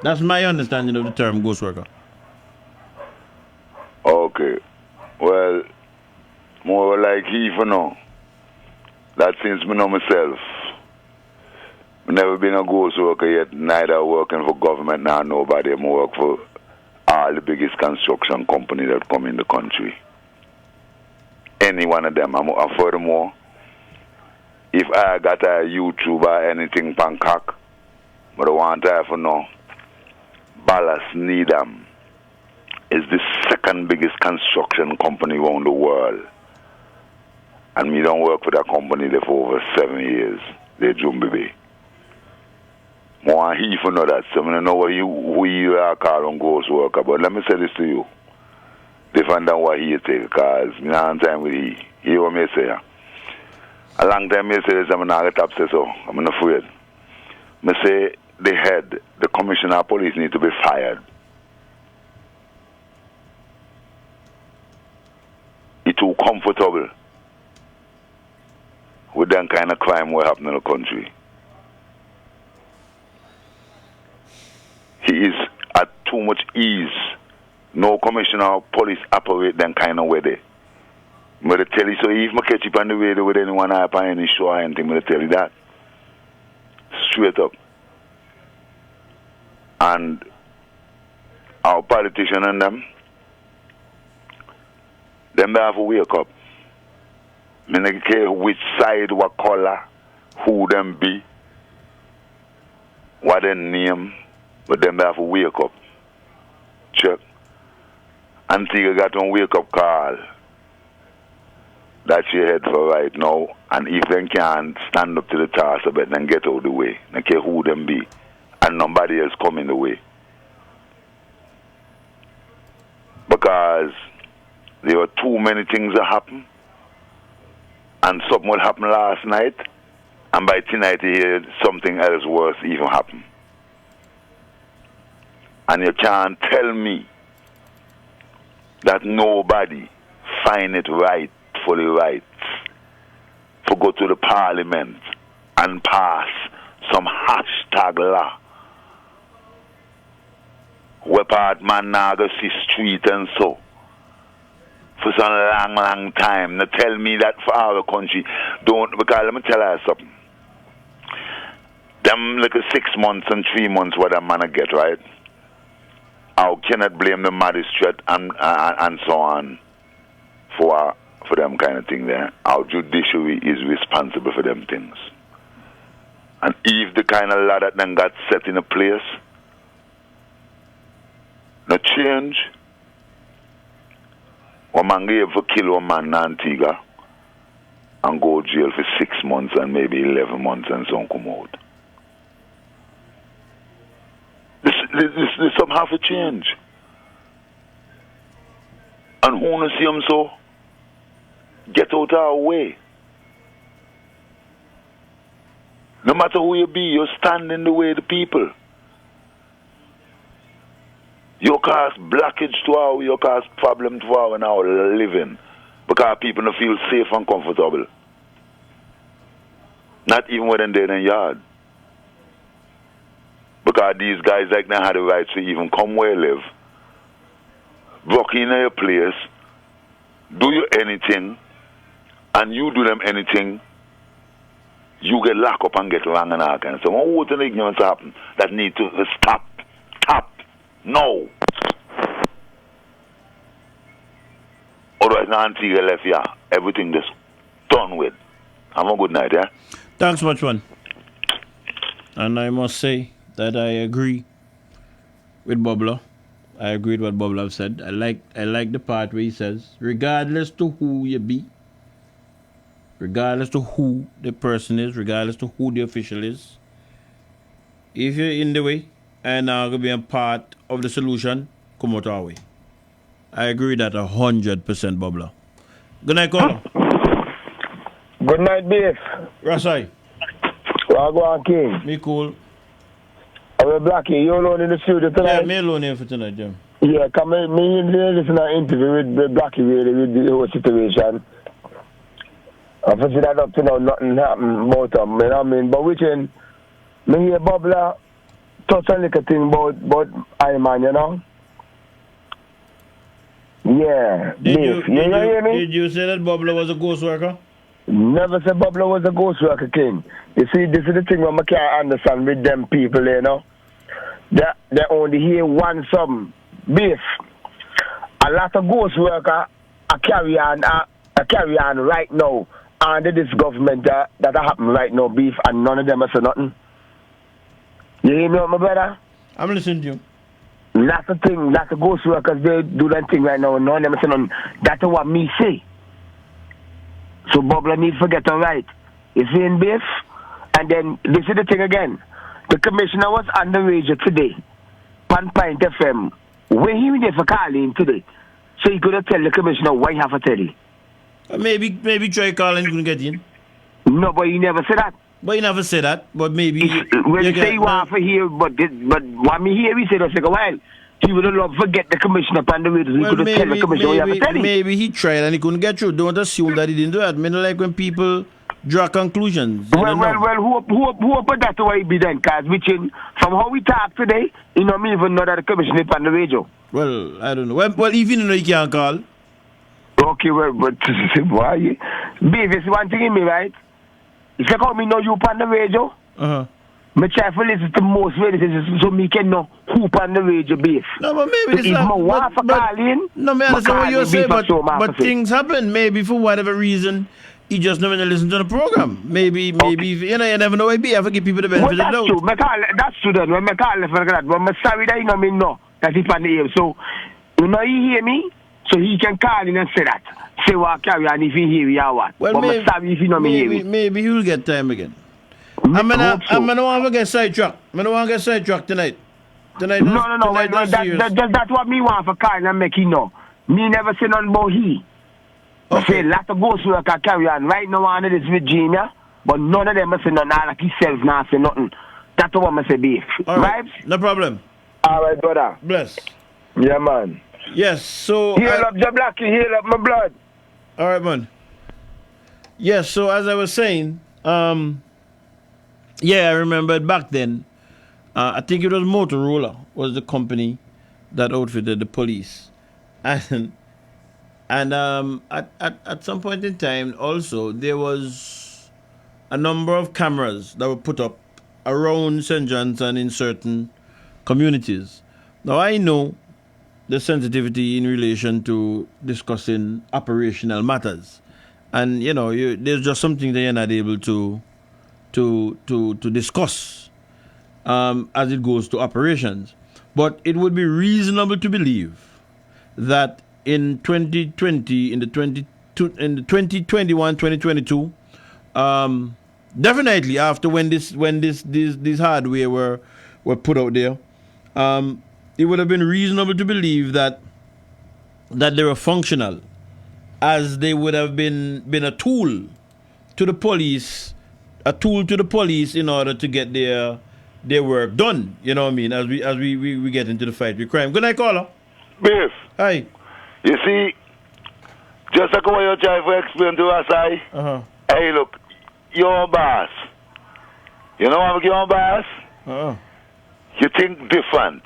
That's my understanding of the term ghost worker. Okay. Well, more like he for now. That since me know myself. never been a ghost worker yet, neither working for government nor nobody. I work for all the biggest construction company that come in the country. Any one of them. And furthermore, if I got a YouTube or anything Bangkok, but I want to have to know, Ballast Needham is the second biggest construction company around the world. And me don't work for that company there for over 7 years. They Jumbi Bay. I want he for know that. So I don't know who you are calling ghost worker. But let me say this to you. They find out what he take, because me not on time with he. He what me say. A long time me say this, I'm not get upset, so I'm not afraid. Me say the head, the commissioner of police need to be fired. He too comfortable with that kind of crime what happen in the country. He is at too much ease. No commissioner of police operate that kind of way there. I'm going to tell you, so if I catch you on the radio with anyone up on any show or anything, I'm going to tell you that. Straight up. And our politicians and them have to wake up. I don't care which side, what color, who them be, what their name, but them have to wake up. Check. Antigua got on wake up call. That's your head for right now. And if they can't stand up to the task, I bet then get out of the way. I don't care who them be. And nobody else come in the way. Because there were too many things that happen. And something would happen last night. And by tonight you hear something else worse even happen. And you can't tell me that nobody find it right for the rights to go to the parliament and pass some hashtag law where part man now go see street and so for some long time. Now tell me that for our country don't, because let me tell you something. Them like 6 months and 3 months what a man get, right? I cannot blame the magistrate and so on for them kind of thing there. Our judiciary is responsible for them things. And if the kind of law that then got set in a place, no change, one man gave for kill one man in Antigua and go to jail for 6 months and maybe 11 months and so on come out. This some have to change. And who wanna see them so? Get out of our way. No matter who you be, you stand in the way of the people. You cause blockage to our, you cause problem to our and our living. Because people don't feel safe and comfortable. Not even when they're in the yard. Because these guys like now had the right to even come where you live, walk in your place, do you anything, and you do them anything, you get locked up and get wrong and all kinds. So what would ignorance happen that need to stop? No. Otherwise, now Antigua left here, everything just done with. Have a good night, yeah? Thanks much, man. And I must say that I agree with Bubler. I agree with what Bubler have said. I like the part where he says, regardless to who you be, regardless to who the person is, regardless to who the official is, if you're in the way and are going to be a part of the solution, come out our way. I agree that 100%, Bubler. Good night, caller. Good night, Dave. Rasai. Wagwan King. Me cool. Are we Blackie? You alone in the studio tonight? Yeah, me alone here for tonight, Jim. Yeah, come me listen to an interview with Blackie really with the whole situation. I see that up to now nothing happened about them, you know what I mean? But we can me hear Bubler touch on little thing about Iman, you know? Yeah. Did you hear me? Did you say that Bubler was a ghost worker? Never said Bubba was a ghost worker king. You see, this is the thing where I can't understand with them people, you know. They only hear one something. Beef. A lot of ghost worker are carry on right now under this government that happen right now, beef, and none of them are saying nothing. You hear me, my brother? I'm listening to you. Lots of ghost workers, they do that thing right now, and none of them are saying nothing. That's what me say. So Bubba need to get it right. You see in beef? And then, this is the thing again. The commissioner was on the radio today, Pan Pint FM. When he was there for calling today, so he could have tell the commissioner why he have to tell you. Maybe try calling, you couldn't get in. No, but you never said that. But you never said that. But maybe when you say you want to hear, but what me hear, we said a while. He would have loved to get the commissioner on the radio. So he could have tell the commissioner why he have to tell you. Maybe he tried and he couldn't get through. Don't assume that he didn't do that. I mean, like when people draw conclusions. Well, who put that away be then? Because from how we talk today, you know me even know that the commissioner is on the radio. Well, I don't know. Well, even you know you can't call. Okay, well, but why? Beef is one thing in me, right? If you call me know you on the radio, me try to listen to most radio so me can know who on the radio, beef. No, but maybe so if I want to call in, no, man, I understand what you're saying, but things happen. Maybe for whatever reason, he just never listen to the program. Maybe, you know, you never know. Maybe I forgive people the benefit of the doubt. That's true then. When I call for that, but I'm sorry that you know me know that he's on the air. So, you know, he hear me, so he can call in and say that. Say what carry on if he hear me or what. Well, but I'm sorry if you know me hear me. Maybe he'll get time again. I'm gonna want to get sidetracked. I'm gonna want to get sidetracked tonight. No. That's what me want for call and make you know. Me never say nothing about he. I say a lot of ghost worker carry on right now under this Virginia, but none of them are saying nothing like himself now say nothing. That's what I say, beef. Right? No problem. All right, brother. Bless. Yeah, man. Yes, so... Heal up the Blackie, heal up my blood. All right, man. Yes, so as I was saying, I remembered back then, I think it was Motorola was the company that outfitted the police. And at some point in time, also, there was a number of cameras that were put up around St. John's and in certain communities. Now, I know the sensitivity in relation to discussing operational matters. And, you know, there's just something that you're not able to discuss as it goes to operations. But it would be reasonable to believe that in 2020, in the 2021, 2022, definitely after when this hardware were put out there, it would have been reasonable to believe that they were functional, as they would have been a tool to the police, in order to get their work done. You know what I mean? As we get into the fight with crime. Good night, caller. Biff. Hi. You see, just like what you're trying to explain to us, hey, look, you're a boss. You know what I'm your boss? You think different.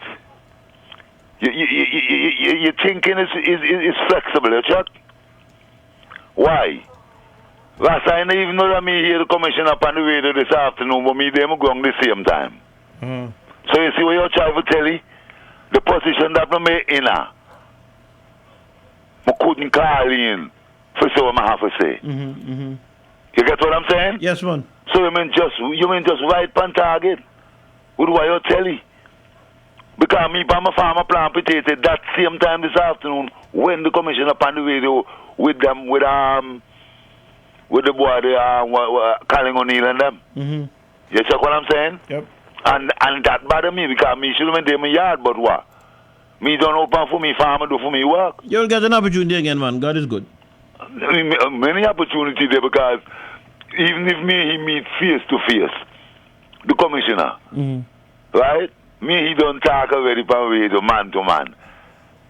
Your thinking is flexible, you check? Why? Last I didn't even know that me hear the commission up on the radio this afternoon, but me them going the same time. So you see what you're trying to tell you? The position that I made in her. I couldn't call in for so I have to say. You get what I'm saying? Yes, man. So you mean just right on target with what you tell you? Because me by my farmer plant potato that same time this afternoon when the commission up on the radio with the boy Colin O'Neill and them. You check what I'm saying? Yep. And that bother me because me should have been in my yard, but what? Me don't open for me farmer do for me work. You'll get an opportunity again, man. God is good. Many opportunities there because even if he meet face to face, the commissioner, right? Me he don't talk already from radio man to man.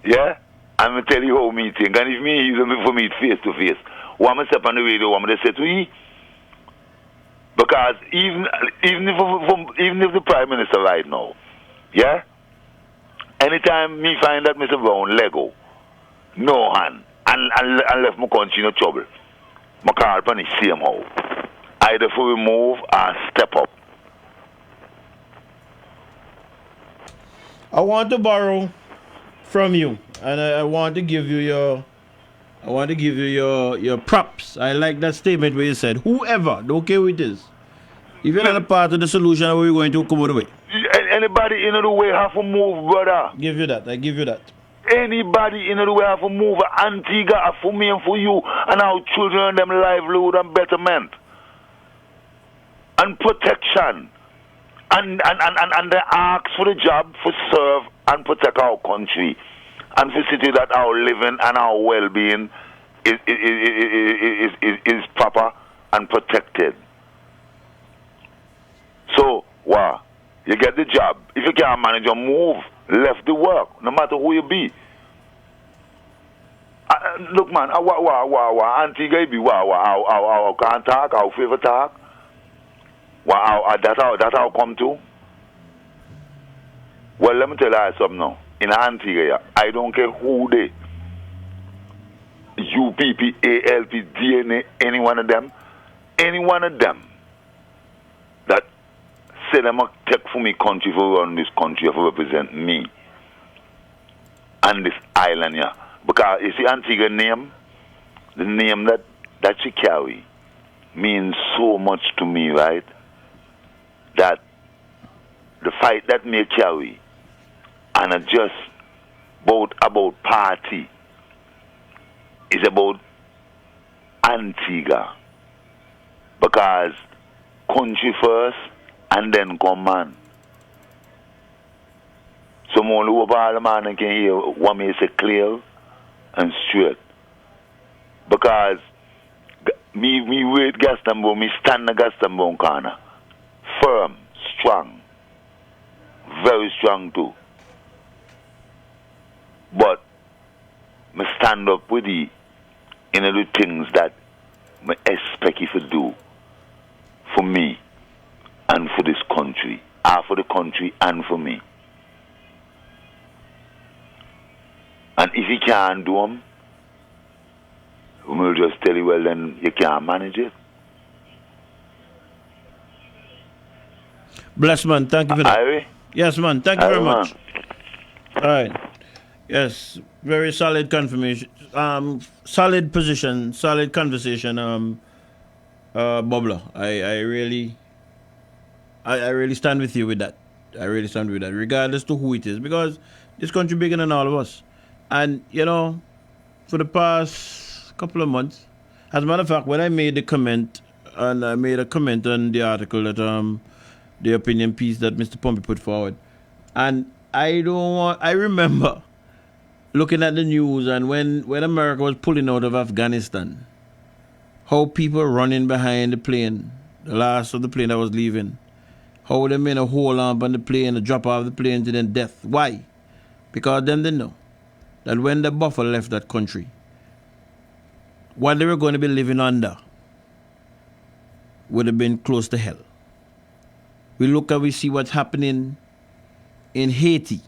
Yeah? I'm going to tell you how me think. And if me he don't for meet face to face, what am I step on the radio, what am I say to you? Because even if the Prime Minister right now, yeah? Anytime me find that Mr. Brown Lego, no hand, and left my country in trouble. I call upon the same how. Either for remove or step up. I want to borrow from you, and I want to give you your props. I like that statement where you said, whoever, don't care who it is, if you're not a part of the solution, how are we going to come out of the way? Anybody in the way have to move, brother. I give you that. Anybody in the way have to move. Antigua for me and for you and our children, them livelihood and betterment. And protection. And they ask for the job for serve and protect our country. And for city that our living and our well-being is proper and protected. So, wow, you get the job. If you can't manage your move, left the work, no matter who you be. Look, man, Antigua be our can't talk, our favorite talk. That's how come to. Well, let me tell you something now. In Antigua, I don't care who they. UPP, ALP, DNA, any one of them that say them take for me country for run this country for represent me and this island here. Because you see Antigua name, the name that she carry means so much to me, right? That the fight that may carry and just about party is about Antigua. Because country first and then come man. Some only over all the man can hear what me say clear and straight. Because me wait Gastonbury, me stand the Gastonbury corner. Firm, strong, very strong too. But me stand up with the the things that me expect you to do for me and for this country, or for the country and for me. And if you can't do them, we'll just tell you, well, then you can't manage it. Bless, man. Thank you for that. Aye. Yes, man. Thank you very Man. much. All right. Yes, very solid confirmation. Solid position, solid conversation. Bobler, I really stand with you with that. I really stand with that, regardless to who it is, because this country bigger than all of us. And for the past couple of months, as a matter of fact, when I made the comment, and I made a comment on the article that the opinion piece that Mr. Pompey put forward, and I remember looking at the news and when America was pulling out of Afghanistan, how people running behind the plane, the last of the plane that was leaving, how they made a hold on the plane, a drop off the plane to then death. Why? Because then they know that when the buffer left that country, what they were going to be living under would have been close to hell. We see what's happening in Haiti.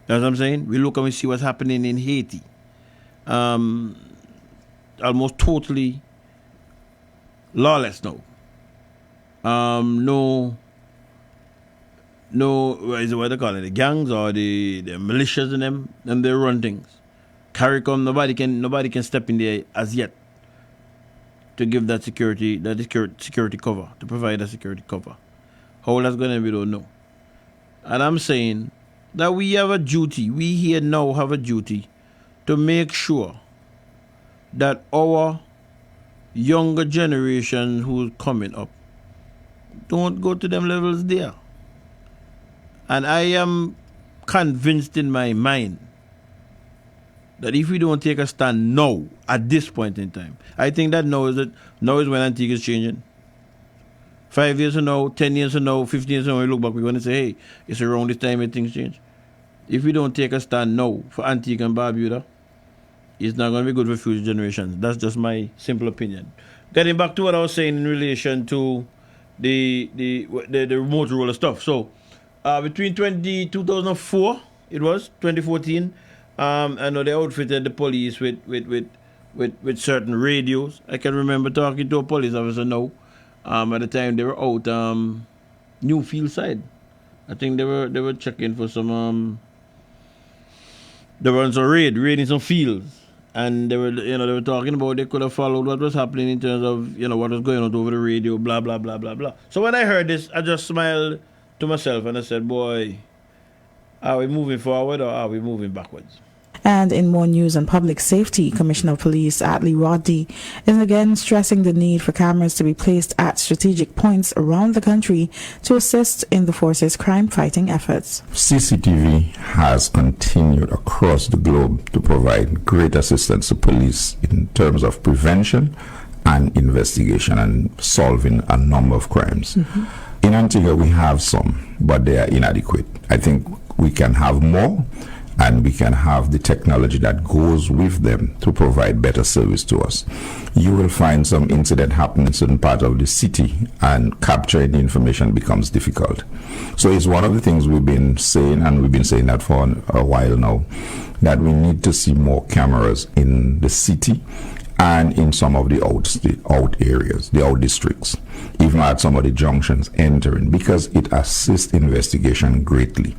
That's what I'm saying? We look and we see what's happening in Haiti. Almost totally lawless now. No, what they call it? The gangs or the militias and them they run things. CARICOM, nobody can step in there as yet to give that security cover, to provide that security cover. How that's going to be, we don't know. And I'm saying that we have a duty, we here now have a duty to make sure that our younger generation who's coming up don't go to them levels there. And I am convinced in my mind that if we don't take a stand now, at this point in time, I think that now is when Antigua is changing. 5 years from now, 10 years from now, 15 years from now, we look back, we're going to say, hey, it's around this time when things change. If we don't take a stand now for Antigua and Barbuda, it's not going to be good for future generations. That's just my simple opinion. Getting back to what I was saying in relation to the remote roller stuff. So, between 2004, it was 2014. I know they outfitted the police with with certain radios. I can remember talking to a police officer now. At the time they were out Newfield side. I think they were checking for some they were on some raiding some fields. And they were talking about they could have followed what was happening in terms of, what was going on over the radio, blah, blah, blah, blah, blah. So when I heard this, I just smiled to myself and I said, boy, are we moving forward or are we moving backwards? And in more news on public safety, Commissioner of Police Atlee Roddy is again stressing the need for cameras to be placed at strategic points around the country to assist in the force's crime-fighting efforts. CCTV has continued across the globe to provide great assistance to police in terms of prevention and investigation and solving a number of crimes. Mm-hmm. In Antigua, we have some, but they are inadequate. I think we can have more, and we can have the technology that goes with them to provide better service to us. You will find some incident happening in certain part of the city, and capturing the information becomes difficult. So it's one of the things we've been saying, and we've been saying that for a while now, that we need to see more cameras in the city and in some of the out areas, the out districts, even at some of the junctions entering, because it assists investigation greatly.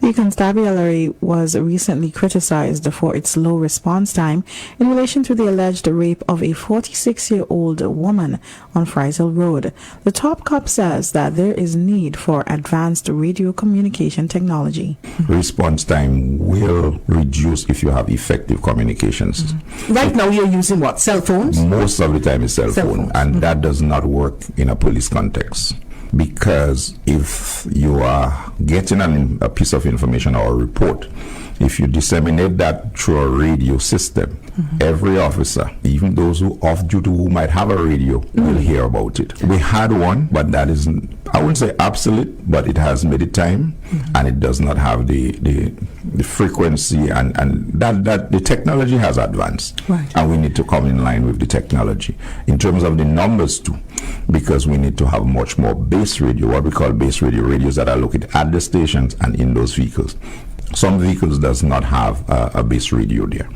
The constabulary was recently criticized for its low response time in relation to the alleged rape of a 46-year-old woman on Friesel Road. The top cop says that there is need for advanced radio communication technology. Response time will reduce if you have effective communications. Mm-hmm. Right now you're using what? Cell phones? Most of the time is cell phone, and that does not work in a police context. Because if you are getting a piece of information or a report, if you disseminate that through a radio system, every officer, even those who off duty who might have a radio, will hear about it. We had one, but that isn't, I wouldn't say obsolete, but it has made it time, and it does not have the frequency, and that the technology has advanced, and we need to come in line with the technology in terms of the numbers too, because we need to have much more base radio, what we call base radio, radios that are located at the stations and in those vehicles. Some vehicles does not have a base radio there,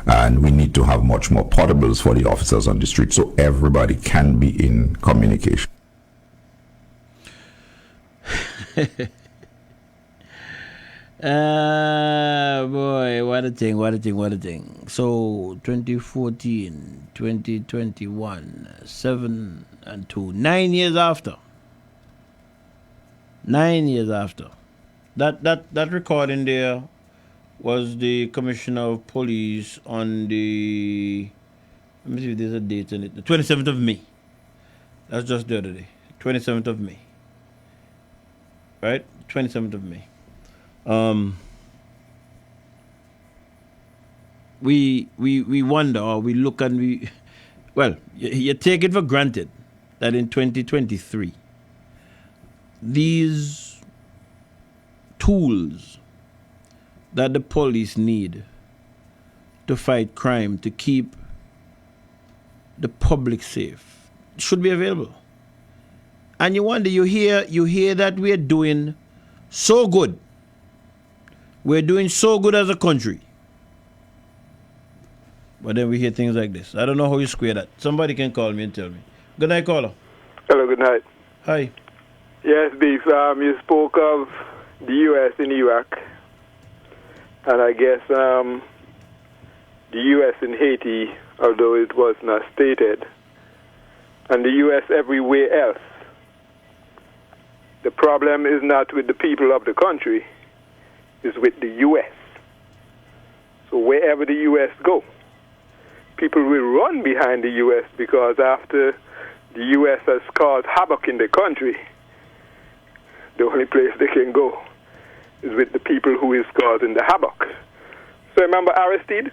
and we need to have much more portables for the officers on the street so everybody can be in communication. Boy, what a thing. So 2014, 2021, 7 and 2, 9 years after. 9 years after. That recording there was the Commissioner of Police on the, let me see if there's a date on it, the 27th of May. That's just the other day, 27th of May. Right? 27th of May. We wonder, or we look and you take it for granted that in 2023, these tools that the police need to fight crime, to keep the public safe, should be available. And you wonder, you hear that we're doing so good. We're doing so good as a country. But then we hear things like this. I don't know how you square that. Somebody can call me and tell me. Good night, caller. Hello, good night. Hi. Yes, Beef. You spoke of the U.S. in Iraq, and I guess the U.S. in Haiti, although it was not stated, and the U.S. everywhere else. The problem is not with the people of the country, it's with the U.S. So wherever the U.S. go, people will run behind the U.S. because after the U.S. has caused havoc in the country, the only place they can go is with the people who is causing the havoc. So remember Aristide?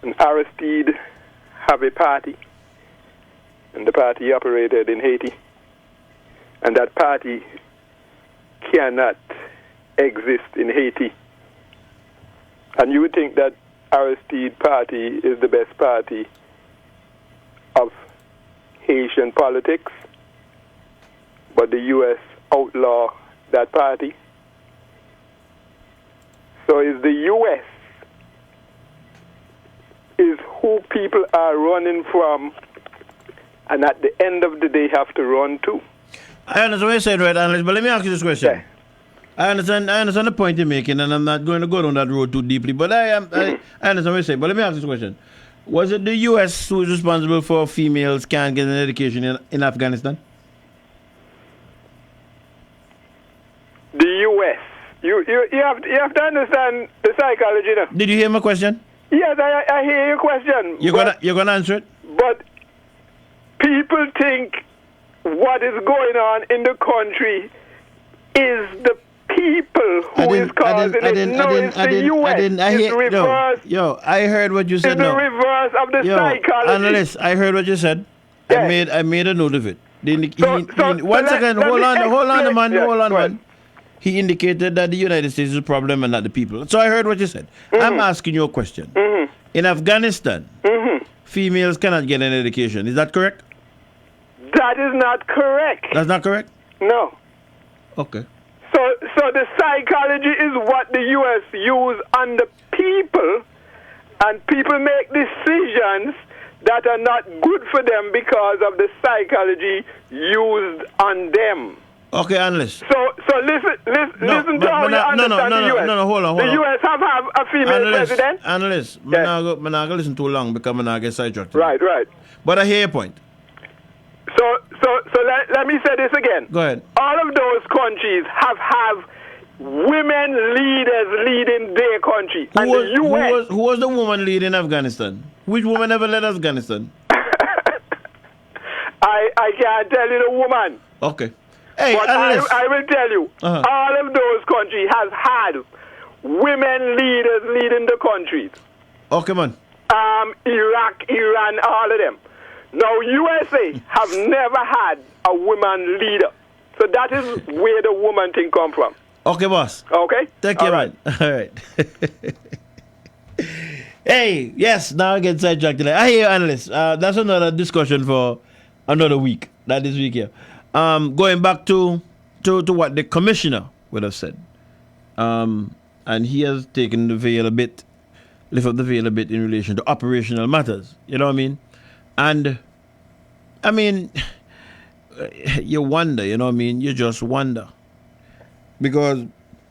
And Aristide have a party, and the party operated in Haiti. And that party cannot exist in Haiti. And you would think that Aristide party is the best party of Haitian politics, but the U.S. outlaw that party. So is the U.S. who people are running from, and at the end of the day have to run to. I understand what you're saying, right, Analyst, but let me ask you this question. Yeah. I understand the point you're making, and I'm not going to go down that road too deeply, but I understand what you're saying. But let me ask this question. Was it the U.S. who was responsible for females can't get an education in Afghanistan? The U.S. You have to understand the psychology now. Did you hear my question? Yes, I hear your question. You're gonna answer it? But people think what is going on in the country is the people who is causing it. No, it's the U.S. It's reverse. I heard what you said. It's the reverse of the psychology. Analyst, I heard what you said. Yes. I made a note of it. One second. Hold on, man. He indicated that the United States is the problem and not the people. So I heard what you said. I'm asking you a question. In Afghanistan, females cannot get an education. Is that correct? That is not correct. That's not correct? No. Okay. So the psychology is what the U.S. use on the people, and people make decisions that are not good for them because of the psychology used on them. Okay, Analyst. So listen to how you understand the U.S. No, hold on. The U.S. have a female president? Analyst, I'm not going to listen too long because I'm not going to get sidetracked. Right. But I hear your point. So let me say this again. Go ahead. All of those countries have women leaders leading their country. Who was the woman leading Afghanistan? Which woman ever led Afghanistan? I can't tell you the woman. Okay. Hey, but I will tell you, all of those countries has had women leaders leading the countries. Okay, man. Iraq, Iran, all of them. Now, USA have never had a woman leader. So that is where the woman thing come from. Okay, boss. Okay? Take care, man. All right. Hey, yes, now I get sidetracked. I hear you, Analyst. That's another discussion for another week. That is week here. Going back to what the commissioner would have said. And he has taken the veil a bit, lift up the veil a bit in relation to operational matters. You know what I mean? And, I mean, you wonder, you know what I mean? You just wonder. Because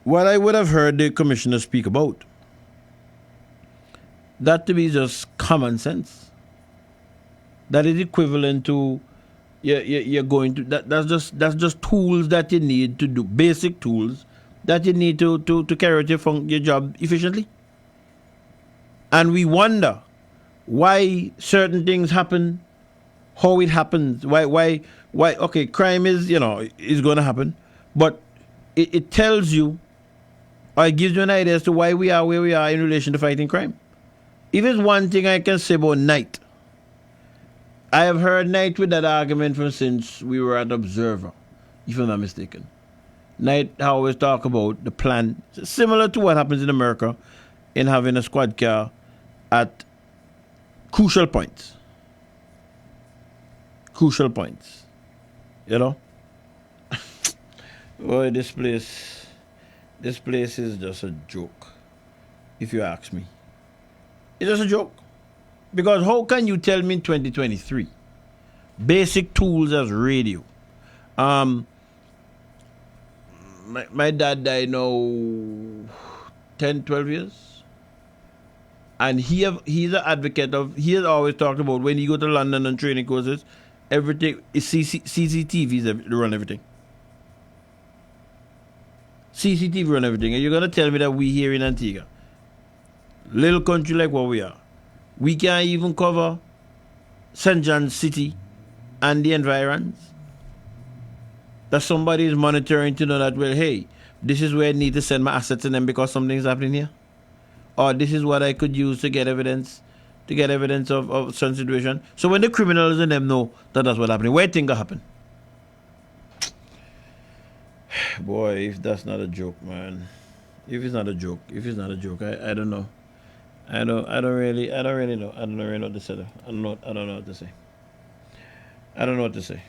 what I would have heard the commissioner speak about, that to be just common sense. That is equivalent to you're going to that's just tools that you need to do, basic tools that you need to carry out your job efficiently. And we wonder why certain things happen, how it happens, why okay, crime is going to happen, but it tells you or it gives you an idea as to why we are where we are in relation to fighting crime. If it's one thing I can say about Knight, I have heard Knight with that argument from since we were at Observer, if I'm not mistaken. Knight always talk about the plan, similar to what happens in America, in having a squad car at crucial points. Crucial points. You know? Boy, this place is just a joke, if you ask me. It's just a joke. Because how can you tell me in 2023 basic tools as radio? My dad died now 10, 12 years. And he's an advocate of, he has always talked about when you go to London on training courses, everything is CCTVs run everything. CCTV run everything. And you're going to tell me that we here in Antigua, little country like what we are, we can't even cover St. John's City and the environs? That somebody is monitoring to know that, well, hey, this is where I need to send my assets in them because something's happening here? Or this is what I could use to get evidence of some situation. So when the criminals and them know that that's what's happening, where things happen? Boy, if that's not a joke, man. If it's not a joke, I don't know. I don't really know. I don't really know what to say. I don't know what to say. I don't know what to say.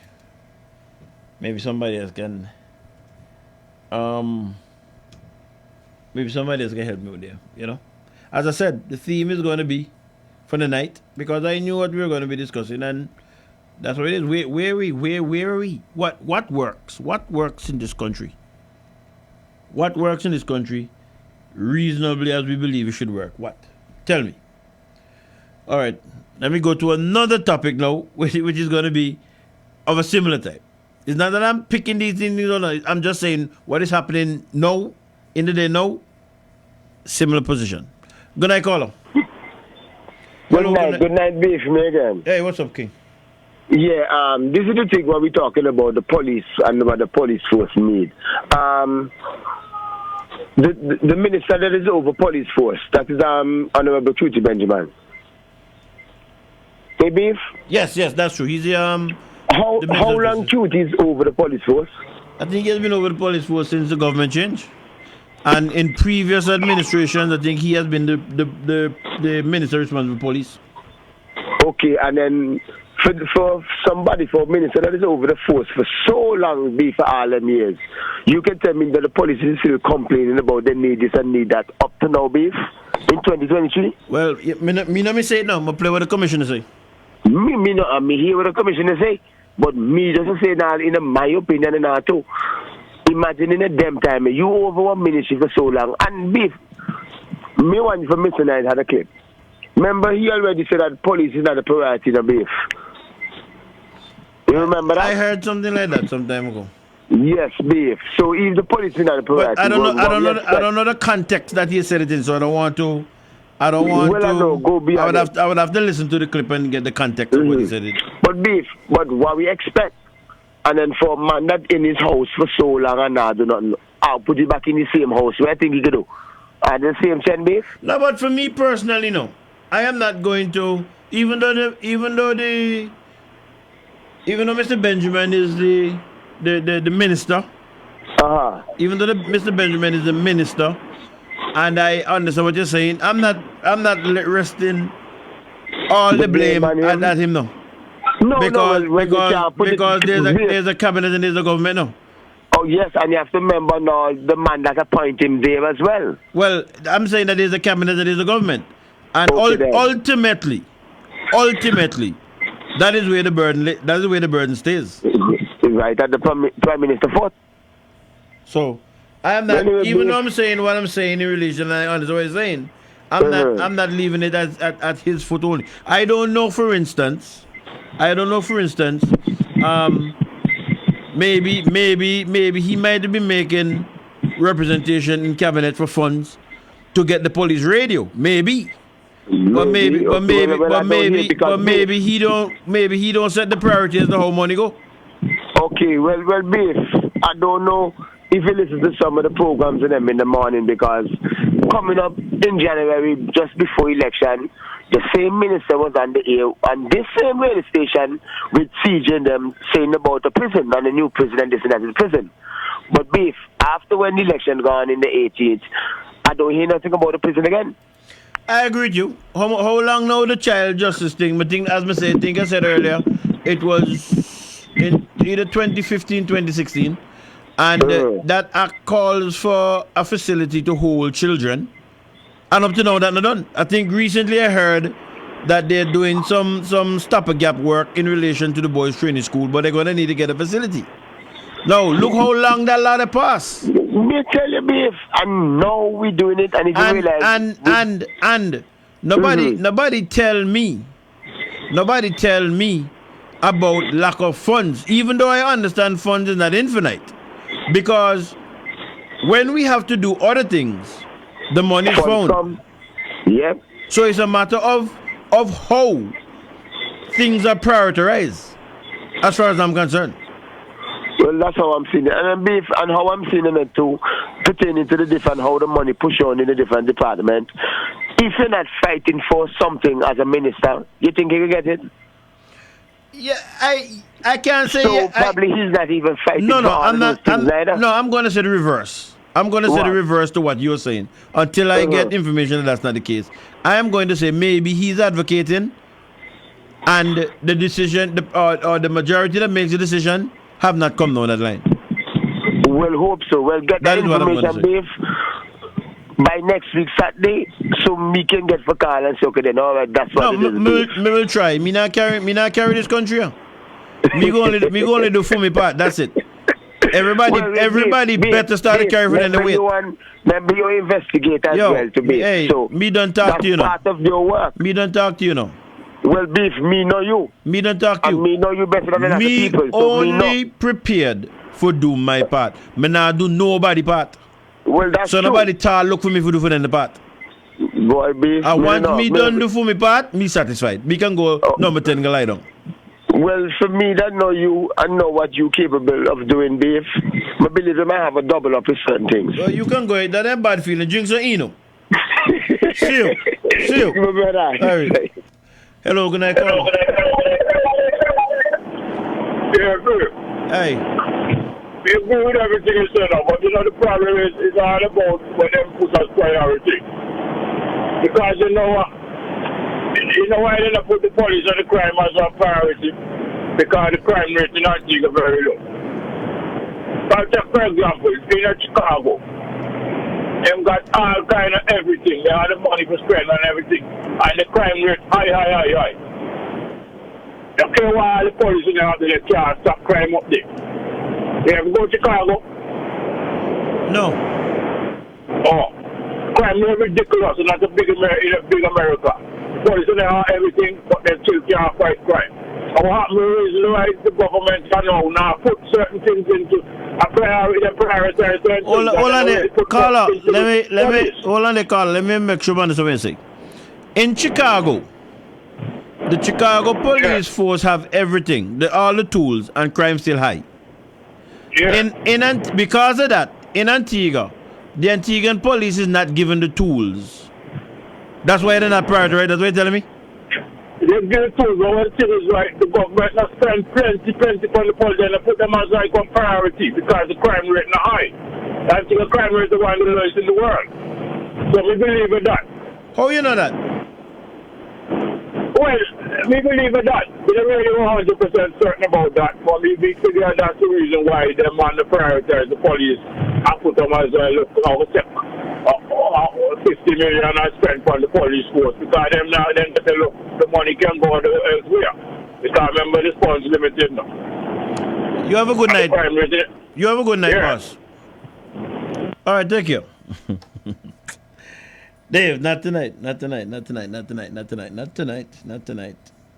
Maybe somebody else can. Maybe somebody else can help me with there. You know, as I said, the theme is going to be for the night because I knew what we were going to be discussing, and that's what it is. Where are we? What works? What works in this country? What works in this country reasonably as we believe it should work? What? Tell me. All right. Let me go to another topic now, which is going to be of a similar type. It's not that I'm picking these things, I'm just saying what is happening now, in the day now, similar position. Good night, caller. Good night, Beef, me again. Hey, what's up, King? Yeah, this is the thing where we're talking about the police and what the police force need. The minister that is over police force, that is Honorable Cutie Benjamin. Hey, Beef? Yes, that's true. He's the How long Cutie is over the police force? I think he has been over the police force since the government change. And in previous administrations, I think he has been the minister responsible for police. Okay, and then for somebody, for a minister that is over the force for so long, Beef, for all them years, you can tell me that the police is still complaining about they need this and need that up to now, Beef, in 2023? Well, me say it now. I'm play what the commissioner say. Me hear what the commissioner say, but me just say now, in my opinion, and now too. Imagine in a damn time, you over one ministry for so long, and Beef, me want for Mr. Knight had a clip. Remember, he already said that police is not a priority in a Beef. You remember that? I heard something like that some time ago. Yes, Beef. So if the police is not a priority, but I don't know the context that he said it in, so I don't want to. I would have to listen to the clip and get the context of what he said it. But Beef, but what we expect, and then for a man that in his house for so long and now do nothing, I'll put it back in the same house. What I think he could do? And the same thing, Beef? No, but for me personally, no. I am not going to, even though Mr. Benjamin is the minister, even though Mr. Benjamin is the minister, and I understand what you're saying, I'm not resting all the blame at him, no. Because there's a cabinet and there's a government, no. Oh yes, and you have to remember now the man that appointed him there as well. Well, I'm saying that there's a cabinet and there's a government. And ultimately, that is where the burden stays. Right at the Prime Minister foot. So I am not, even though I'm saying what I'm saying in relation, I understand what I'm saying. I'm not leaving it at his foot only. I don't know, for instance, maybe he might have been making representation in cabinet for funds to get the police radio. Maybe. But maybe he don't set the priorities to how money go. Okay, well, Beef, I don't know if you listen to some of the programs in them in the morning, because coming up in January, just before election, the same minister was on the air on this same radio station with CJ and them saying about the prison and the new prison and this and that in prison. But Beef, after when the election gone in the 18th, I don't hear nothing about the prison again. I agree with you. How long now the child justice thing? I think, as I said earlier, it was in either 2015, 2016, and that act calls for a facility to hold children, and up to now that's not done. I think recently I heard that they're doing some stopgap work in relation to the boys' training school, but they're gonna need to get a facility. Now look how long that lot of pass. Me tell you, Beef, and now we're doing it, and if you realize and nobody tell me about lack of funds, even though I understand funds is not infinite, because when we have to do other things, the money is found. Yep. So it's a matter of how things are prioritized, as far as I'm concerned. Well, that's how I'm seeing it. And Beef, and how I'm seeing it too, pertaining to the different, how the money push on in the different department. If you're not fighting for something as a minister, you think you can get it? Yeah, I can't say. So probably he's not even fighting for all those things either. No, I'm going to say the reverse. I'm going to say the reverse to what you're saying. Until I get information that's not the case. I am going to say maybe he's advocating, and the decision, or the majority that makes the decision, have not come down that line. We'll hope so. We'll get that information, Beef. by next week Saturday, so me can get for call and say, okay, then all right, that's what it is. Me will try. Me not carry this country. Me go only do for me part. That's it. Everybody better start to carry for the weight. Remember you investigate as well to be. Hey, so me don't talk to you now. Part of your work. Me don't talk to you now. Well, beef, me know you. Me don't talk to you. And me know you better than the people. So only prepared for do my part. Me not do nobody part. Well, that's so true. Nobody look for me for do for them the part. Boy, beef. I want me done do for me part. Me satisfied. Me can go. No, me ten go lie down. Well, for me, that know you and know what you capable of doing, beef. I believe you might have a double up with certain things. Well, you can go. That ain't bad feeling. Drink some Eno. See you. All right. Hello, good night. Yeah, good. Hey. We agree with everything you said, but you know the problem is it's all about when them put as priority. Because you know what? Why they don't put the police and the crime as a priority? Because the crime rate in Antigua very low. But for example, in Chicago, them got all kind of everything. They have the money for spend and everything. And the crime rate high. You care why the police in there they can't stop crime up there. You ever go to Chicago? No. Oh. Crime rate ridiculous and that's in a big America. Police in there have everything, but they still can't fight crime. And what happens is why the government can now put certain things into a priority, prioritize certain hold on there, caller. Let me hold on there, caller. Let me make sure I understand what you say. In Chicago, the Chicago police force have everything, all the tools, and crime still high. Yeah. Because of that, in Antigua, the Antiguan police is not given the tools. That's why they're not prioritized. That's what you're telling me? They give the tools, but one thing is right, the government has spent plenty on the police and put them as like on priority because the crime rate is high. I think the crime rate is the one of the lowest in the world. So we believe in that. How you know that? Well, we believe in that. We don't really 100% certain about that, but we figure that's the reason why they want to prioritize the police and put them as look, 50 million I spent on the police force because them now then they say, look, the money can go elsewhere. Because remember this funds limited now. You have a good night. You have a good night, boss. All right, thank you. Dave, not tonight.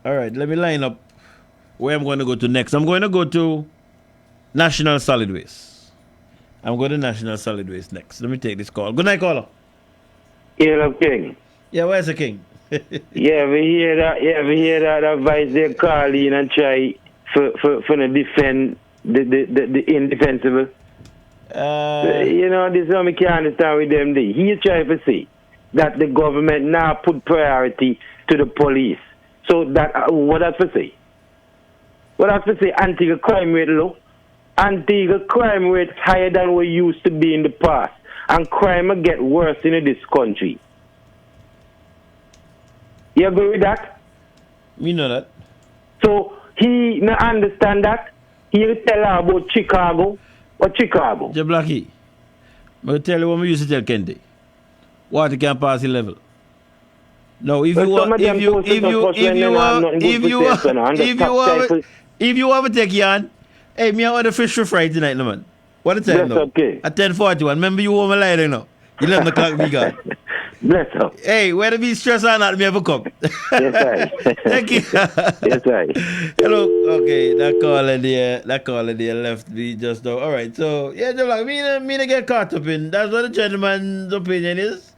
All right, let me line up where I'm going to go to next. I'm going to go to National Solid Waste. I'm going to National Solid Waste next. Let me take this call. Good night, caller. Hello, King. Yeah, where's the King? Yeah, we hear that advice they call in and try for the defend the indefensible. You know, this is what I can't understand with them. He try to say that the government now put priority to the police. So that what that's to say? What that's to say? Antigua crime rate low. Antigua crime rate higher than we used to be in the past, and crime will get worse in this country. You agree with that? We know that. So he not understand that. He will tell her about Chicago. What Chicago? Jay Blackie, I tell you what we used to tell Kendi. Water can pass the level. No, if you ever take yarn, hey, me I want the fish for Friday tonight, no man. What the time now? Okay. At 10:41. Remember you home alive now. 11 o'clock we got. Bless up. Hey, whether be stressed or not, me ever come. Yes, I. Thank you. Yes, I. Hello. Okay, that caller there left me just now. All right, so yeah, like me to get caught up in. That's what the gentleman's opinion is.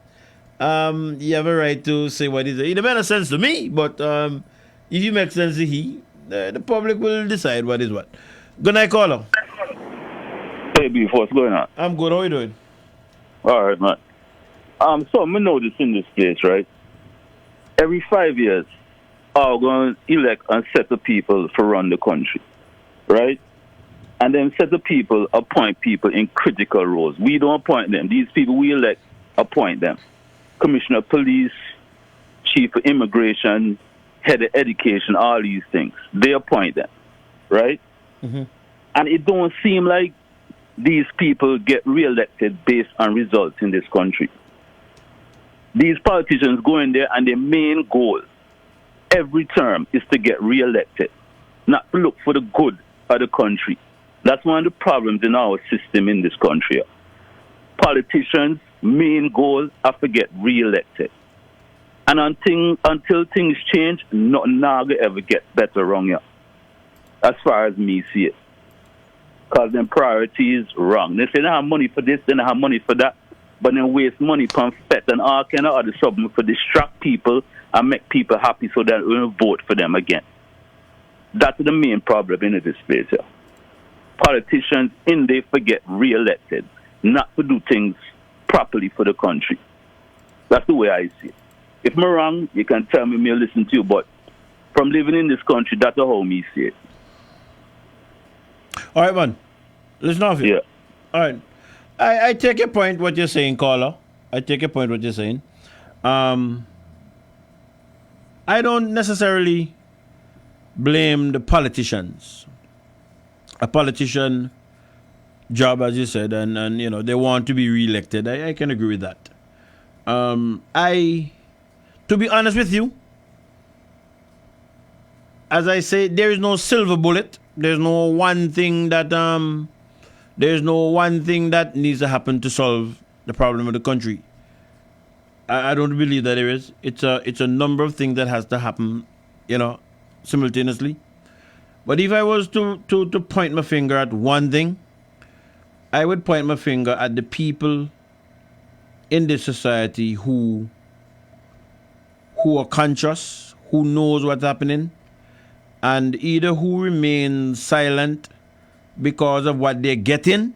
You have a right to say what is it. It makes sense to me, but if you make sense to he, the public will decide what is what. Good night, caller. Hey, Beef, what's going on? I'm good. How you doing? All right, man. So I notice in this place, right? Every 5 years, we're going to elect a set of people to run the country, right? And then set of people appoint people in critical roles. We don't appoint them. These people we elect appoint them. Commissioner of Police, Chief of Immigration, Head of Education, all these things. They appoint them, right? Mm-hmm. And it don't seem like these people get re-elected based on results in this country. These politicians go in there and their main goal every term is to get re-elected, not to look for the good of the country. That's one of the problems in our system in this country. Politicians' main goal is to get re-elected. And until things change, nothing now ever get better wrong here. As far as me see it. Because their priority is wrong. They say they have money for this, they don't have money for that, but then waste money on FET and all kind of other something for distract people and make people happy so that we will vote for them again. That's the main problem in this place here. Politicians in there forget re-elected, not to do things properly for the country. That's the way I see it. If I'm wrong, you can tell me, I'll listen to you, but from living in this country, that's how me see it. All right, man. Listen off here. Yeah. All right. I take your point, what you're saying, caller. I take your point, what you're saying. I don't necessarily blame the politicians. A politician job, as you said, and you know, they want to be re-elected. I can agree with that. To be honest with you, as I say, there is no silver bullet. There's no one thing that needs to happen to solve the problem of the country. I don't believe that there is. It's a number of things that has to happen, you know, simultaneously. But if I was to point my finger at one thing, I would point my finger at the people in this society who are conscious, who knows what's happening, and either who remain silent because of what they're getting,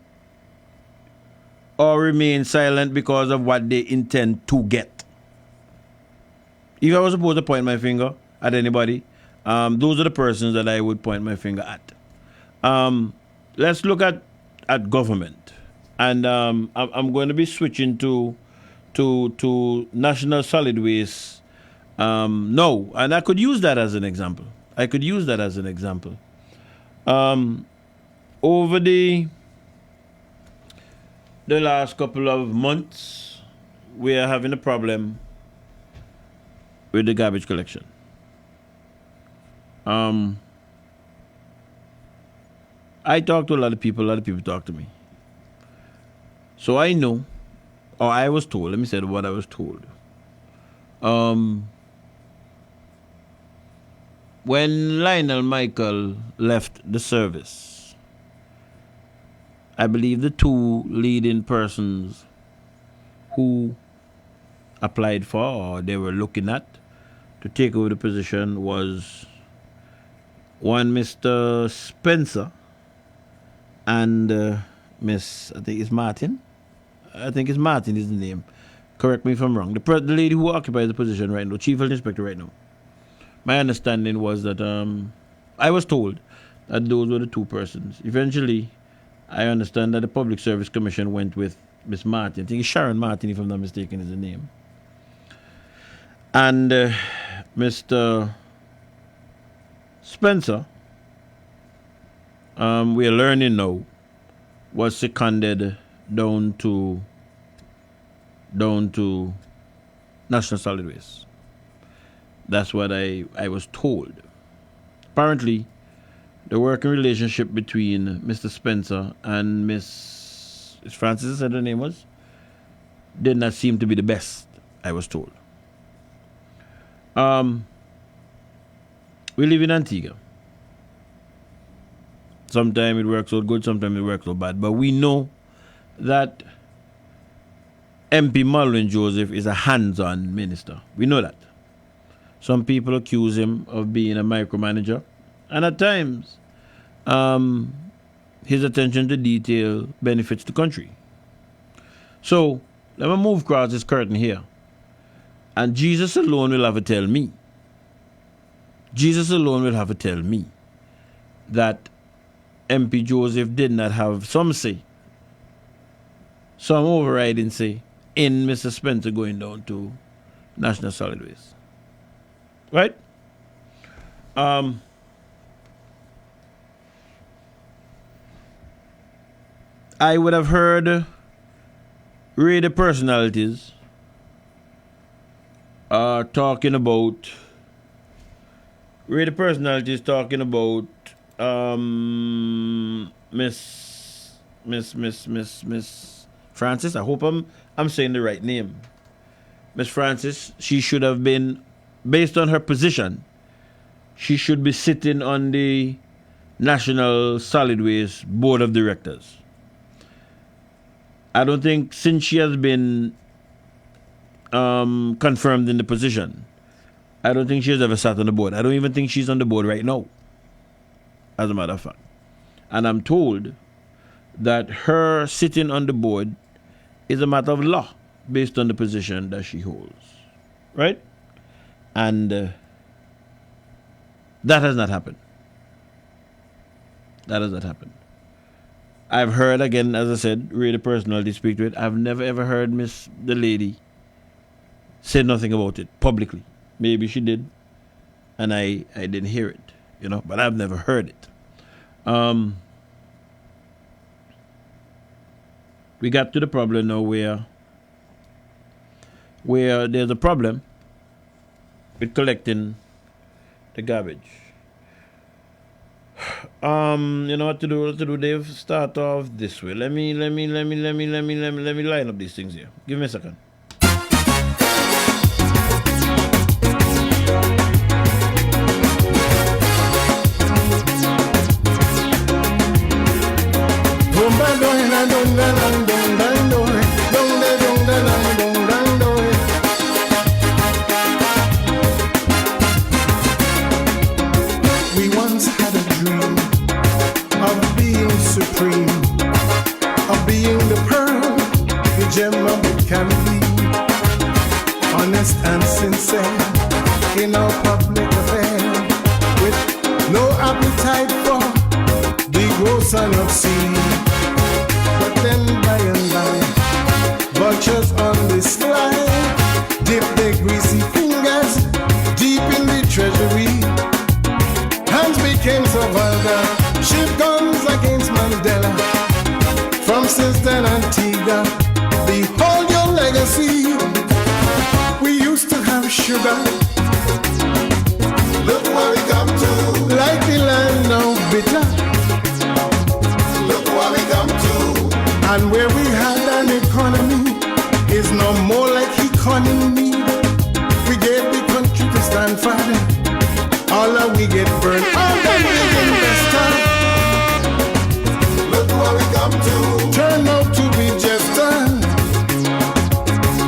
or remain silent because of what they intend to get. If I was supposed to point my finger at anybody, those are the persons that I would point my finger at. Let's look at government, and I'm going to be switching to National Solid Waste. No, and I could use that as an example. Over the last couple of months, we are having a problem with the garbage collection. I talk to a lot of people talk to me. So I know, or I was told, let me say what I was told. When Lionel Michael left the service, I believe the two leading persons who applied for, or they were looking at, to take over the position was one Mr. Spencer and Miss, I think it's Martin. I think it's Martin is the name. Correct me if I'm wrong. The lady who occupies the position right now, Chief Health Inspector right now. My understanding was that I was told that those were the two persons. Eventually, I understand that the Public Service Commission went with Miss Martin. I think it's Sharon Martin, if I'm not mistaken, is the name. And Mr. Spencer, we are learning now, was seconded down to National Solid Waste. That's what I was told. Apparently, the working relationship between Mr. Spencer and Miss Francis, said her name was, did not seem to be the best, I was told. We live in Antigua. Sometimes it works out good, sometimes it works out bad. But we know that MP Malwin Joseph is a hands-on minister. We know that. Some people accuse him of being a micromanager. And at times, his attention to detail benefits the country. So, let me move across this curtain here. And Jesus alone will have to tell me. Jesus alone will have to tell me that MP Joseph did not have some say, some overriding say, in Mr. Spencer going down to National Solid Waste. Right? I would have heard radio personalities talking about. Ray the Personality is talking about Miss Francis. I hope I'm saying the right name. Miss Francis. She should have been, based on her position, she should be sitting on the National Solid Waste Board of Directors. I don't think since she has been confirmed in the position, I don't think she has ever sat on the board. I don't even think she's on the board right now, as a matter of fact. And I'm told that her sitting on the board is a matter of law based on the position that she holds. Right? And that has not happened. That has not happened. I've heard, again, as I said, Ray the Personality speak to it. I've never ever heard the lady say nothing about it publicly. Maybe she did, and I didn't hear it, but I've never heard it. We got to the problem now where there's a problem with collecting the garbage. You know what to do, Dave? Start off this way. Let me line up these things here. Give me a second. We once had a dream of being supreme, of being the pearl, the gem of it can be. Honest and sincere in our public affair, with no appetite for the gross and obscene. But then by and by, vultures on the sly dip their greasy fingers deep in the treasury. Hands became so vulgar, shift guns against Mandela. From Sister Antigua, behold your legacy. We used to have sugar. Look what we come to. Like the land of bitter. Look what we come to. And where we had an economy is no more like economy. We gave the country to stand for them. All that we get burned, all that we investor. Look what we come to. Turn out to be just done.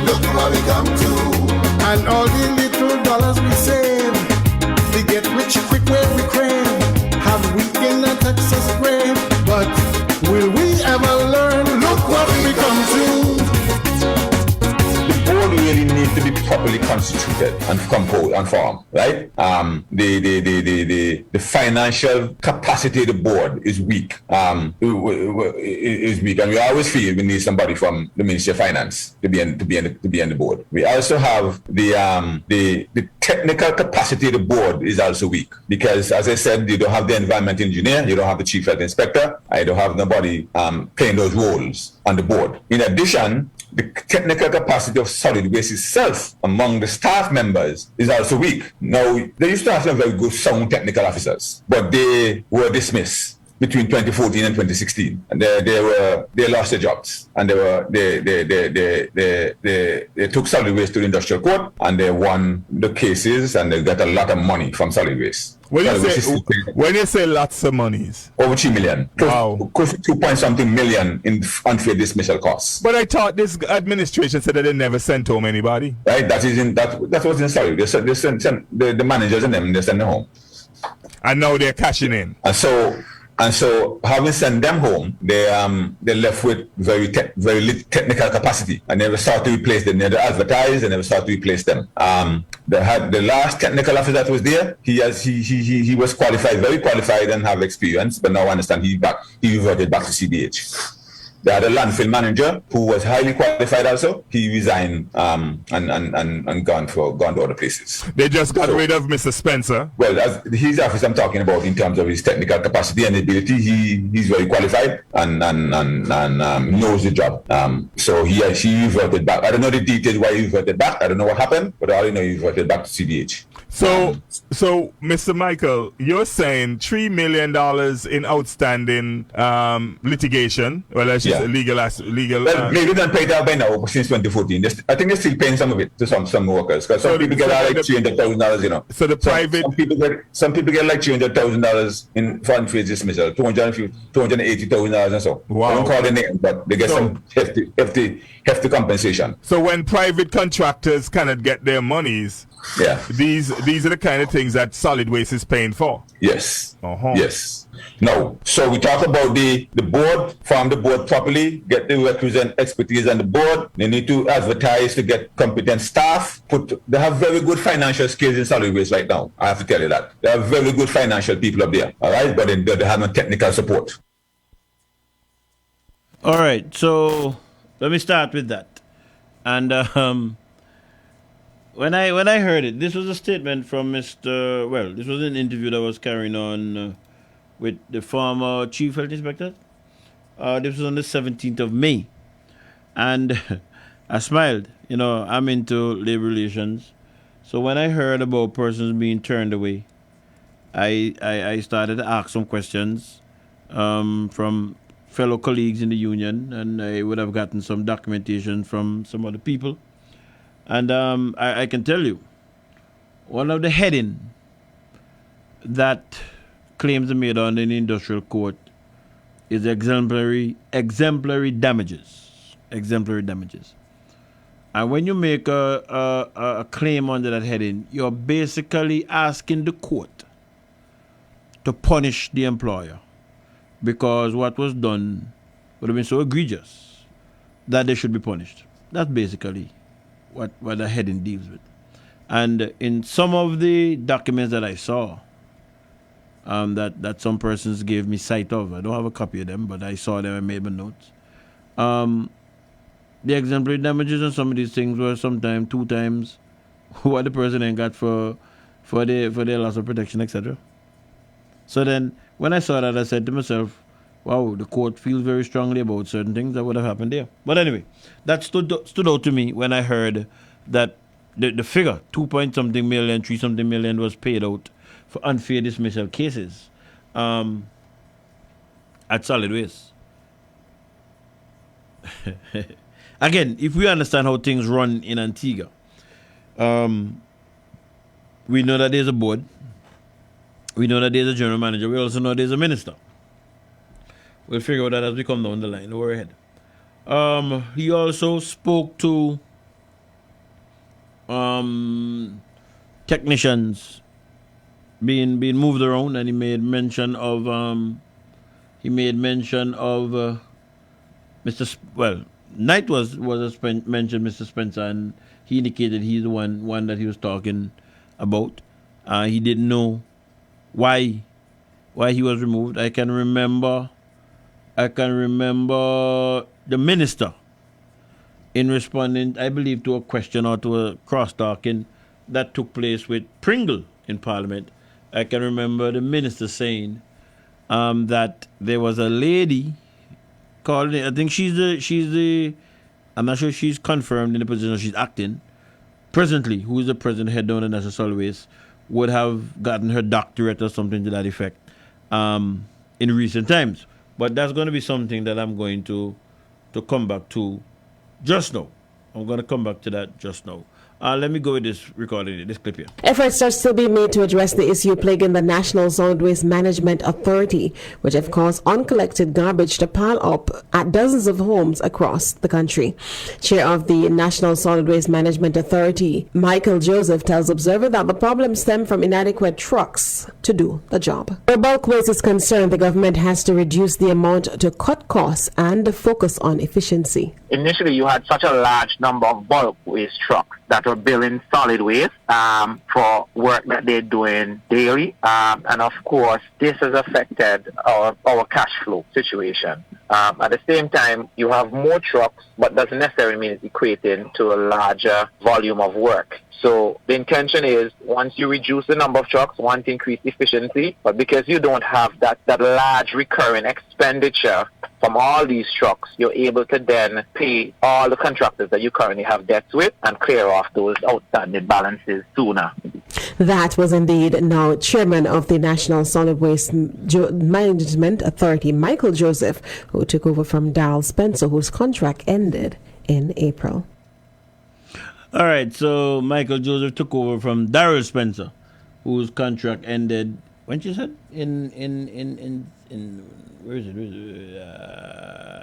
Look what we come to. And all the little dollars we save, we get rich quick where we crave. Have we in a Texas grave? But will we ever learn? Look what we come to. The board really needs to be properly constituted and composed and formed, right? The financial capacity of the board is weak. Is weak, and we always feel we need somebody from the Ministry of Finance to be on the board. We also have the technical capacity of the board is also weak because, as I said, you don't have the environmental engineer, you don't have the chief health inspector, I don't have nobody playing those roles on the board. In addition, the technical capacity of solid waste itself among the staff members is also weak. Now, they used to have some very good sound technical officers, but they were dismissed between 2014 and 2016, and they lost their jobs, and they took solid waste to the industrial court, and they won the cases, and they got a lot of money from solid waste. When you say lots of monies, over 3 million, close to 2-point-something million in unfair dismissal costs. But I thought this administration said that they never sent home anybody. Right, that was in solid. They sent the managers and them. They sent them home, and now they're cashing in. And so, having sent them home, they left with very little technical capacity, and never start to replace them. They never advertised, and never start to replace them. The last technical officer that was there, he was qualified, very qualified, and have experience. But now I understand he reverted back to CDH. They had a landfill manager who was highly qualified also. He resigned and gone to other places. They just got rid of Mr. Spencer. Well, his office I'm talking about in terms of his technical capacity and ability. He's very qualified and knows the job. So he reverted back. I don't know the details why he reverted back. I don't know what happened, but I only know he reverted back to CDH. So, Mr. Michael, you're saying $3 million in outstanding litigation. Well, that's just legal. Well, maybe don't pay that by now since 2014. I think they're still paying some of it to some workers because some people get like $300,000. You know. So the private some people get like $300,000 in for unfair dismissal, $280,000 and so. Wow. I don't call the name, but they get some hefty compensation. So when private contractors cannot get their monies. Yeah. These are the kind of things that solid waste is paying for. Yes. Yes. Now, so we talk about the board, form the board properly, get the requisite expertise on the board. They need to advertise to get competent staff. They have very good financial skills in solid waste right now. I have to tell you that. They have very good financial people up there. All right, but they have no technical support. All right, so let me start with that. And when I heard it, this was a statement from this was an interview that was carrying on with the former chief health inspector. This was on the 17th of May. And I smiled. You know, I'm into labor relations. So when I heard about persons being turned away, I started to ask some questions from fellow colleagues in the union, and I would have gotten some documentation from some other people. And I can tell you, one of the heading that claims are made on the industrial court is exemplary damages. Exemplary damages. And when you make a claim under that heading, you're basically asking the court to punish the employer because what was done would have been so egregious that they should be punished. That's basically what the heading deals with. And in some of the documents that I saw, that some persons gave me sight of, I don't have a copy of them, but I saw them and made my notes. The exemplary damages on some of these things were sometimes 2 times what the person ain't got for their loss of protection, etc. So then, when I saw that, I said to myself, wow, the court feels very strongly about certain things that would have happened there. But anyway, that stood out to me when I heard that the figure, 2-point-something million, 3-something million was paid out for unfair dismissal cases at solid waste. Again, if we understand how things run in Antigua, we know that there's a board. We know that there's a general manager. We also know there's a minister. We'll figure out that as we come down the line. Don't worry ahead. He also spoke to technicians being moved around, and he made mention of Knight was mentioned Mr. Spencer, and he indicated he's the one that he was talking about. He didn't know why he was removed. I can remember the minister in responding, I believe, to a question or to a cross-talking that took place with Pringle in Parliament. I can remember the minister saying that there was a lady called, I think she's the I'm not sure if she's confirmed in the position she's acting presently, who is the present head down the National Solid Waste, would have gotten her doctorate or something to that effect in recent times. But that's going to be something that I'm going to come back to just now. I'm going to come back to that just now. Let me go with this recording, this clip here. Efforts are still being made to address the issue plaguing the National Solid Waste Management Authority, which have caused uncollected garbage to pile up at dozens of homes across the country. Chair of the National Solid Waste Management Authority, Michael Joseph, tells Observer that the problem stemmed from inadequate trucks to do the job. Where bulk waste is concerned, the government has to reduce the amount to cut costs and focus on efficiency. Initially, you had such a large number of bulk waste trucks that are billing solid waste for work that they're doing daily. And of course, this has affected our cash flow situation. At the same time, you have more trucks, but doesn't necessarily mean it's equating to a larger volume of work. So the intention is, once you reduce the number of trucks, one, to increase efficiency, but because you don't have that large recurring expenditure from all these trucks, you're able to then pay all the contractors that you currently have debts with and clear off those outstanding balances sooner. That was indeed now Chairman of the National Solid Waste Management Authority, Michael Joseph, who took over from Darrell Spencer, whose contract ended in April. All right, so Michael Joseph took over from Darrell Spencer, whose contract ended, when she said? In where is it?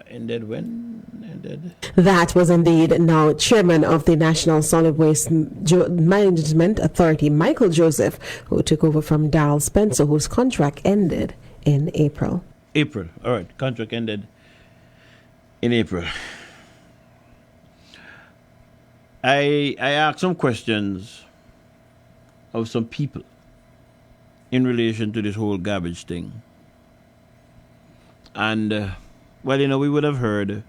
Ended when? Ended. That was indeed now Chairman of the National Solid Waste Management Authority, Michael Joseph, who took over from Darrell Spencer, whose contract ended in April. April. All right, contract ended in April. I asked some questions of some people in relation to this whole garbage thing. And, well, you know, we would have heard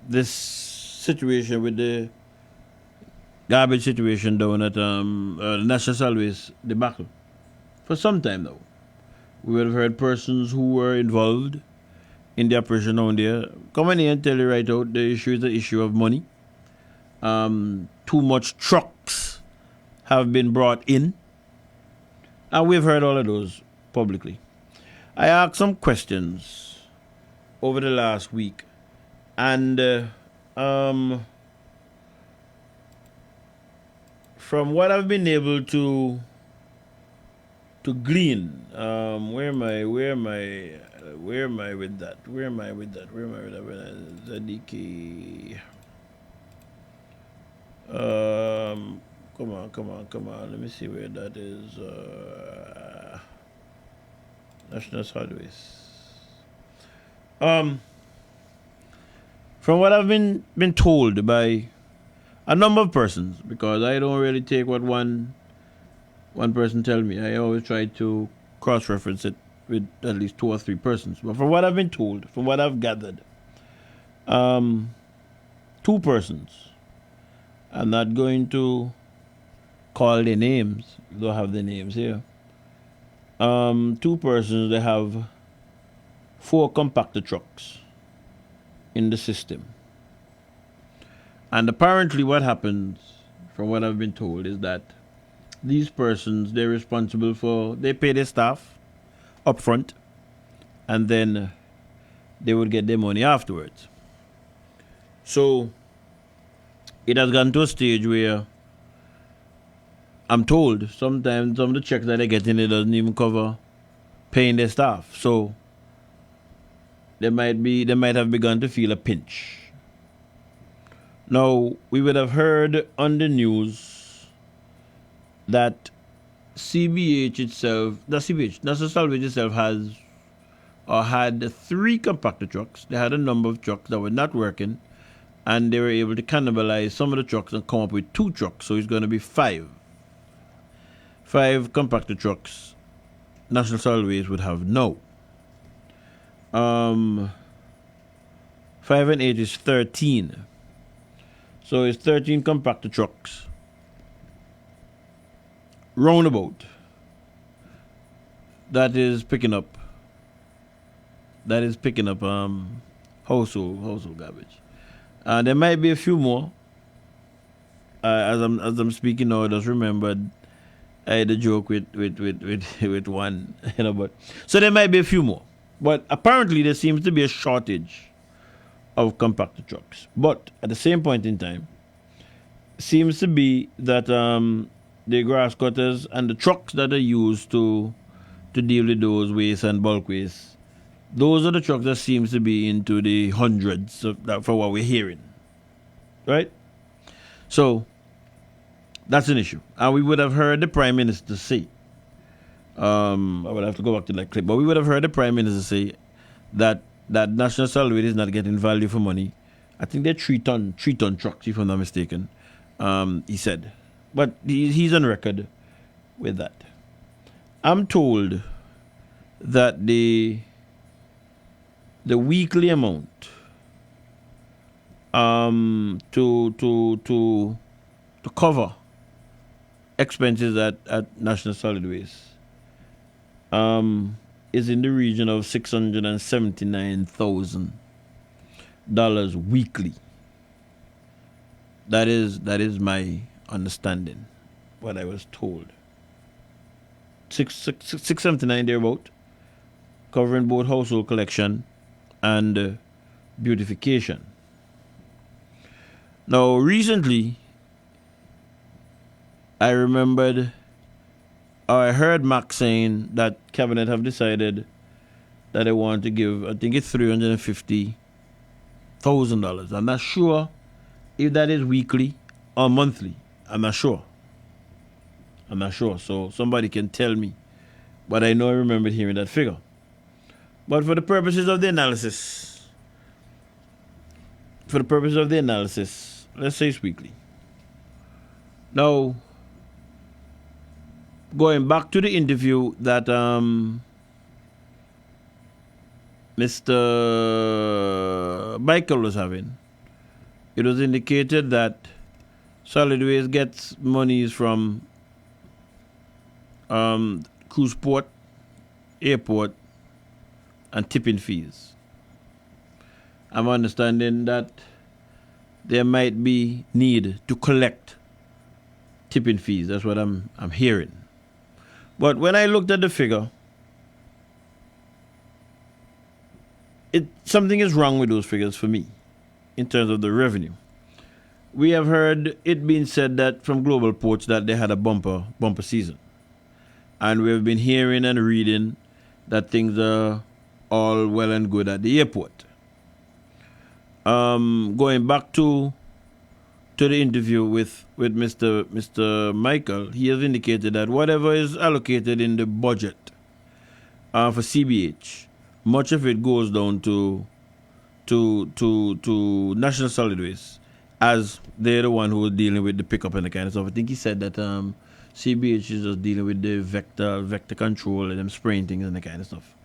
this situation with the garbage situation down at National Solid Waste debacle for some time now. We would have heard persons who were involved in the operation down there come in here and tell you right out the issue is the issue of money. Too much trucks have been brought in. And we've heard all of those publicly. I asked some questions over the last week. And from what I've been able to glean, where am I with that? ZDK. Come on. Let me see where that is. National Solid Waste. From what I've been told by a number of persons, because I don't really take what one person tell me. I always try to cross-reference it with at least 2 or 3 persons. But from what I've been told, from what I've gathered, 2 persons. I'm not going to call their names. We don't have their names here. 2 persons, they have 4 compactor trucks in the system. And apparently what happens, from what I've been told, is that these persons, they're responsible for, they pay their staff up front, and then they would get their money afterwards. So it has gotten to a stage where I'm told sometimes some of the checks that they get in, it doesn't even cover paying their staff. So they might have begun to feel a pinch. Now, we would have heard on the news that CBH itself, National Solid Waste itself had 3 compactor trucks. They had a number of trucks that were not working, and they were able to cannibalize some of the trucks and come up with 2 trucks. So it's going to be 5 compactor trucks National Solid Waste would have now. 5 and 8 is 13. So it's 13 compactor trucks. Roundabout. That is picking up household garbage. There might be a few more. As I'm speaking now, I just remembered I had a joke with one, but so there might be a few more. But apparently there seems to be a shortage of compactor trucks. But at the same point in time, seems to be that the grass cutters and the trucks that are used to deal with those waste and bulk waste, those are the trucks that seems to be into the hundreds for what we're hearing. Right? So that's an issue. And we would have heard the Prime Minister say, I would have to go back to that clip, but we would have heard the Prime Minister say that National Solid Waste is not getting value for money I think they're 3-ton trucks, if I'm not mistaken. He said, but he's on record with that. I'm told that the weekly amount to cover expenses at National Solid Waste is in the region of $679,000 weekly. That is my understanding, what I was told. 679 thereabout, covering both household collection and beautification. Now, recently, I heard Mac saying that Cabinet have decided that they want to give, I think it's $350,000. I'm not sure if that is weekly or monthly. I'm not sure. So somebody can tell me. But I know I remember hearing that figure. But for the purposes of the analysis, let's say it's weekly. Now, going back to the interview that Mr. Michael was having, it was indicated that Solid Waste gets monies from cruise port, airport, and tipping fees. I'm understanding that there might be need to collect tipping fees. That's what I'm hearing. But when I looked at the figure, something is wrong with those figures for me in terms of the revenue. We have heard it being said that from Global Ports that they had a bumper season. And we've been hearing and reading that things are all well and good at the airport. Going back to the interview with Mr. Michael, he has indicated that whatever is allocated in the budget for CBH, much of it goes down to National Solid Waste, as they're the one who are dealing with the pickup and the kind of stuff. I think he said that CBH is just dealing with the vector control and them spraying things and the kind of stuff.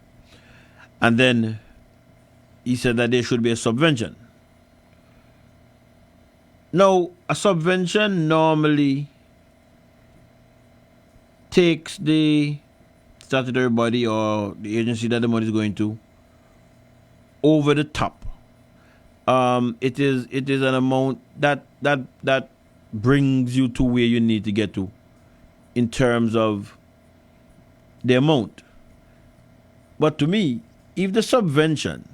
And then he said that there should be a subvention. Now, a subvention normally takes the statutory body or the agency that the money is going to over the top. It is an amount that brings you to where you need to get to in terms of the amount. But to me, if the subvention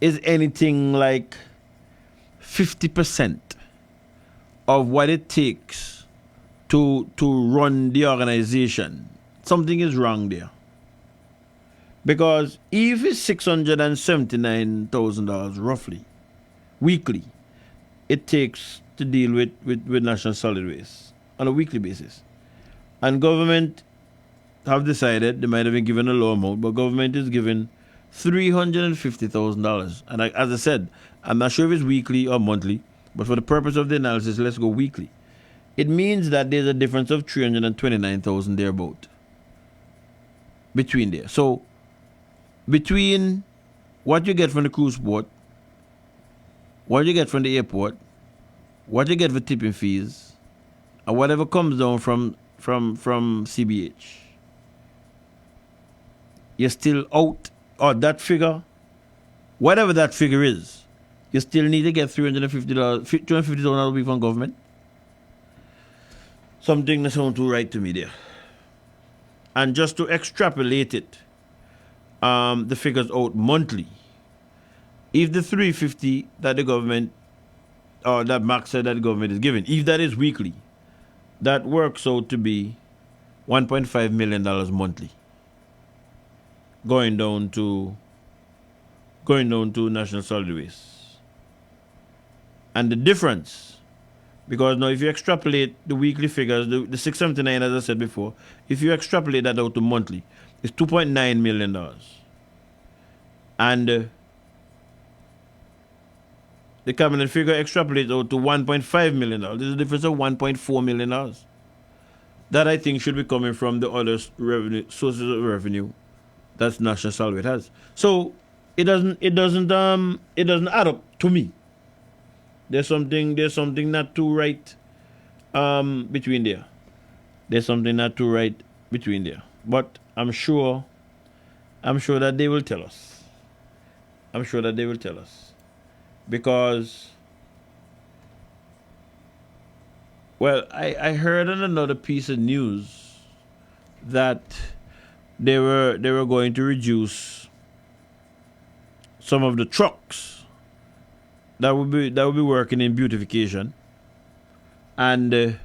is anything like 50% of what it takes to run the organization, something is wrong there. Because if it's $679,000 roughly weekly, it takes to deal with National Solid Waste on a weekly basis, and government have decided, they might have been given a low amount, but government is giving $350,000. And as I said, I'm not sure if it's weekly or monthly, but for the purpose of the analysis, let's go weekly. It means that there's a difference of $329,000 thereabout between there. So between what you get from the cruise port, what you get from the airport, what you get for tipping fees, and whatever comes down from CBH, you're still out, or that figure, whatever that figure is, you still need to get $250,000 a week from government. Something that sounds too right to me there. And just to extrapolate it, the figures out monthly. If the $350 that the government, or that Max said that the government is giving, if that is weekly, that works out to be $1.5 million monthly, going down to National Solid Waste. And the difference, because now if you extrapolate the weekly figures, the 679, as I said before, if you extrapolate that out to monthly, it's $2.9 million. And the the cabinet figure extrapolates out to $1.5 million. There's a difference of $1.4 million. That I think should be coming from the other sources of revenue that National Solid has. So it doesn't add up to me. There's something not too right between there. There's something not too right between there. But I'm sure that they will tell us. I'm sure that they will tell us. Because, well, I heard on another piece of news that they were going to reduce some of the trucks that would be working in beautification. And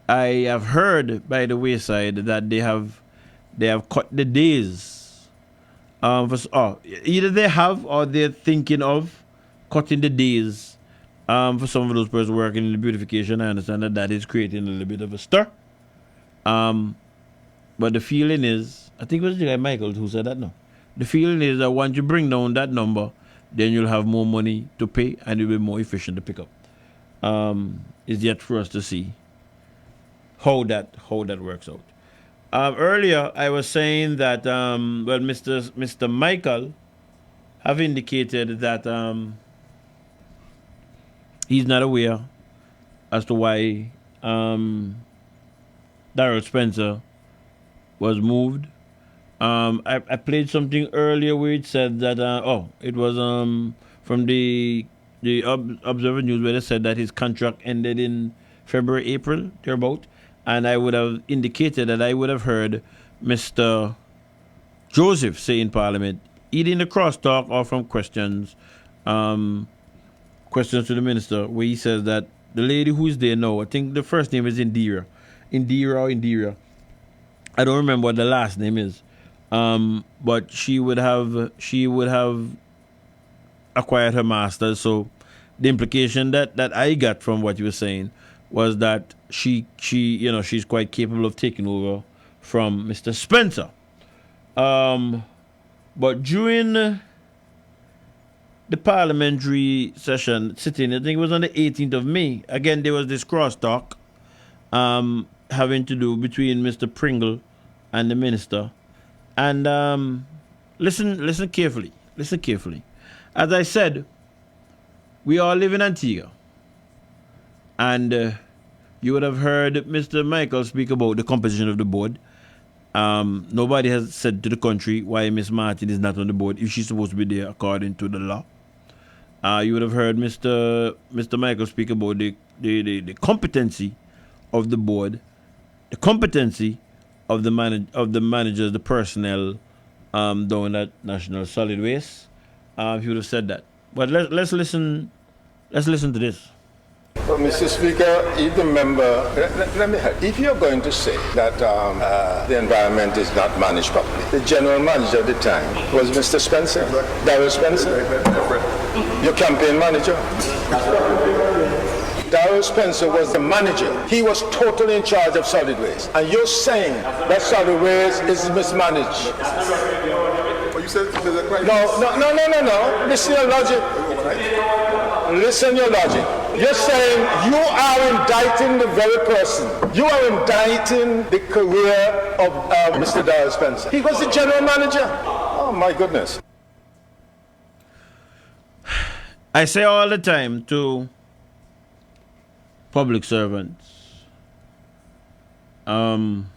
I have heard by the wayside that they have cut the days. Either they have or they're thinking of cutting the days for some of those persons working in the beautification. I understand that is creating a little bit of a stir. But the feeling is, I think it was the guy Michael who said that. No, the feeling is that once you bring down that number, then you'll have more money to pay and it'll be more efficient to pick up. It's yet for us to see how that works out. Earlier, I was saying that Mr. Michael have indicated that he's not aware as to why Daryl Spencer was moved. I played something earlier where it said that it was from the Observer News where they said that his contract ended in February, April, thereabout. And I would have indicated that I would have heard Mr. Joseph say in Parliament, either in the crosstalk or from questions to the minister, where he says that the lady who is there now, I think the first name is Indira. I don't remember what the last name is. But she would have acquired her master's. So the implication that I got from what you were saying was that she's quite capable of taking over from Mr. Spencer. But during the parliamentary sitting, I think it was on the 18th of May, again there was this crosstalk having to do between Mr. Pringle and the minister. And listen carefully. As I said, we all live in Antigua. And you would have heard Mr. Michael speak about the composition of the board. Nobody has said to the country why Miss Martin is not on the board if she's supposed to be there according to the law. You would have heard Mr. Michael speak about the competency of the board, the competency of the managers, the personnel down at National Solid Waste. He would have said that. But let's listen to this. Well, Mr. Speaker, if the member, let me help. If you're going to say that the environment is not managed properly, the general manager at the time was Mr. Spencer, Daryl Spencer, your campaign manager. Daryl Spencer was the manager. He was totally in charge of solid waste. And you're saying that solid waste is mismanaged. Well, you said that right. No. Listen to your logic. Listen to your logic. You're saying you are indicting the very person. You are indicting the career of Mr. Daryl Spencer. He was the general manager. Oh, my goodness. I say all the time to public servants, whenever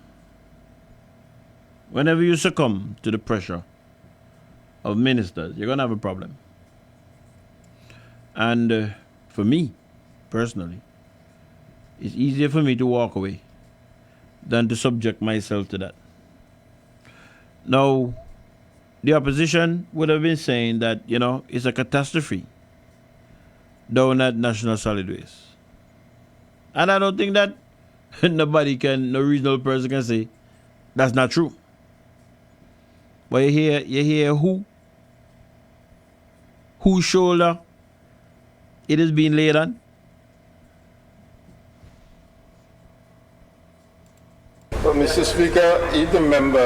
you succumb to the pressure of ministers, you're going to have a problem. And for me, personally, it's easier for me to walk away than to subject myself to that. Now, the opposition would have been saying that, it's a catastrophe down at National Solid Waste. And I don't think that no reasonable person can say that's not true. But you hear whose shoulder it is being laid on. Well, Mr. Speaker, if the member,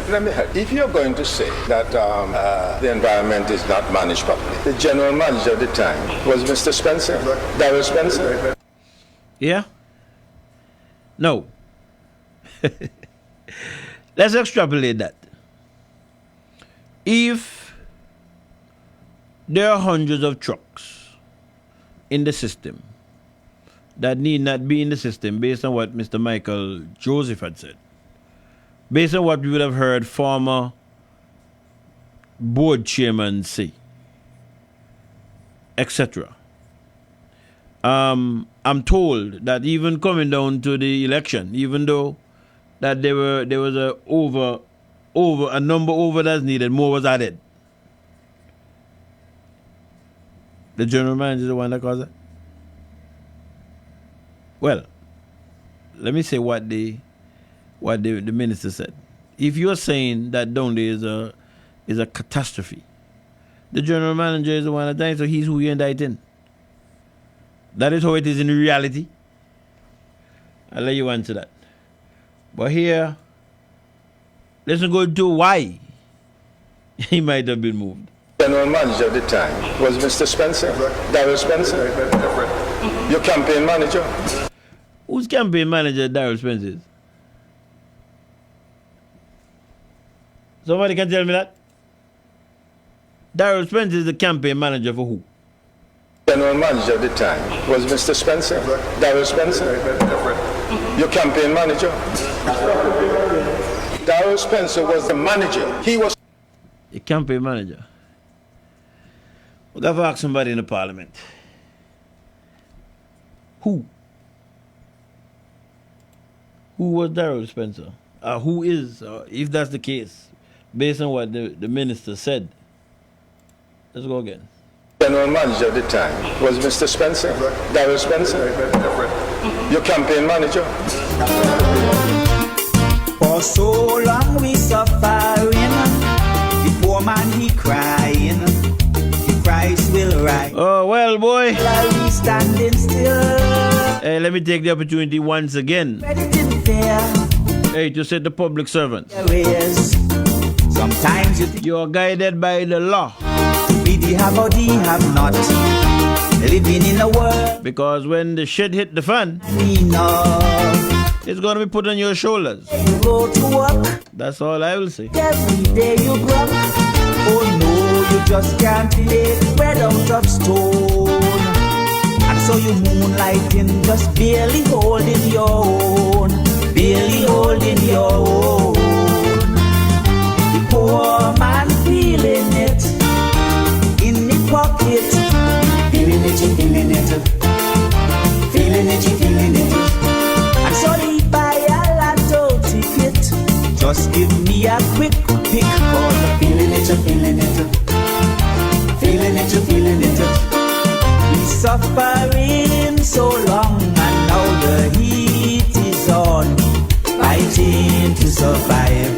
let me help. If you're going to say that the environment is not managed properly, the general manager at the time was Mr. Spencer, Darrell Spencer. Yeah? No. Let's extrapolate that. If there are hundreds of trucks in the system that need not be in the system based on what Mr. Michael Joseph had said, based on what we would have heard former board chairman say, etc. I'm told that even coming down to the election, even though that there was a number over that's needed, more was added. The general manager is the one that caused it. Well, let me say what the minister said. If you're saying that down there is a catastrophe, the general manager is the one that died, so he's who you're indicting. That is how it is in reality. I'll let you answer that. But here, let's go to why he might have been moved. General manager at the time was Mr. Spencer, Darrell Spencer. Your campaign manager. Whose campaign manager Darrell Spencer is? Somebody can tell me that? Darrell Spencer is the campaign manager for who? General manager at the time was Mr. Spencer, Darrell Spencer. Your campaign manager. Darrell Spencer was the manager. He was the campaign manager. We'll have to ask somebody in the parliament. Who? Who was Darrell Spencer? Who is, if that's the case, based on what the minister said? Let's go again. General manager at the time was Mr. Spencer, Darrell Spencer. Your campaign manager. For so long we suffering, the poor man he crying, the Christ will rise. Oh well, boy. While we standing still. Hey, let me take the opportunity once again. Hey, to say the public servant. Sometimes you are guided by the law. We have or have not. Living in a world. Because when the shit hit the fan, we know it's gonna be put on your shoulders. You go to work. That's all I will say. Every day you grow. Oh no, you just can't live bread out of stone. And so you moonlighting, just barely holding your own. Barely holding your own. The poor man feeling it in the pocket. Feeling it, you feeling it. Feeling it, you feeling it. And so he buy a lotto ticket. Just give me a quick pick. Cause I'm feeling it, you're feeling it. Feeling it, you're feeling it. We suffering so long and now the heat is on. Fighting to survive.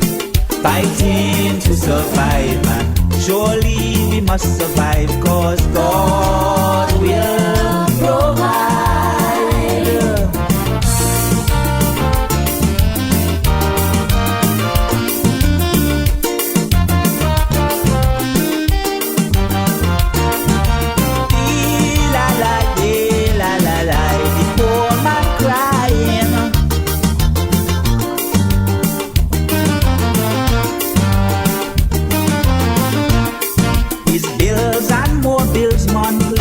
Fighting to survive, man. Surely we must survive, cause God will provide. The poor man crying. His bills and more bills monthly.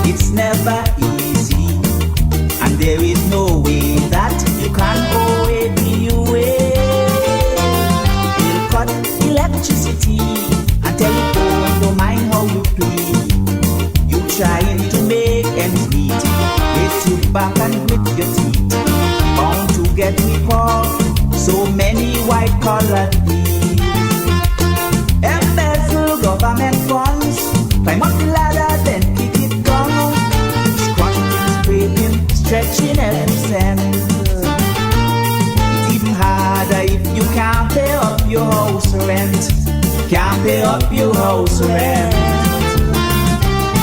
It's never easy, and there is no way that you can owe it away. He'll cut electricity and telephone, don't mind how you plead. You trying to make ends meet, with your back and with your teeth, bound to get me caught. So many white collar thieves embezzle government funds, climb up the ladder, then kick it down, scratching, scraping, stretching every cent. It's even harder if you can't pay up your house rent. Can't pay up your house rent.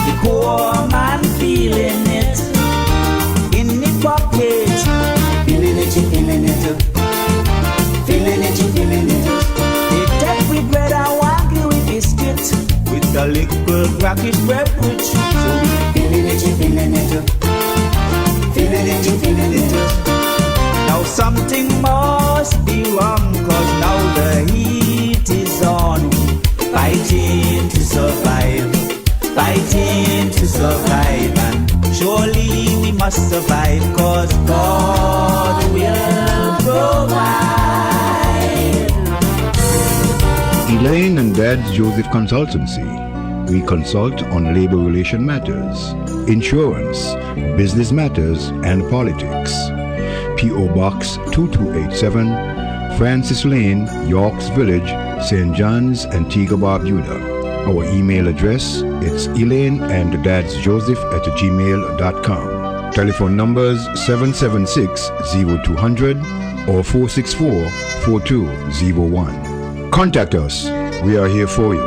The poor man feeling it in the pocket. Feeling it, you feeling it. a little brackish beverage. So feeling it, you feeling it, feeling it, you feeling it. Now something must be wrong, cause now the heat is on. Fighting to survive, fighting to survive, and surely we must survive, cause God will provide. Elaine and Dad's Joseph Consultancy. We consult on labor relation matters, insurance, business matters, and politics. P.O. Box 2287, Francis Lane, Yorks Village, St. John's, Antigua Barbuda. Our email address, it's elaineanddadsjoseph@gmail.com. Telephone numbers 776-0200 or 464-4201. Contact us. We are here for you.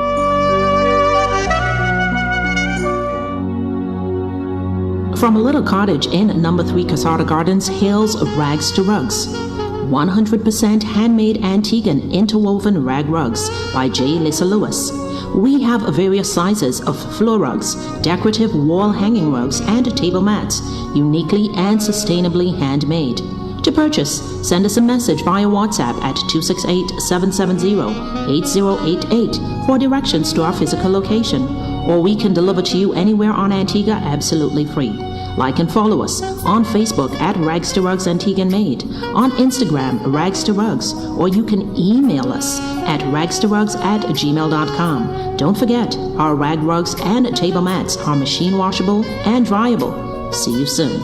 From a little cottage in number 3 Casarda Gardens hails Rags to Rugs. 100% handmade Antiguan interwoven rag rugs by J. Lissa Lewis. We have various sizes of floor rugs, decorative wall hanging rugs, and table mats, uniquely and sustainably handmade. To purchase, send us a message via WhatsApp at 268-770-8088 for directions to our physical location, or we can deliver to you anywhere on Antigua absolutely free. Like and follow us on Facebook at Rags to Rugs Antiguan Made, on Instagram Rags to Rugs, or you can email us at ragstorugs@gmail.com. Don't forget, our rag rugs and table mats are machine washable and dryable. See you soon.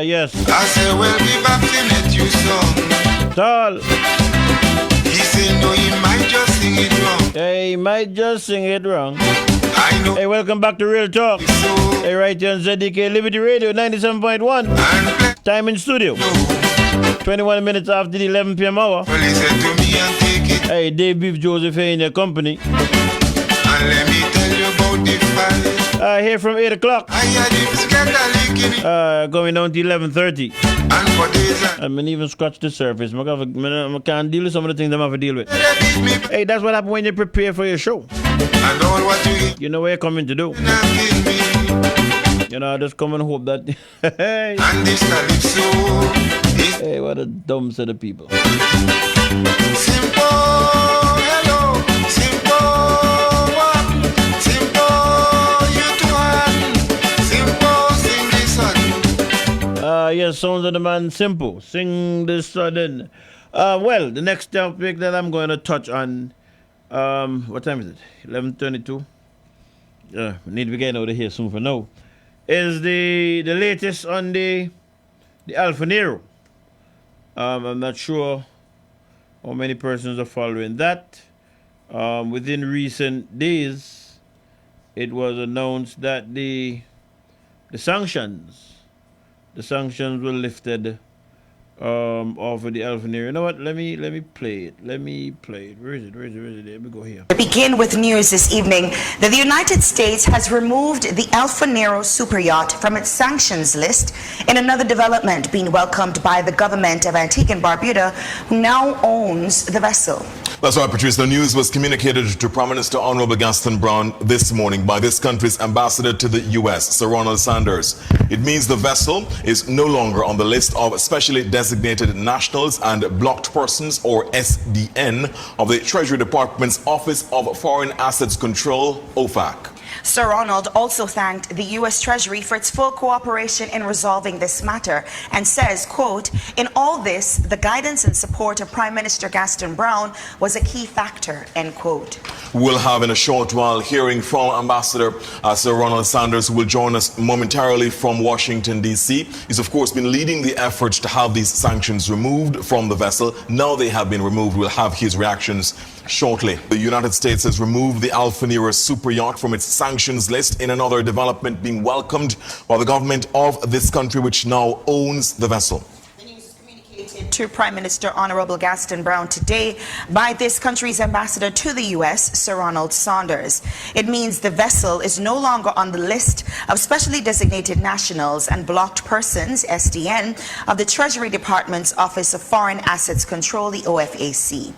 Yes. I say, well, be back to let you song. Tall. He said, no, he might just sing it wrong. Hey, he might just sing it wrong. I know. Hey, welcome back to Real Talk. Hey, right here on ZDK Liberty Radio 97.1. Time in studio. 21 minutes after the 11 p.m. hour. Well, he said to me and take it. Hey, Dave Beef Joseph here in your company. And let me tell you about the fight. Here from 8 o'clock. I had it going down to 11:30. And for days. I mean, even scratch the surface. I can't deal with some of the things I'm have to deal with. Hey, that's what happens when you prepare for your show. And all what you know what you're coming to do. You know, I just come and hope that. Hey. And this calypso. Hey, what a dumb set of people. Simple, hello, simple, simple, you two hand, simple, sing this song. Yes, Sounds of the Man Simple. Sing this sudden. Well, the next topic that I'm going to touch on, what time is it? 11:22. We need to be getting out of here soon for now. Is the latest on the Alpha Nero. I'm not sure how many persons are following that. Within recent days, it was announced that the sanctions were lifted off of the Alpha Nero. You know what? Let me play it. Where is it? Let me go here. We begin with news this evening that the United States has removed the Alpha Nero super yacht from its sanctions list in another development being welcomed by the government of Antigua and Barbuda, who now owns the vessel. That's right, Patrice. The news was communicated to Prime Minister Honorable Gaston Brown this morning by this country's ambassador to the U.S., Sir Ronald Sanders. It means the vessel is no longer on the list of specially designated nationals and blocked persons, or SDN, of the Treasury Department's Office of Foreign Assets Control, OFAC. Sir Ronald also thanked the U.S. Treasury for its full cooperation in resolving this matter and says, quote, "In all this, the guidance and support of Prime Minister Gaston Brown was a key factor," end quote. We'll have in a short while hearing from Ambassador Sir Ronald Sanders, who will join us momentarily from Washington, D.C. He's, of course, been leading the effort to have these sanctions removed from the vessel. Now they have been removed. We'll have his reactions shortly. The United States has removed the Alpha Nero super yacht from its sanctions list in another development being welcomed by the government of this country, which now owns the vessel. To Prime Minister Honorable Gaston Brown today by this country's ambassador to the U.S., Sir Ronald Sanders. It means the vessel is no longer on the list of specially designated nationals and blocked persons, SDN, of the Treasury Department's Office of Foreign Assets Control, the OFAC.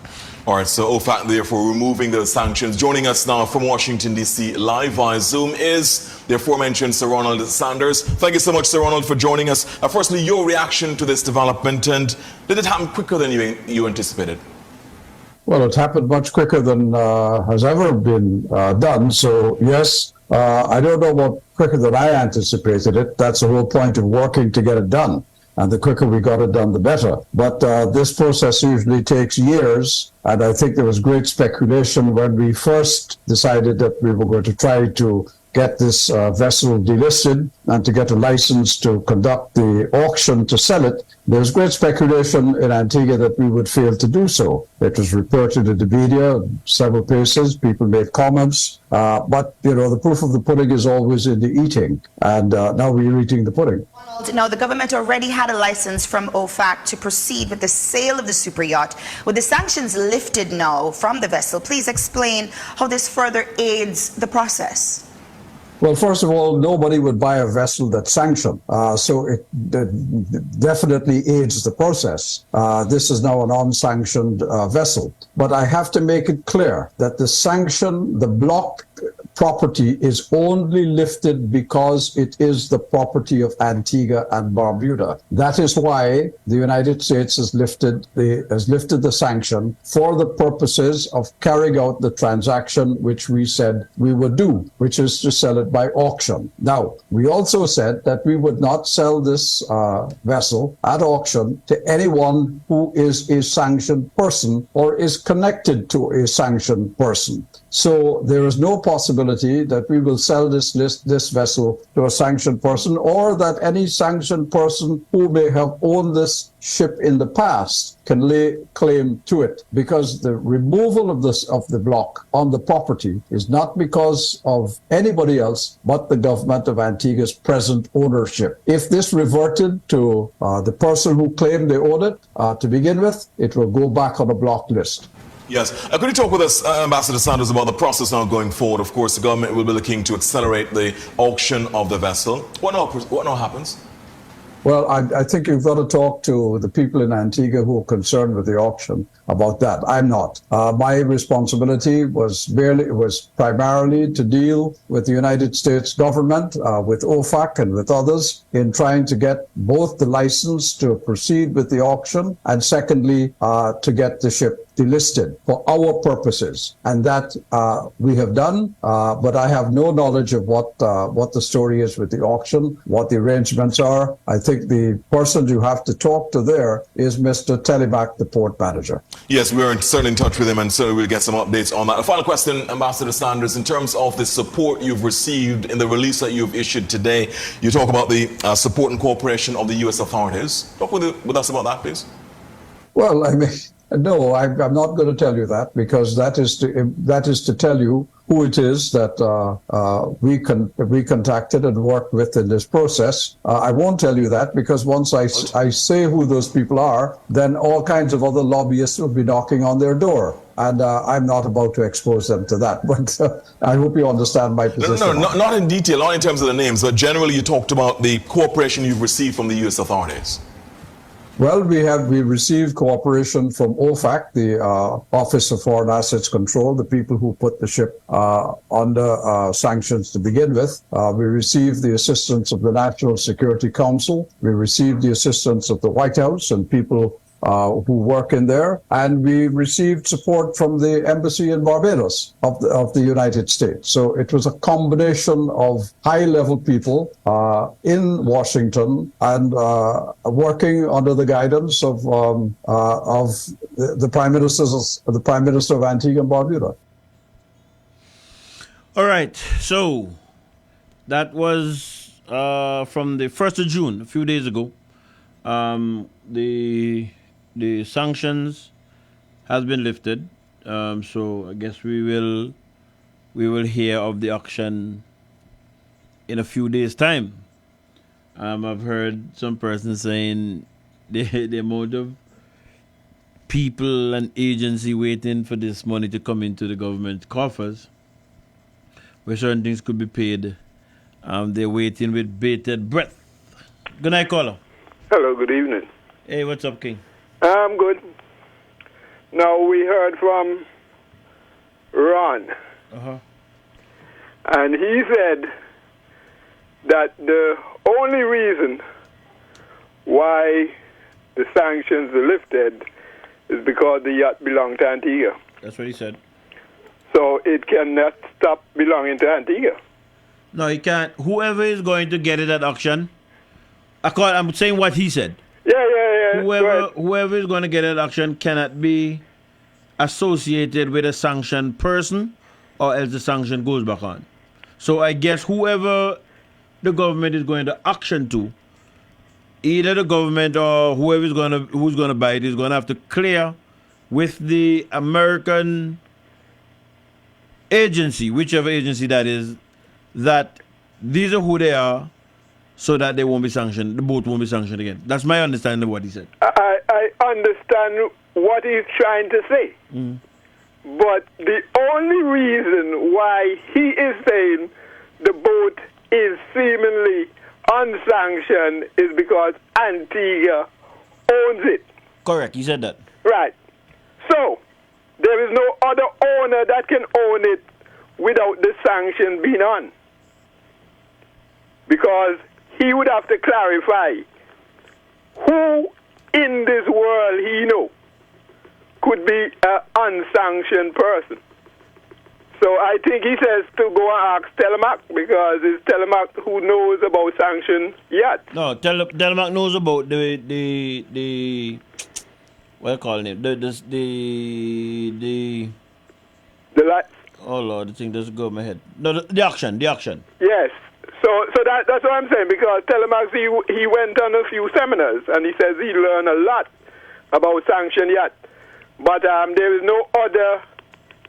All right, so OFAC therefore removing those sanctions. Joining us now from Washington, D.C. live via Zoom is the aforementioned Sir Ronald Sanders. Thank you so much, Sir Ronald, for joining us. Firstly, your reaction to this development, and did it happen quicker than you anticipated? Well, it happened much quicker than has ever been done. So, yes, I don't know about quicker than I anticipated it. That's the whole point of working to get it done. And the quicker we got it done, the better. But this process usually takes years. And I think there was great speculation when we first decided that we were going to try to get this vessel delisted and to get a license to conduct the auction to sell it. There was great speculation in Antigua that we would fail to do so. It was reported in the media, several places, people made comments, but you know, the proof of the pudding is always in the eating, and now we're eating the pudding. Now, the government already had a license from OFAC to proceed with the sale of the super yacht. With the sanctions lifted now from the vessel, please explain how this further aids the process. Well, first of all, nobody would buy a vessel that's sanctioned, so it definitely aids the process. This is now an unsanctioned vessel. But I have to make it clear that the block property is only lifted because it is the property of Antigua and Barbuda. That is why the United States has lifted the sanction for the purposes of carrying out the transaction which we said we would do, which is to sell it by auction. Now, we also said that we would not sell this vessel at auction to anyone who is a sanctioned person or is connected to a sanctioned person. So there is no possibility that we will sell this vessel to a sanctioned person, or that any sanctioned person who may have owned this ship in the past can lay claim to it, because the removal of the block on the property is not because of anybody else but the government of Antigua's present ownership. If this reverted to the person who claimed they owned it to begin with, it will go back on a block list. Yes. Could you talk with us, Ambassador Sanders, about the process now going forward? Of course, the government will be looking to accelerate the auction of the vessel. What now happens? Well, I think you've got to talk to the people in Antigua who are concerned with the auction about that. I'm not. My responsibility was primarily to deal with the United States government, with OFAC and with others, in trying to get both the license to proceed with the auction and secondly, to get the ship delisted for our purposes, and that we have done. But I have no knowledge of what the story is with the auction, what the arrangements are. I think the person you have to talk to there is Mr. Telemac, the port manager. Yes, we're certainly in touch with him, and certainly we'll get some updates on that. A final question, Ambassador Sanders, in terms of the support you've received in the release that you've issued today, you talk about the support and cooperation of the U.S. authorities. Talk with us about that, please. Well, I mean, no, I'm not going to tell you that, because that is to tell you who it is that we contacted and worked with in this process. I won't tell you that, because once I say who those people are, then all kinds of other lobbyists will be knocking on their door. And I'm not about to expose them to that. But I hope you understand my position. No, not in detail, not in terms of the names, but generally you talked about the cooperation you've received from the U.S. authorities. Well, we received cooperation from OFAC, the Office of Foreign Assets Control, the people who put the ship under sanctions to begin with. We received the assistance of the National Security Council. We received the assistance of the White House and people who work in there, and we received support from the embassy in Barbados of the United States. So it was a combination of high-level people in Washington and working under the guidance of the Prime Minister of Antigua and Barbuda. All right, so that was from the 1st of June, a few days ago. The sanctions has been lifted, so I guess we will hear of the auction in a few days' time. I've heard some person saying the amount of people and agency waiting for this money to come into the government coffers, where certain things could be paid. They're waiting with bated breath. Good night, caller. Hello, good evening. Hey, what's up, King? I'm good. Now, we heard from Ron. And he said that the only reason why the sanctions are lifted is because the yacht belonged to Antigua. That's what he said. So it cannot stop belonging to Antigua. No, he can't. Whoever is going to get it at auction, I'm saying what he said. Yeah. Whoever is going to get an auction cannot be associated with a sanctioned person, or else the sanction goes back on. So I guess whoever the government is going to auction to, either the government or who's going to buy it is going to have to clear with the American agency, whichever agency that is, that these are who they are, so that they won't be sanctioned, the boat won't be sanctioned again. That's my understanding of what he said. I understand what he's trying to say. But the only reason why he is saying the boat is seemingly unsanctioned is because Antigua owns it. Correct, he said that. Right. So, there is no other owner that can own it without the sanction being on. Because he would have to clarify who in this world he know could be an unsanctioned person. So I think he says to go and ask Telemac, because it's Telemac who knows about sanctions yet. No, Telemac knows about the what are you calling it? The lights. Oh Lord, the thing doesn't go in my head. No, the auction. Yes. So that's what I'm saying, because Telemac, he went on a few seminars and he says he learned a lot about sanction yacht. But there is no other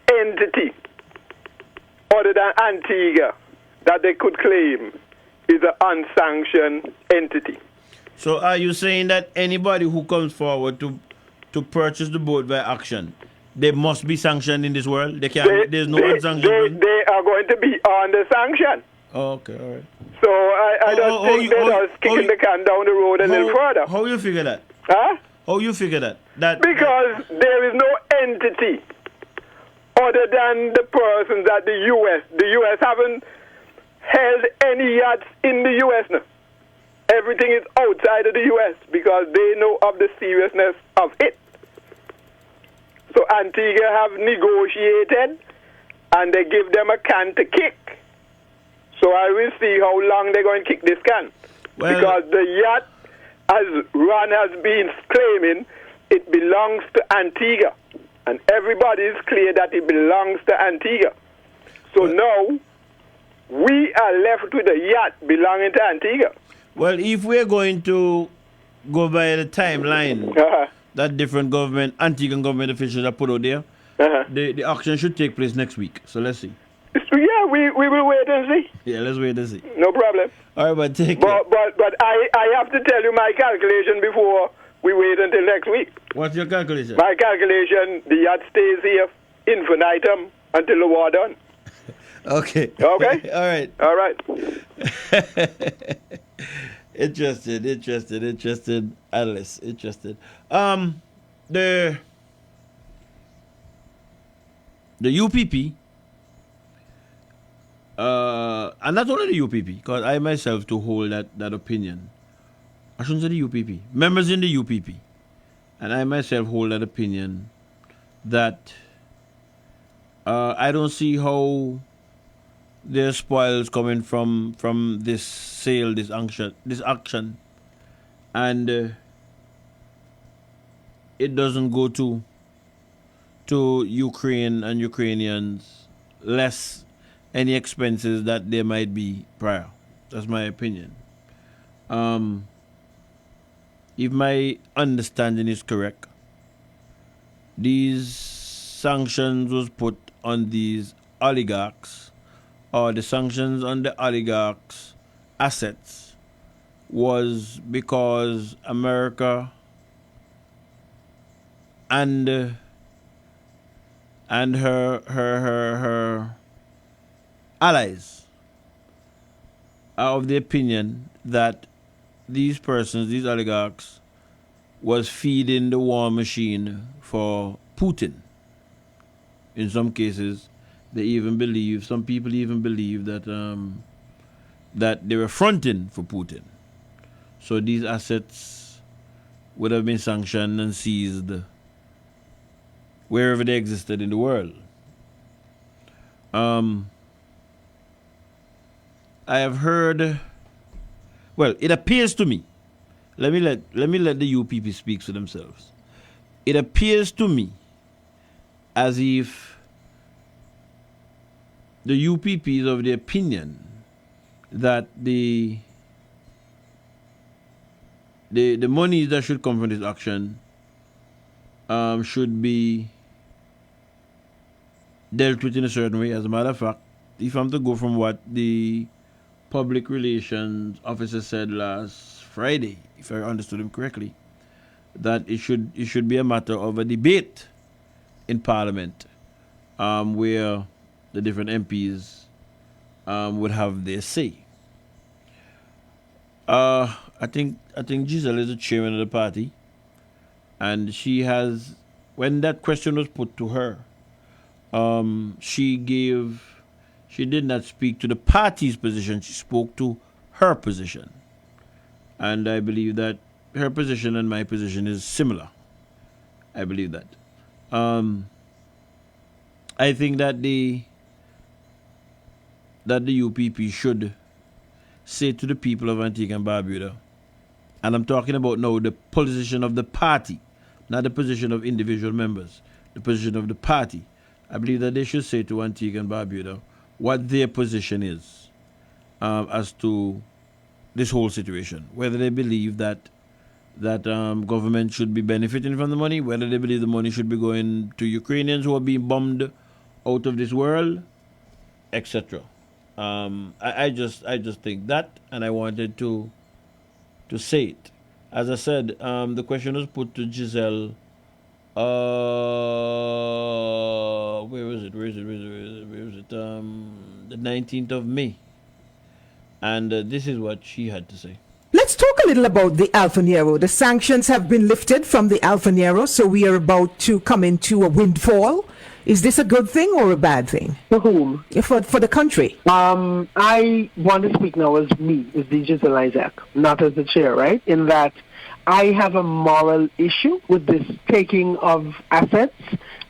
entity other than Antigua that they could claim is an unsanctioned entity. So are you saying that anybody who comes forward to purchase the boat by auction, they must be sanctioned in this world? There's no unsanctioned? They are going to be under sanction. Oh, okay, all right. So I don't think they're just kicking the can down the road a little further. How you figure that? Huh? How you figure that? Because there is no entity other than the persons at the U.S. haven't held any yachts in the U.S. now. Everything is outside of the U.S. because they know of the seriousness of it. So Antigua have negotiated, and they give them a can to kick. So I will see how long they're going to kick this can. Because the yacht, as Ron has been claiming, it belongs to Antigua. And everybody is clear that it belongs to Antigua. So now, we are left with a yacht belonging to Antigua. Well, if we're going to go by the timeline that different government, Antiguan government officials have put out there, the auction should take place next week. So let's see. Yeah, we will wait and see. Yeah, let's wait and see. No problem. All right, but take but I have to tell you my calculation before we wait until next week. What's your calculation? My calculation, the yacht stays here infinitum until the war done. Okay. Okay? All right. All right. Interested, Alice. Interested. The UPP, and not only the UPP, because I myself to hold that opinion. I shouldn't say the UPP. Members in the UPP, and I myself hold that opinion that I don't see how there's spoils coming from this sale, this action, and it doesn't go to Ukraine and Ukrainians less any expenses that there might be prior. That's my opinion. If my understanding is correct, these sanctions was put on these oligarchs, or the sanctions on the oligarchs' assets was because America and her allies are of the opinion that these persons, these oligarchs, was feeding the war machine for Putin. In some cases, some people even believe that that they were fronting for Putin. So these assets would have been sanctioned and seized wherever they existed in the world. I have heard. Well, it appears to me. Let me let the UPP speak for themselves. It appears to me as if the UPP is of the opinion that the monies that should come from this auction should be dealt with in a certain way. As a matter of fact, if I'm to go from what the public relations officer said last Friday, if I understood him correctly, that it should be a matter of a debate in Parliament, where the different MPs would have their say. I think Giselle is the chairman of the party, and she has, when that question was put to her, she did not speak to the party's position, she spoke to her position. And I believe that her position and my position is similar. I believe that. I think that the UPP should say to the people of Antigua and Barbuda, and I'm talking about now the position of the party, not the position of individual members, the position of the party. I believe that they should say to Antigua and Barbuda what their position is as to this whole situation, whether they believe that government should be benefiting from the money, whether they believe the money should be going to Ukrainians who are being bombed out of this world, etc. I just think that, and I wanted to say it. As I said, the question was put to Giselle. Where is it? The 19th of May. And this is what she had to say. Let's talk a little about the Alfa Nero. The sanctions have been lifted from the Alfa Nero, so we are about to come into a windfall. Is this a good thing or a bad thing? For whom? For the country. I want to speak now as me, as DJ Isaac, not as the chair, right? In that I have a moral issue with this taking of assets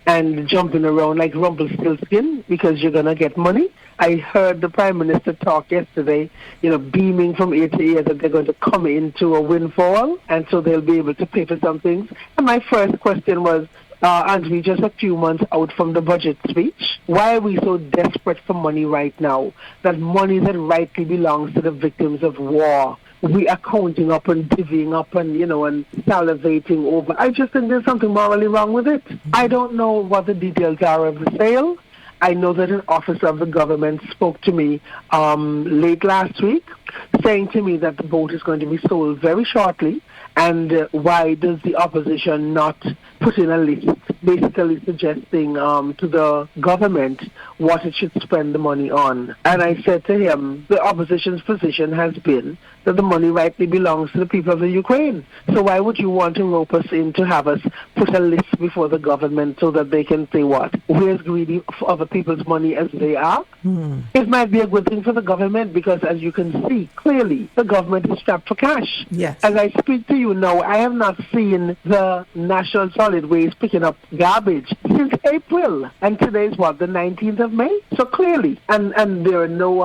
and jumping around like Rumpelstiltskin because you're going to get money. I heard the Prime Minister talk yesterday, beaming from ear to ear that they're going to come into a windfall, and so they'll be able to pay for some things. And my first question was, aren't we just a few months out from the budget speech? Why are we so desperate for money right now? That money that rightly belongs to the victims of war, we are counting up and divvying up and, and salivating over. I just think there's something morally wrong with it. I don't know what the details are of the sale. I know that an officer of the government spoke to me late last week, saying to me that the boat is going to be sold very shortly. And why does the opposition not put in a list, basically suggesting to the government what it should spend the money on? And I said to him, the opposition's position has been that the money rightly belongs to the people of the Ukraine. So why would you want to rope us in to have us put a list before the government so that they can say what? We're as greedy for other people's money as they are? It might be a good thing for the government because, as you can see, clearly the government is strapped for cash. Yes. As I speak to you now, I have not seen the National Solid Waste picking up garbage since April. And today is what, the 19th of May? So clearly, and there are no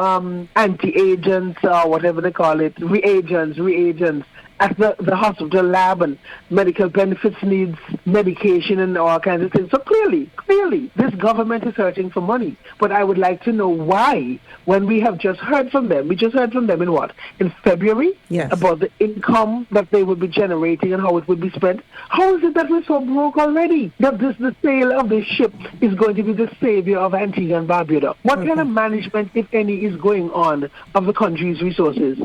anti-agents or whatever they call it, reagents at the hospital lab, and medical benefits needs medication and all kinds of things. So clearly, this government is hurting for money. But I would like to know why, when we have just heard from them, in what? In February? Yes. About the income that they would be generating and how it would be spent. How is it that we're so broke already? That the sale of this ship is going to be the savior of Antigua and Barbuda? What kind of management, if any, is going on of the country's resources?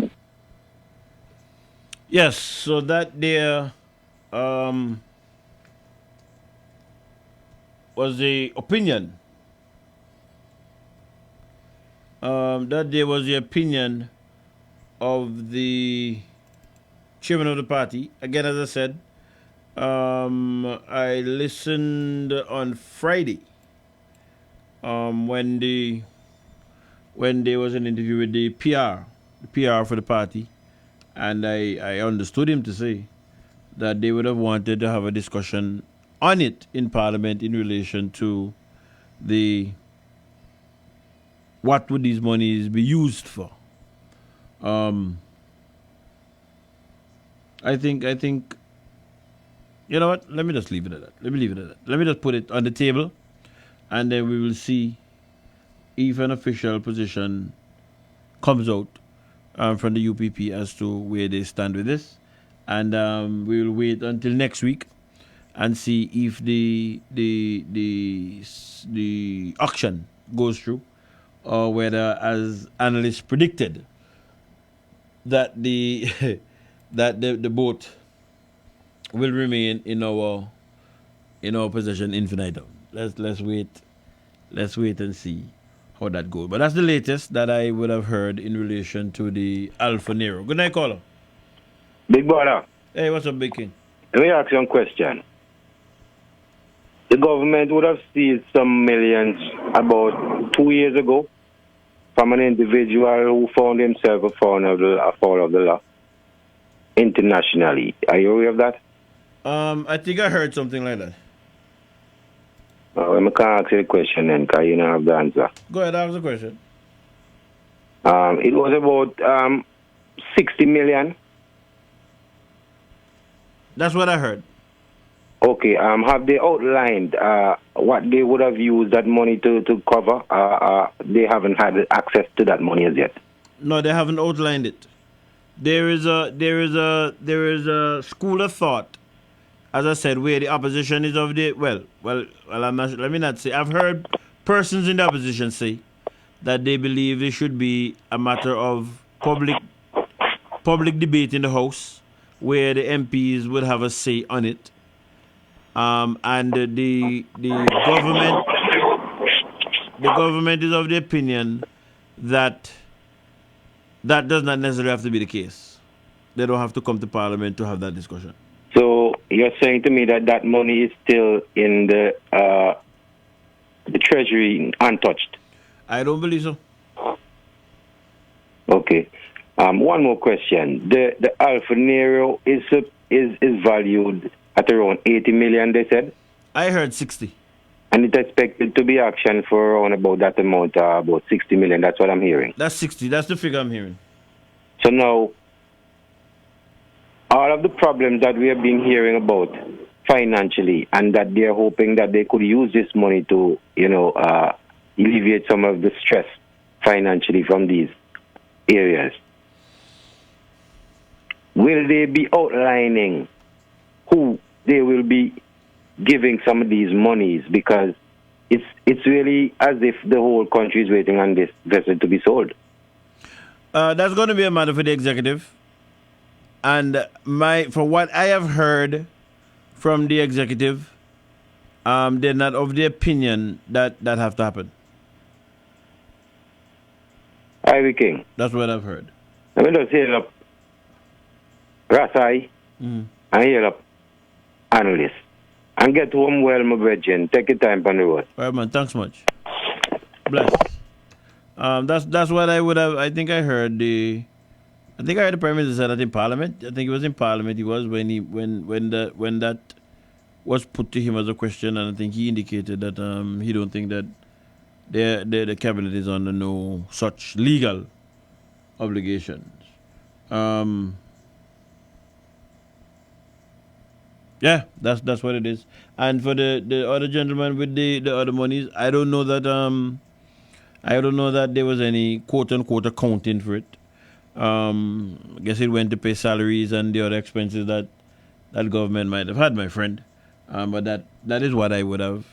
Yes, so that there was the opinion. That there was the opinion of the chairman of the party. Again, as I said, I listened on Friday when there was an interview with the PR for the party. And I understood him to say that they would have wanted to have a discussion on it in Parliament in relation to what would these monies be used for. I think you know what? Let me just leave it at that. Let me just put it on the table, and then we will see if an official position comes out from the UPP as to where they stand with this, and we will wait until next week and see if the auction goes through, or whether, as analysts predicted, that the boat will remain in our possession infinitum. Let's wait and see how that goes. But that's the latest that I would have heard in relation to the Alpha Nero. Good night, caller. Big brother. Hey, what's up, Big King? Let me ask you a question. The government would have seized some millions about 2 years ago from an individual who found himself a fall of the law internationally. Are you aware of that? I think I heard something like that. I can't ask you the question then, because you don't have the answer. Go ahead, ask the question. It was about 60 million. That's what I heard. Okay, have they outlined what they would have used that money to cover? They haven't had access to that money as yet. No, they haven't outlined it. There is a school of thought, as I said, where the opposition is of the well. I'm not. Let me not say. I've heard persons in the opposition say that they believe it should be a matter of public debate in the House, where the MPs would have a say on it, and the government is of the opinion that does not necessarily have to be the case. They don't have to come to Parliament to have that discussion. So you're saying to me that money is still in the Treasury untouched? I don't believe so. Okay. One more question. The Alpha Nero is is valued at around 80 million, they said. I heard 60. And it's expected to be auctioned for around about that amount, about 60 million. That's what I'm hearing. That's 60. That's the figure I'm hearing. So now, all of the problems that we have been hearing about financially, and that they're hoping that they could use this money to, alleviate some of the stress financially from these areas. Will they be outlining who they will be giving some of these monies? Because it's really as if the whole country is waiting on this vessel to be sold. That's going to be a matter for the executive. And from what I have heard from the executive, they're not of the opinion that have to happen. Ivy King. That's what I've heard. Let me just hear up Rasai and hear up analysts. And get home well, my brethren. Take your time on the road. All right, man. Thanks much. Bless. That's what I would have. I think I heard the Prime Minister said that in Parliament. I think it was in Parliament. He was when that was put to him as a question, and I think he indicated that he don't think that the cabinet is under no such legal obligations. Yeah, that's what it is. And for the other gentleman with the other monies, I don't know that there was any quote unquote accounting for it. I guess it went to pay salaries and the other expenses that government might have had, my friend. But that is what I would have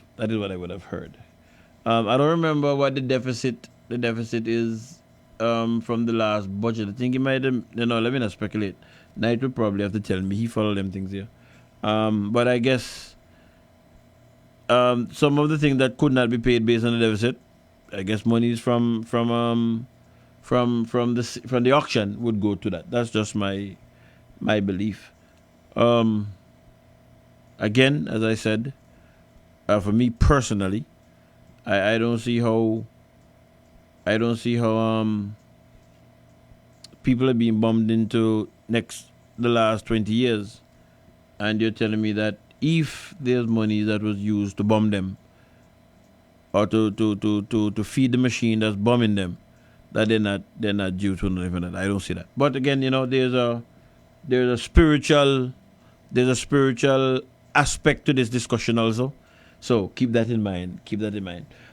heard. I don't remember what the deficit is from the last budget. I think it might have, let me not speculate. Knight would probably have to tell me. He followed them things here. But I guess some of the things that could not be paid based on the deficit, I guess monies from the auction would go to that. That's just my belief. Again, as I said, for me personally, I don't see how people are being bombed into the last 20 years, and you're telling me that if there's money that was used to bomb them or to feed the machine that's bombing them, that they're not due to anything like that. I don't see that. But again, there's a spiritual aspect to this discussion also. So keep that in mind.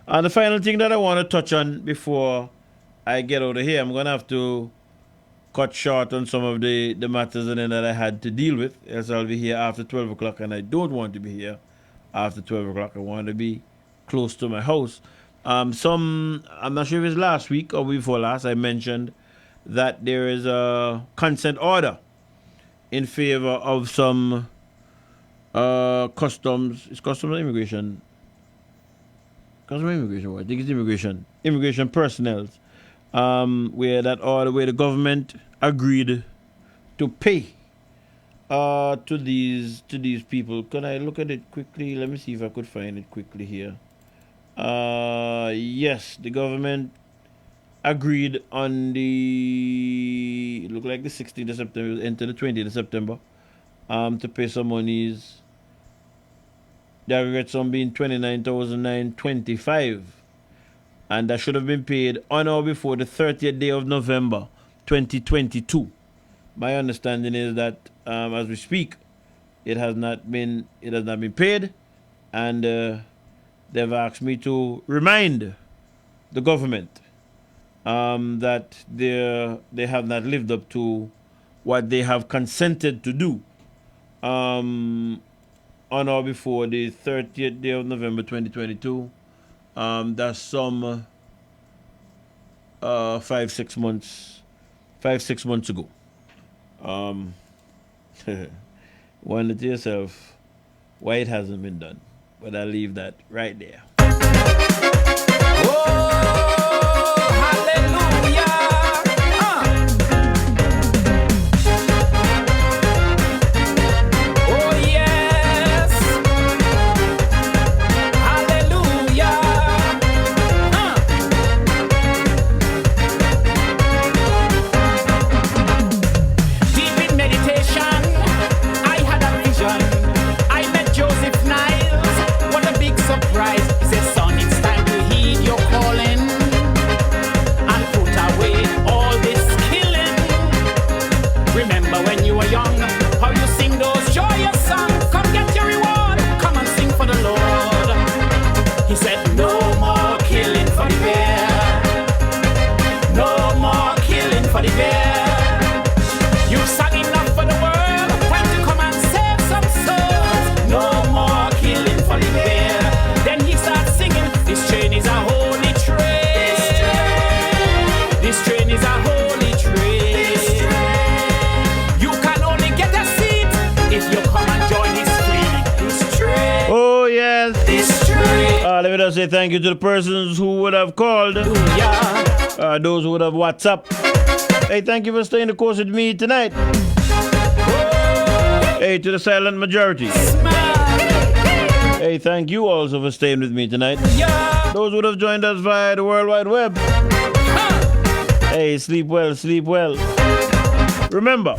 And the final thing that I want to touch on before I get out of here, I'm going to have to cut short on some of the matters that I had to deal with, else I'll be here after 12 o'clock, and I don't want to be here after 12 o'clock. I want to be close to my house. I'm not sure if it's last week or before last, I mentioned that there is a consent order in favor of some customs or immigration? Customs or immigration, I think it's immigration personnel, where the government agreed to pay to these people. Can I look at it quickly? Let me see if I could find it quickly here. Yes, the government agreed on the 16th of September into the 20th of September to pay some monies. The aggregate sum being $29,925, and that should have been paid on or before the 30th day of November 2022. My understanding is that as we speak, it has not been paid, and they've asked me to remind the government that they have not lived up to what they have consented to do on or before the 30th day of November 2022. That's some 5-6 months ago. Wonder to yourself why it hasn't been done, but I'll leave that right there. I let us say thank you to the persons who would have called. Those who would have WhatsApp. Hey, thank you for staying the course with me tonight. Hey, to the silent majority. Hey, thank you also for staying with me tonight. Those who would have joined us via the World Wide Web. Hey, sleep well, sleep well. Remember,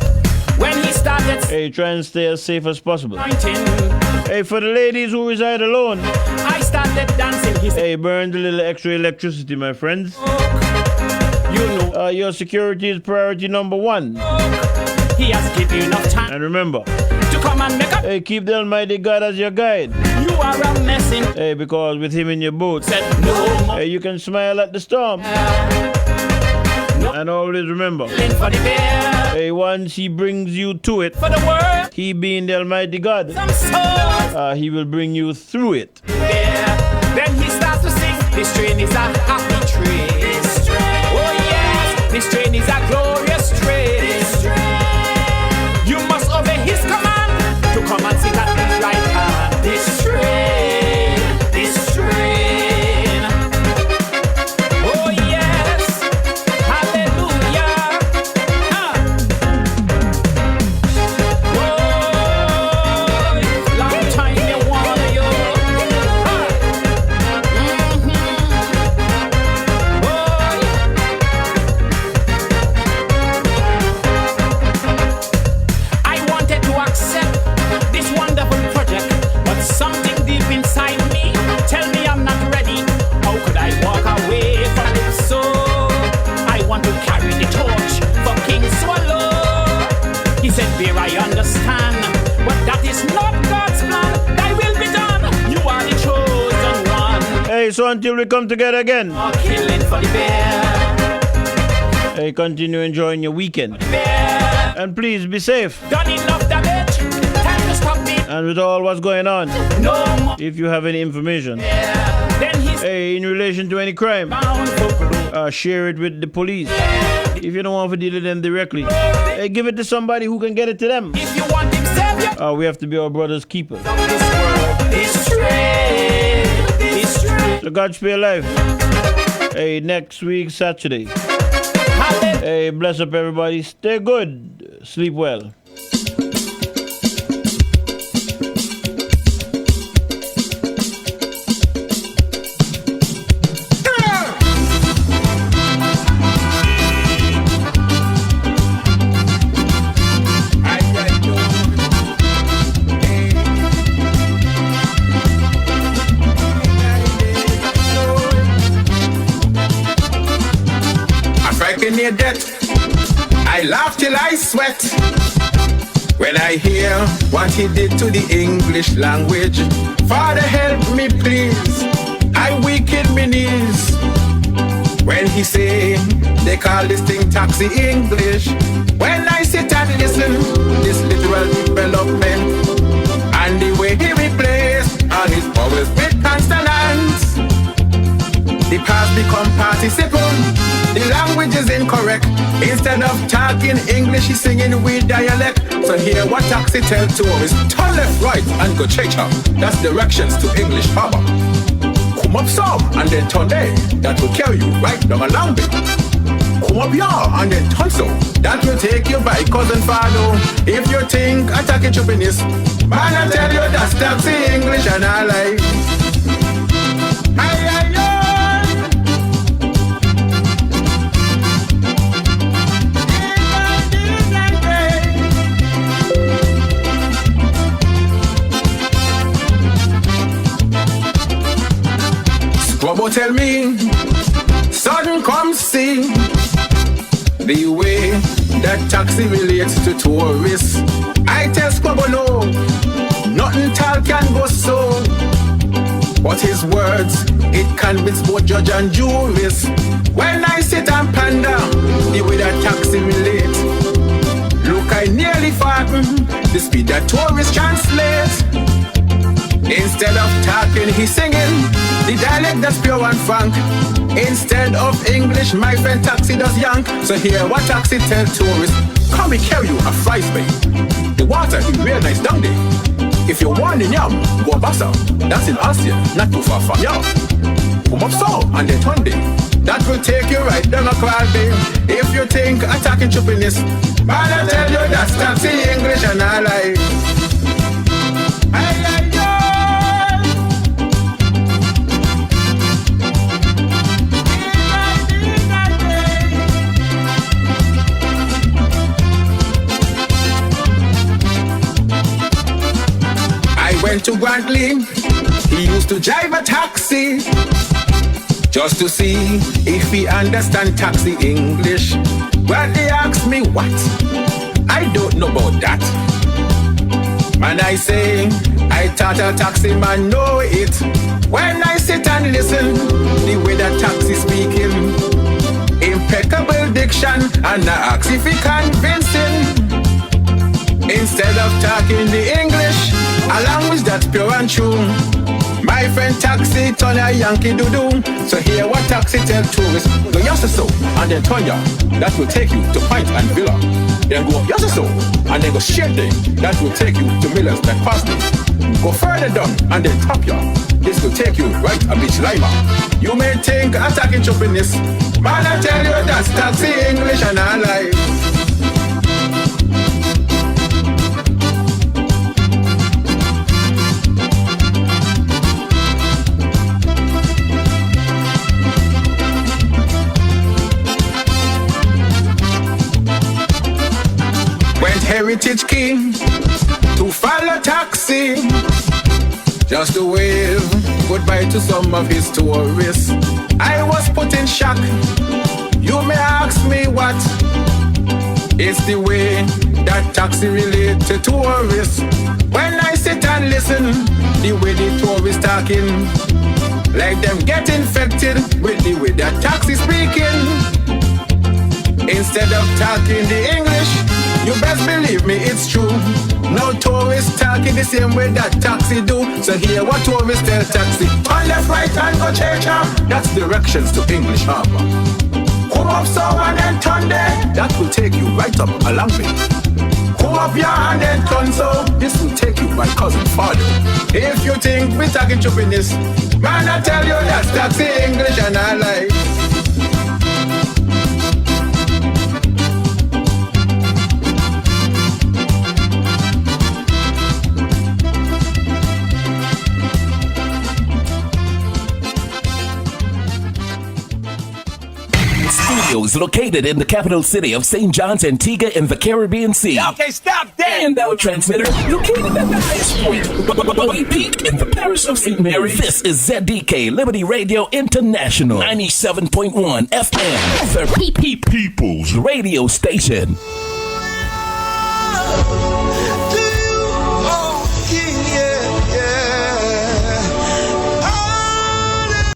when he started, hey, try and stay as safe as possible. Hey, for the ladies who reside alone, I started dancing. Hey, burn the little extra electricity, my friends. You know, your security is priority number 1. He has given you enough time. And remember, to come and make up. Hey, keep the Almighty God as your guide. You are a messing. Hey, because with Him in your boat, no hey, you can smile at the storm. And always remember, hey, once He brings you to it, for the world, He being the Almighty God, He will bring you through it. Then He starts to sing, this train is a happy train. Oh yes, this train is a glorious train. You must obey His command to come and sit at His right hand. This train, this train. Oh yes, hallelujah. Oh, long time you wanna yo. I wanted to accept this wonderful project, but something deep inside me tell me I'm not ready. How could I walk away from it? So I want to carry the torch for King Swallow. He said, "Bear, I understand, but that is not God's plan. Thy will be done. You are the chosen one." Hey, so until we come together again, killing for the bear. Hey, continue enjoying your weekend. And please be safe. Done enough damage. Time to stop me. And with all what's going on, No more. if you have any information, Then he's hey, in relation to any crime, bound for glue. share it with the police. If you don't want to deal with them directly, hey, give it to somebody who can get it to them. If you want him savior, We have to be our brother's keeper. this world is straight. Is straight. So God spare life. Hey, next week, Saturday. Hey, bless up everybody. Stay good. Sleep well. African near death, I laugh till I sweat when I hear what he did to the English language. Father, help me, please. I weaken my knees when he say they call this thing taxi English. When I sit and listen, this literal development and the way he replaced all his vowels with consonants. The past become participle. The language is incorrect. Instead of talking English, he's singing with dialect. So hear what taxi tell tourists. Turn left, right, and go check up. That's directions to English harbor. Come up some, and then turn there. That will carry you right down a long bit. Come up here, and then turn so. That will take you by cousin Fado. If you think attacking Chupinist, man, I tell you that's taxi English and I like. Aye, aye, aye. Squabble tell me, sudden come see the way that taxi relates to tourists. I tell Squabble no, nothing tall can go so. But his words, it convince both judge and juries. When I sit and ponder the way that taxi relates, look, I nearly fathom the speed that tourists translate. Instead of talking, he's singing the dialect that's pure and frank. Instead of English, my friend taxi does yank. So hear what taxi tell tourists. Come and carry you a fries bay. The water is real nice down there. If If you want in yam, go Bassa. That's in Asia, not too far from yam. Come up so, and then turn day. That will take you right down a quality. If you think attacking choppiness, man, I tell you that's taxi English and I like. I went to Grantley. He used to drive a taxi just to see if he understand taxi English. Well, he asked me what? I don't know about that. Man, I say, I thought a taxi man know it. When I sit and listen, the way the taxi speaking, impeccable diction, and I ask if he convincing. Instead of talking the English, a language that's pure and true. My friend taxi turn a Yankee doo-doo. So hear what taxi tell tourists. Go yes so, and then turn ya. That will take you to Pint and Villa. Then go yes so, and then go straight there. That will take you to Miller's and Parsley. Go further down, and then top ya. This will take you right a Beach Lima. You may think attacking choppiness. Man, I tell you that's taxi English and I lie. Heritage King to follow taxi, just to wave goodbye to some of his tourists. I was put in shock. You may ask me what? It's the way that taxi relate to tourists. When I sit and listen, the way the tourists talking, like them get infected with the way that taxi speaking. Instead of talking the English, you best believe me, it's true. No tourists talking the same way that taxi do. So hear what tourists tell taxi. Turn left, right, and go change up. That's directions to English Harbor. Come up so and then turn there. That will take you right up along me. Come up here and then turn so. This will take you my cousin father. If you think we're talking choppiness, man, I tell you that's taxi English and I like. Studios located in the capital city of St. John's, Antigua in the Caribbean Sea. Okay, stop there. And our transmitter located at the highest point, Bobby Peak in the parish of St. Mary. This is ZDK Liberty Radio International 97.1 FM, the People's Radio Station.